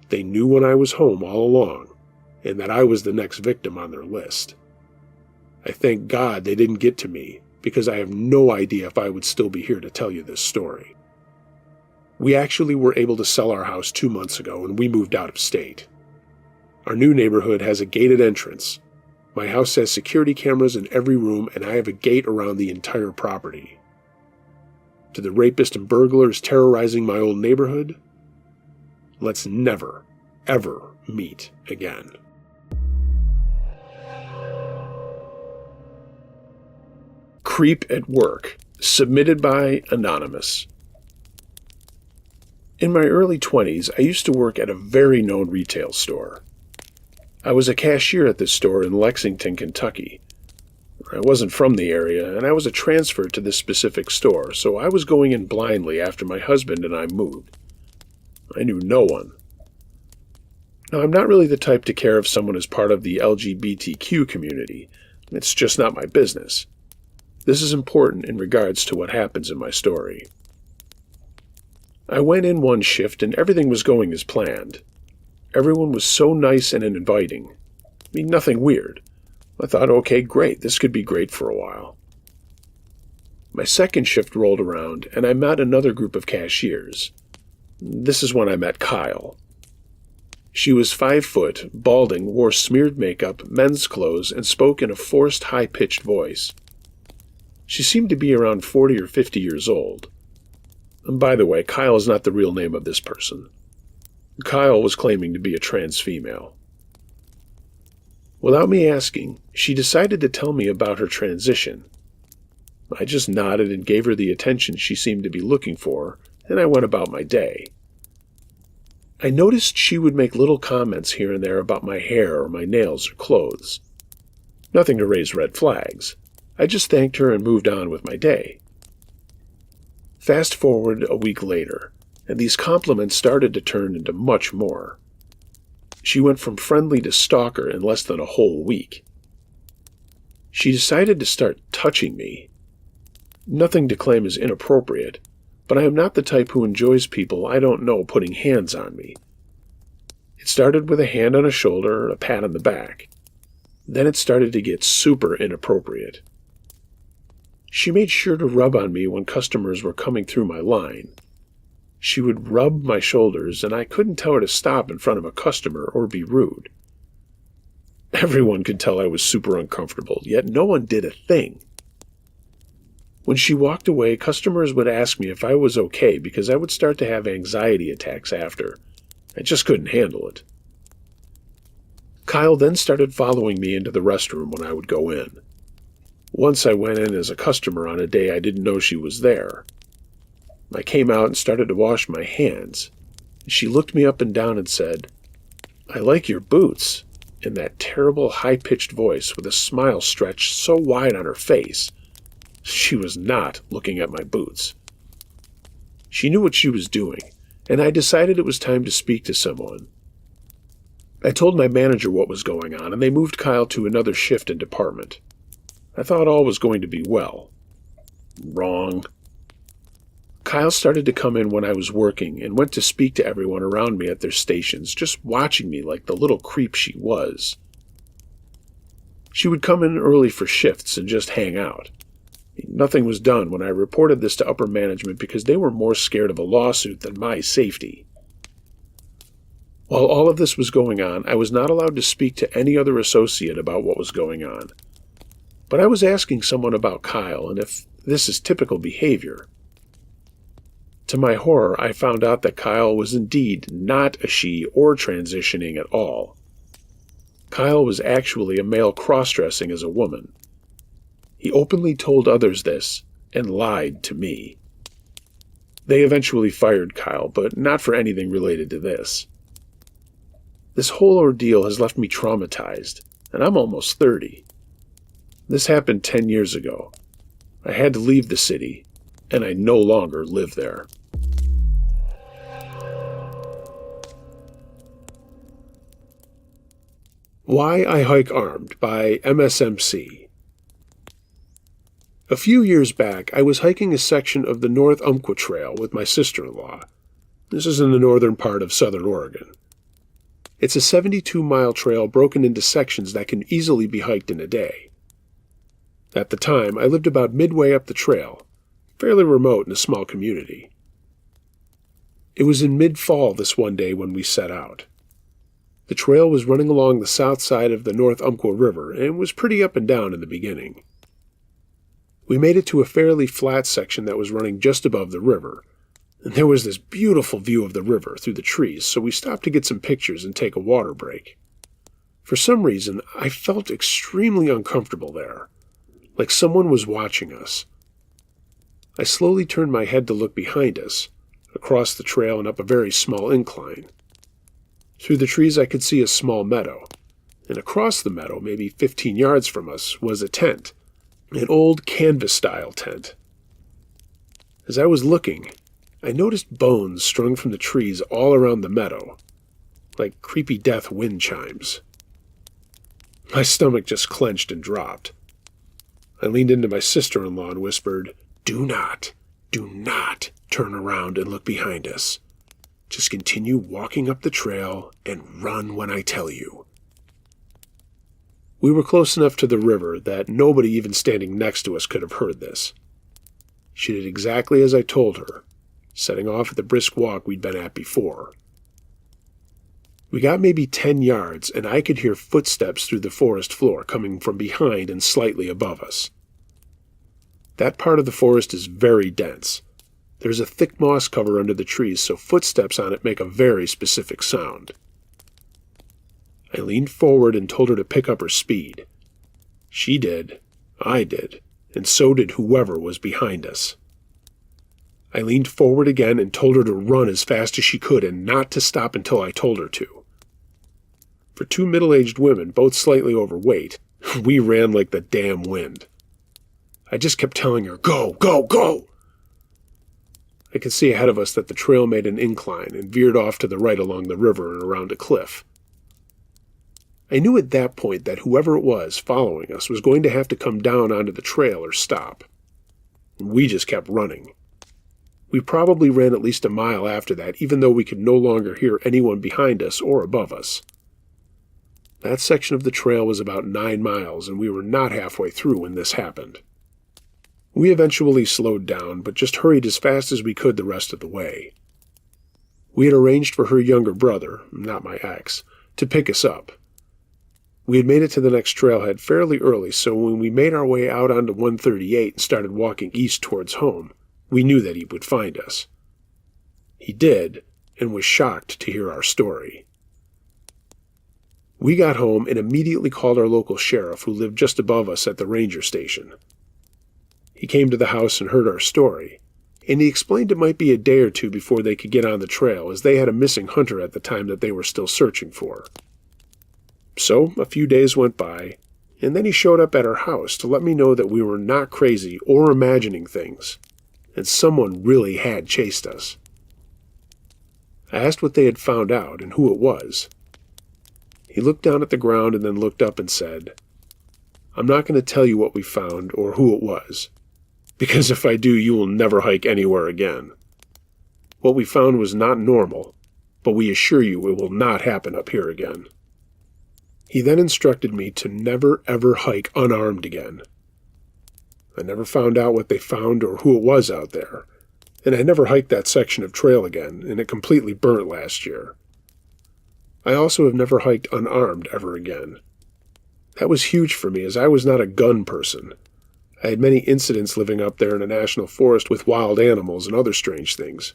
They knew when I was home all along, and that I was the next victim on their list. I thank God they didn't get to me, because I have no idea if I would still be here to tell you this story. We actually were able to sell our house 2 months ago, and we moved out of state. Our new neighborhood has a gated entrance. My house has security cameras in every room, and I have a gate around the entire property. To the rapist and burglars terrorizing my old neighborhood, let's never, ever meet again. Creep at Work, submitted by Anonymous. In my early 20s, I used to work at a very known retail store. I was a cashier at this store in Lexington, Kentucky. I wasn't from the area, and I was a transfer to this specific store, so I was going in blindly after my husband and I moved. I knew no one. Now, I'm not really the type to care if someone is part of the LGBTQ community. It's just not my business. This is important in regards to what happens in my story. I went in one shift and everything was going as planned. Everyone was so nice and inviting. I mean, nothing weird. I thought, okay, great, this could be great for a while. My second shift rolled around and I met another group of cashiers. This is when I met Kyle. She was 5 foot, balding, wore smeared makeup, men's clothes, and spoke in a forced, high-pitched voice. She seemed to be around 40 or 50 years old. And by the way, Kyle is not the real name of this person. Kyle was claiming to be a trans female. Without me asking, she decided to tell me about her transition. I just nodded and gave her the attention she seemed to be looking for, and I went about my day. I noticed she would make little comments here and there about my hair or my nails or clothes. Nothing to raise red flags. I just thanked her and moved on with my day. Fast forward a week later, and these compliments started to turn into much more. She went from friendly to stalker in less than a whole week. She decided to start touching me. Nothing to claim as inappropriate, but I am not the type who enjoys people I don't know putting hands on me. It started with a hand on a shoulder, a pat on the back. Then it started to get super inappropriate. She made sure to rub on me when customers were coming through my line. She would rub my shoulders, and I couldn't tell her to stop in front of a customer or be rude. Everyone could tell I was super uncomfortable, yet no one did a thing. When she walked away, customers would ask me if I was okay because I would start to have anxiety attacks after. I just couldn't handle it. Kyle then started following me into the restroom when I would go in. Once I went in as a customer on a day I didn't know she was there. I came out and started to wash my hands. She looked me up and down and said, "I like your boots," in that terrible high-pitched voice with a smile stretched so wide on her face. She was not looking at my boots. She knew what she was doing, and I decided it was time to speak to someone. I told my manager what was going on, and they moved Kyle to another shift and department. I thought all was going to be well. Wrong. Kyle started to come in when I was working and went to speak to everyone around me at their stations, just watching me like the little creep she was. She would come in early for shifts and just hang out. Nothing was done when I reported this to upper management because they were more scared of a lawsuit than my safety. While all of this was going on, I was not allowed to speak to any other associate about what was going on. But I was asking someone about Kyle and if this is typical behavior. To my horror, I found out that Kyle was indeed not a she or transitioning at all. Kyle was actually a male cross-dressing as a woman. He openly told others this and lied to me. They eventually fired Kyle, but not for anything related to this. This whole ordeal has left me traumatized. and I'm almost 30. This happened 10 years ago. I had to leave the city, and I no longer live there. Why I Hike Armed by MSMC. A few years back, I was hiking a section of the North Umpqua Trail with my sister-in-law. This is in the northern part of southern Oregon. It's a 72-mile trail broken into sections that can easily be hiked in a day. At the time, I lived about midway up the trail, fairly remote in a small community. It was in mid-fall this one day when we set out. The trail was running along the south side of the North Umpqua River and was pretty up and down in the beginning. We made it to a fairly flat section that was running just above the river, and there was this beautiful view of the river through the trees, so we stopped to get some pictures and take a water break. For some reason, I felt extremely uncomfortable there, like someone was watching us. I slowly turned my head to look behind us, across the trail and up a very small incline. Through the trees I could see a small meadow, and across the meadow, maybe 15 yards from us, was a tent, an old canvas-style tent. As I was looking, I noticed bones strung from the trees all around the meadow, like creepy death wind chimes. My stomach just clenched and dropped. I leaned into my sister-in-law and whispered, do not turn around and look behind us. Just continue walking up the trail and run when I tell you." We were close enough to the river that nobody even standing next to us could have heard this. She did exactly as I told her, setting off at the brisk walk we'd been at before. We got maybe 10 yards, and I could hear footsteps through the forest floor coming from behind and slightly above us. That part of the forest is very dense. There's a thick moss cover under the trees, so footsteps on it make a very specific sound. I leaned forward and told her to pick up her speed. She did, I did, and so did whoever was behind us. I leaned forward again and told her to run as fast as she could and not to stop until I told her to. For two middle-aged women, both slightly overweight, we ran like the damn wind. I just kept telling her, "Go, go, go!" I could see ahead of us that the trail made an incline and veered off to the right along the river and around a cliff. I knew at that point that whoever it was following us was going to have to come down onto the trail or stop. We just kept running. We probably ran at least a mile after that, even though we could no longer hear anyone behind us or above us. That section of the trail was about 9 miles, and we were not halfway through when this happened. We eventually slowed down, but just hurried as fast as we could the rest of the way. We had arranged for her younger brother, not my ex, to pick us up. We had made it to the next trailhead fairly early, so when we made our way out onto 138 and started walking east towards home, we knew that he would find us. He did, and was shocked to hear our story. We got home and immediately called our local sheriff, who lived just above us at the ranger station. He came to the house and heard our story, and he explained it might be a day or two before they could get on the trail, as they had a missing hunter at the time that they were still searching for. So, a few days went by, and then he showed up at our house to let me know that we were not crazy or imagining things, and someone really had chased us. I asked what they had found out and who it was. He looked down at the ground and then looked up and said, "I'm not going to tell you what we found or who it was, because if I do, you will never hike anywhere again. What we found was not normal, but we assure you it will not happen up here again." He then instructed me to never ever hike unarmed again. I never found out what they found or who it was out there, and I never hiked that section of trail again, and it completely burnt last year. I also have never hiked unarmed ever again. That was huge for me, as I was not a gun person. I had many incidents living up there in a national forest with wild animals and other strange things,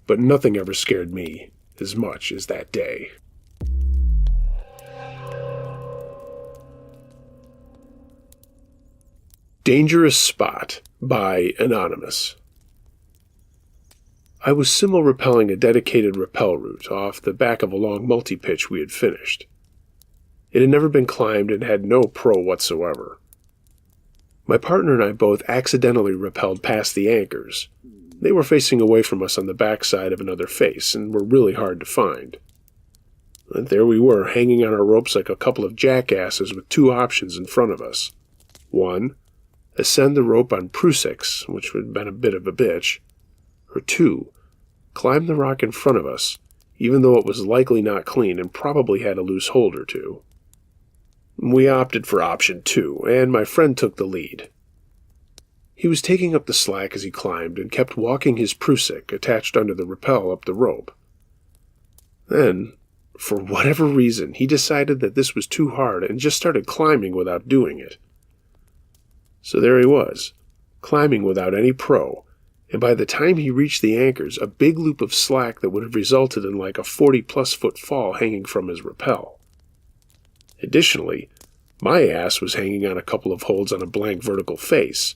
but nothing ever scared me as much as that day. Dangerous Spot by Anonymous. I was simul-rappelling a dedicated rappel route off the back of a long multi-pitch we had finished. It had never been climbed and had no pro whatsoever. My partner and I both accidentally rappelled past the anchors. They were facing away from us on the backside of another face and were really hard to find. And there we were, hanging on our ropes like a couple of jackasses with two options in front of us. One, ascend the rope on Prusix, which would have been a bit of a bitch. Or two, climb the rock in front of us, even though it was likely not clean and probably had a loose hold or two. We opted for option 2, and my friend took the lead. He was taking up the slack as he climbed and kept walking his Prusik attached under the rappel up the rope. Then, for whatever reason, he decided that this was too hard and just started climbing without doing it. So there he was, climbing without any pro, and by the time he reached the anchors, a big loop of slack that would have resulted in like a 40-plus foot fall hanging from his rappel. Additionally, my ass was hanging on a couple of holds on a blank vertical face,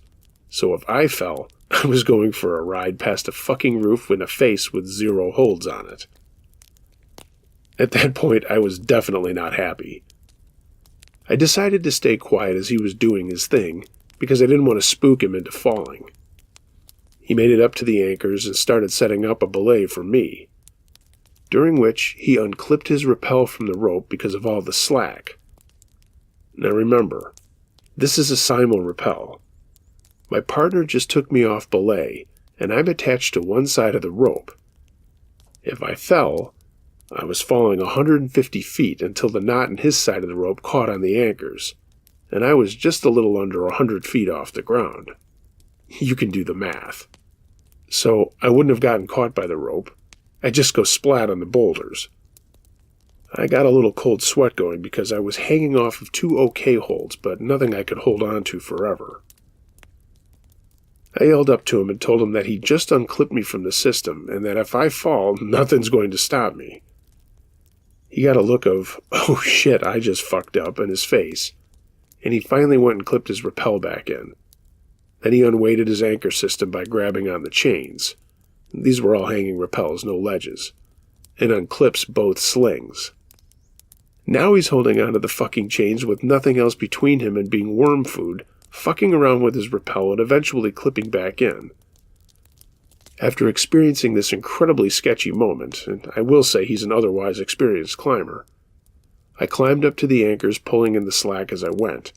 so if I fell, I was going for a ride past a fucking roof in a face with 0 holds on it. At that point, I was definitely not happy. I decided to stay quiet as he was doing his thing, because I didn't want to spook him into falling. He made it up to the anchors and started setting up a belay for me, during which he unclipped his rappel from the rope because of all the slack. Now remember, this is a simul rappel. My partner just took me off belay, and I'm attached to one side of the rope. If I fell, I was falling 150 feet until the knot in his side of the rope caught on the anchors, and I was just a little under 100 feet off the ground. You can do the math. So I wouldn't have gotten caught by the rope. I'd just go splat on the boulders. I got a little cold sweat going because I was hanging off of 2 okay holds, but nothing I could hold on to forever. I yelled up to him and told him that he just unclipped me from the system, and that if I fall, nothing's going to stop me. He got a look of, oh shit, I just fucked up, in his face, and he finally went and clipped his rappel back in. Then he unweighted his anchor system by grabbing on the chains. These were all hanging rappels, no ledges, and unclips both slings. Now he's holding onto the fucking chains with nothing else between him and being worm food, fucking around with his rappel and eventually clipping back in. After experiencing this incredibly sketchy moment, and I will say he's an otherwise experienced climber, I climbed up to the anchors, pulling in the slack as I went.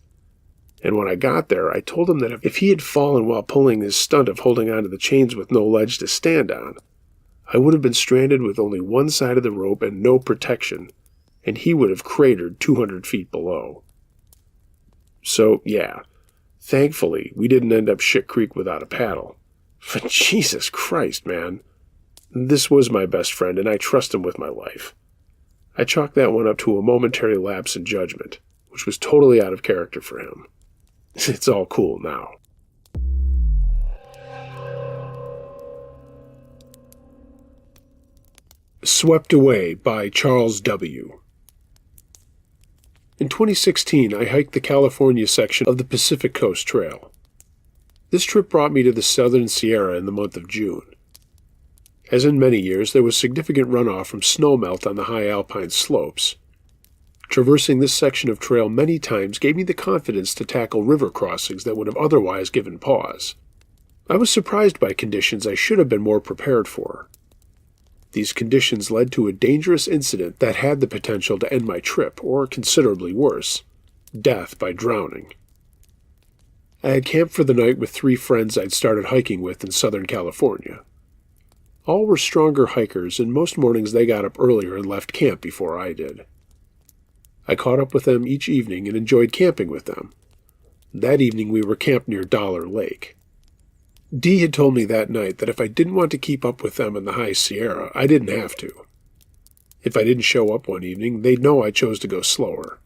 And when I got there, I told him that if he had fallen while pulling his stunt of holding onto the chains with no ledge to stand on, I would have been stranded with only one side of the rope and no protection, and he would have cratered 200 feet below. So, yeah, thankfully, we didn't end up shit creek without a paddle. But Jesus Christ, man. This was my best friend, and I trust him with my life. I chalked that one up to a momentary lapse in judgment, which was totally out of character for him. It's all cool now. Swept Away by Charles W. In 2016, I hiked the California section of the Pacific Coast Trail. This trip brought me to the Southern Sierra in the month of June. As in many years, there was significant runoff from snowmelt on the high alpine slopes. Traversing this section of trail many times gave me the confidence to tackle river crossings that would have otherwise given pause. I was surprised by conditions I should have been more prepared for. These conditions led to a dangerous incident that had the potential to end my trip, or considerably worse, death by drowning. I had camped for the night with 3 friends I'd started hiking with in Southern California. All were stronger hikers, and most mornings they got up earlier and left camp before I did. I caught up with them each evening and enjoyed camping with them. That evening we were camped near Dollar Lake. Dee had told me that night that if I didn't want to keep up with them in the High Sierra, I didn't have to. If I didn't show up one evening, they'd know I chose to go slower.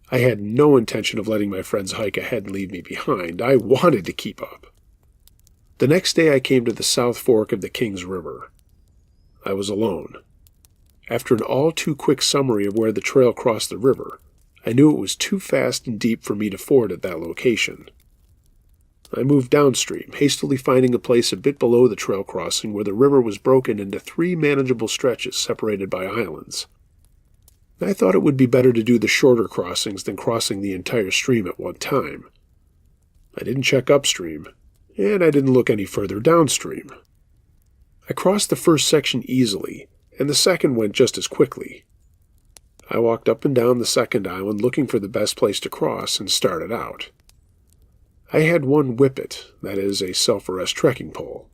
I had no intention of letting my friends hike ahead and leave me behind. I wanted to keep up. The next day I came to the South Fork of the Kings River. I was alone. After an all-too-quick summary of where the trail crossed the river, I knew it was too fast and deep for me to ford at that location. I moved downstream, hastily finding a place a bit below the trail crossing where the river was broken into 3 manageable stretches separated by islands. I thought it would be better to do the shorter crossings than crossing the entire stream at one time. I didn't check upstream, and I didn't look any further downstream. I crossed the first section easily, and the second went just as quickly. I walked up and down the second island looking for the best place to cross and started out. I had one whippet, that is, a self-arrest trekking pole.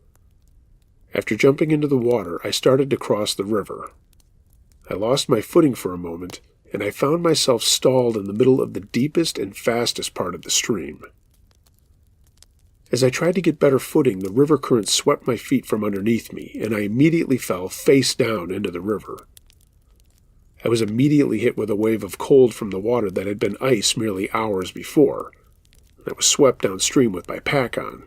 After jumping into the water, I started to cross the river. I lost my footing for a moment, and I found myself stalled in the middle of the deepest and fastest part of the stream. As I tried to get better footing, the river current swept my feet from underneath me, and I immediately fell face down into the river. I was immediately hit with a wave of cold from the water that had been ice merely hours before. I was swept downstream with my pack on.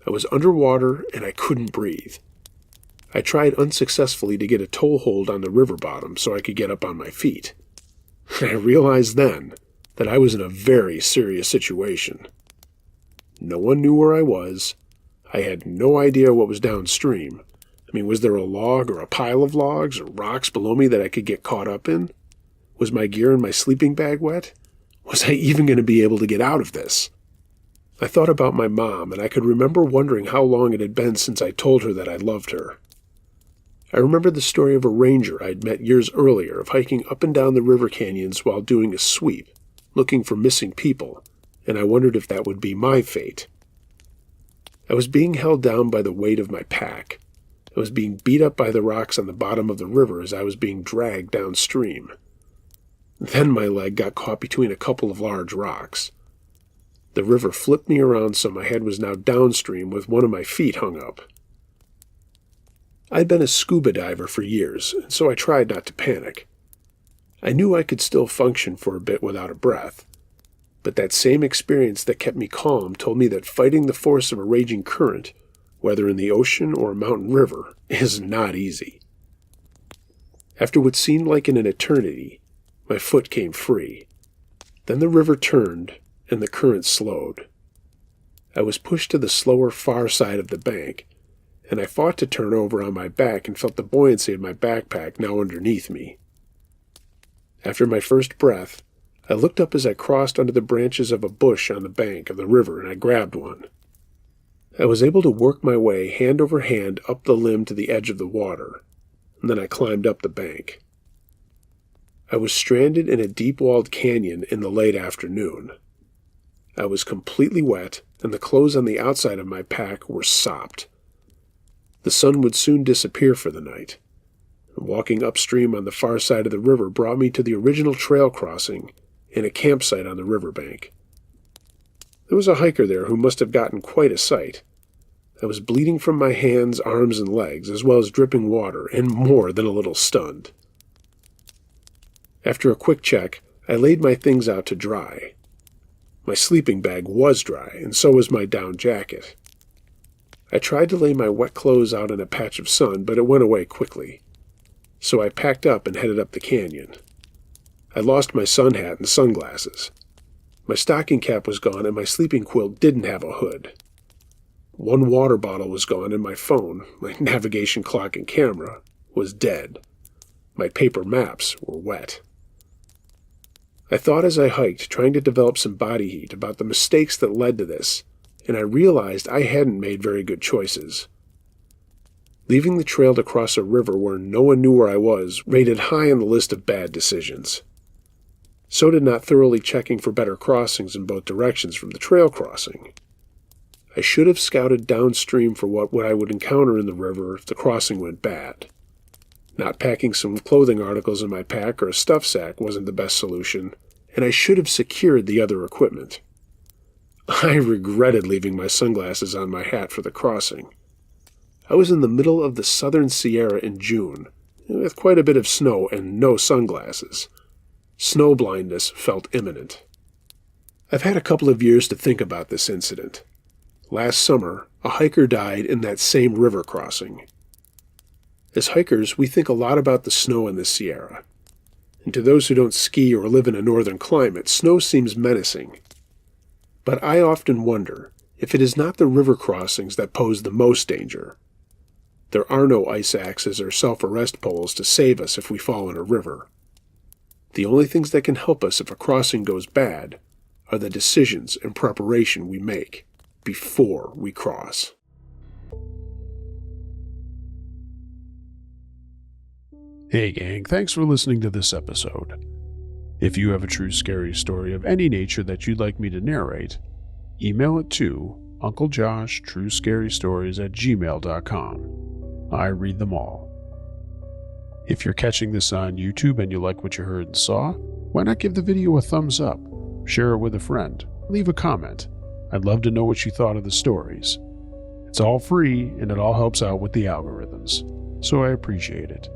I was underwater, and I couldn't breathe. I tried unsuccessfully to get a toehold on the river bottom so I could get up on my feet. I realized then that I was in a very serious situation. No one knew where I was. I had no idea what was downstream. Was there a log or a pile of logs or rocks below me that I could get caught up in? Was my gear in my sleeping bag wet? Was I even going to be able to get out of this? I thought about my mom, and I could remember wondering how long it had been since I told her that I loved her. I remembered the story of a ranger I'd met years earlier of hiking up and down the river canyons while doing a sweep, looking for missing people, and I wondered if that would be my fate. I was being held down by the weight of my pack. I was being beat up by the rocks on the bottom of the river as I was being dragged downstream. Then my leg got caught between a couple of large rocks. The river flipped me around so my head was now downstream with one of my feet hung up. I'd been a scuba diver for years, and so I tried not to panic. I knew I could still function for a bit without a breath, but that same experience that kept me calm told me that fighting the force of a raging current, whether in the ocean or a mountain river, is not easy. After what seemed like an eternity, my foot came free. Then the river turned, and the current slowed. I was pushed to the slower far side of the bank, and I fought to turn over on my back and felt the buoyancy of my backpack now underneath me. After my first breath, I looked up as I crossed under the branches of a bush on the bank of the river, and I grabbed one. I was able to work my way hand over hand up the limb to the edge of the water, and then I climbed up the bank. I was stranded in a deep-walled canyon in the late afternoon. I was completely wet, and the clothes on the outside of my pack were sopped. The sun would soon disappear for the night. Walking upstream on the far side of the river brought me to the original trail crossing and a campsite on the riverbank. There was a hiker there who must have gotten quite a sight. I was bleeding from my hands, arms, and legs, as well as dripping water, and more than a little stunned. After a quick check, I laid my things out to dry. My sleeping bag was dry, and so was my down jacket. I tried to lay my wet clothes out in a patch of sun, but it went away quickly. So I packed up and headed up the canyon. I lost my sun hat and sunglasses. My stocking cap was gone, and my sleeping quilt didn't have a hood. One water bottle was gone, and my phone, my navigation clock and camera, was dead. My paper maps were wet. I thought as I hiked, trying to develop some body heat, about the mistakes that led to this, and I realized I hadn't made very good choices. Leaving the trail to cross a river where no one knew where I was rated high on the list of bad decisions. So did not thoroughly checking for better crossings in both directions from the trail crossing. I should have scouted downstream for what I would encounter in the river if the crossing went bad. Not packing some clothing articles in my pack or a stuff sack wasn't the best solution, and I should have secured the other equipment. I regretted leaving my sunglasses on my hat for the crossing. I was in the middle of the southern Sierra in June, with quite a bit of snow and no sunglasses. Snow blindness felt imminent. I've had a couple of years to think about this incident. Last summer, a hiker died in that same river crossing. As hikers, we think a lot about the snow in the Sierra. And to those who don't ski or live in a northern climate, snow seems menacing. But I often wonder if it is not the river crossings that pose the most danger. There are no ice axes or self-arrest poles to save us if we fall in a river. The only things that can help us if a crossing goes bad are the decisions and preparation we make before we cross. Hey gang, thanks for listening to this episode. If you have a true scary story of any nature that you'd like me to narrate, email it to unclejoshtruescarystories@gmail.com. I read them all. If you're catching this on YouTube and you like what you heard and saw, why not give the video a thumbs up, share it with a friend, leave a comment. I'd love to know what you thought of the stories. It's all free and it all helps out with the algorithms, so I appreciate it.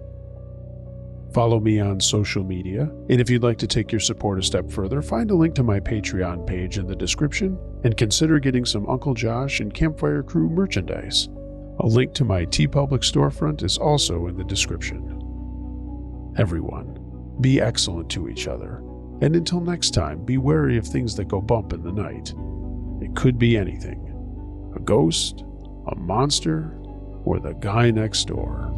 Follow me on social media, and if you'd like to take your support a step further, find a link to my Patreon page in the description and consider getting some Uncle Josh and Campfire Crew merchandise. A link to my TeePublic storefront is also in the description. Everyone, be excellent to each other, and until next time, be wary of things that go bump in the night. It could be anything: a ghost, a monster, or the guy next door.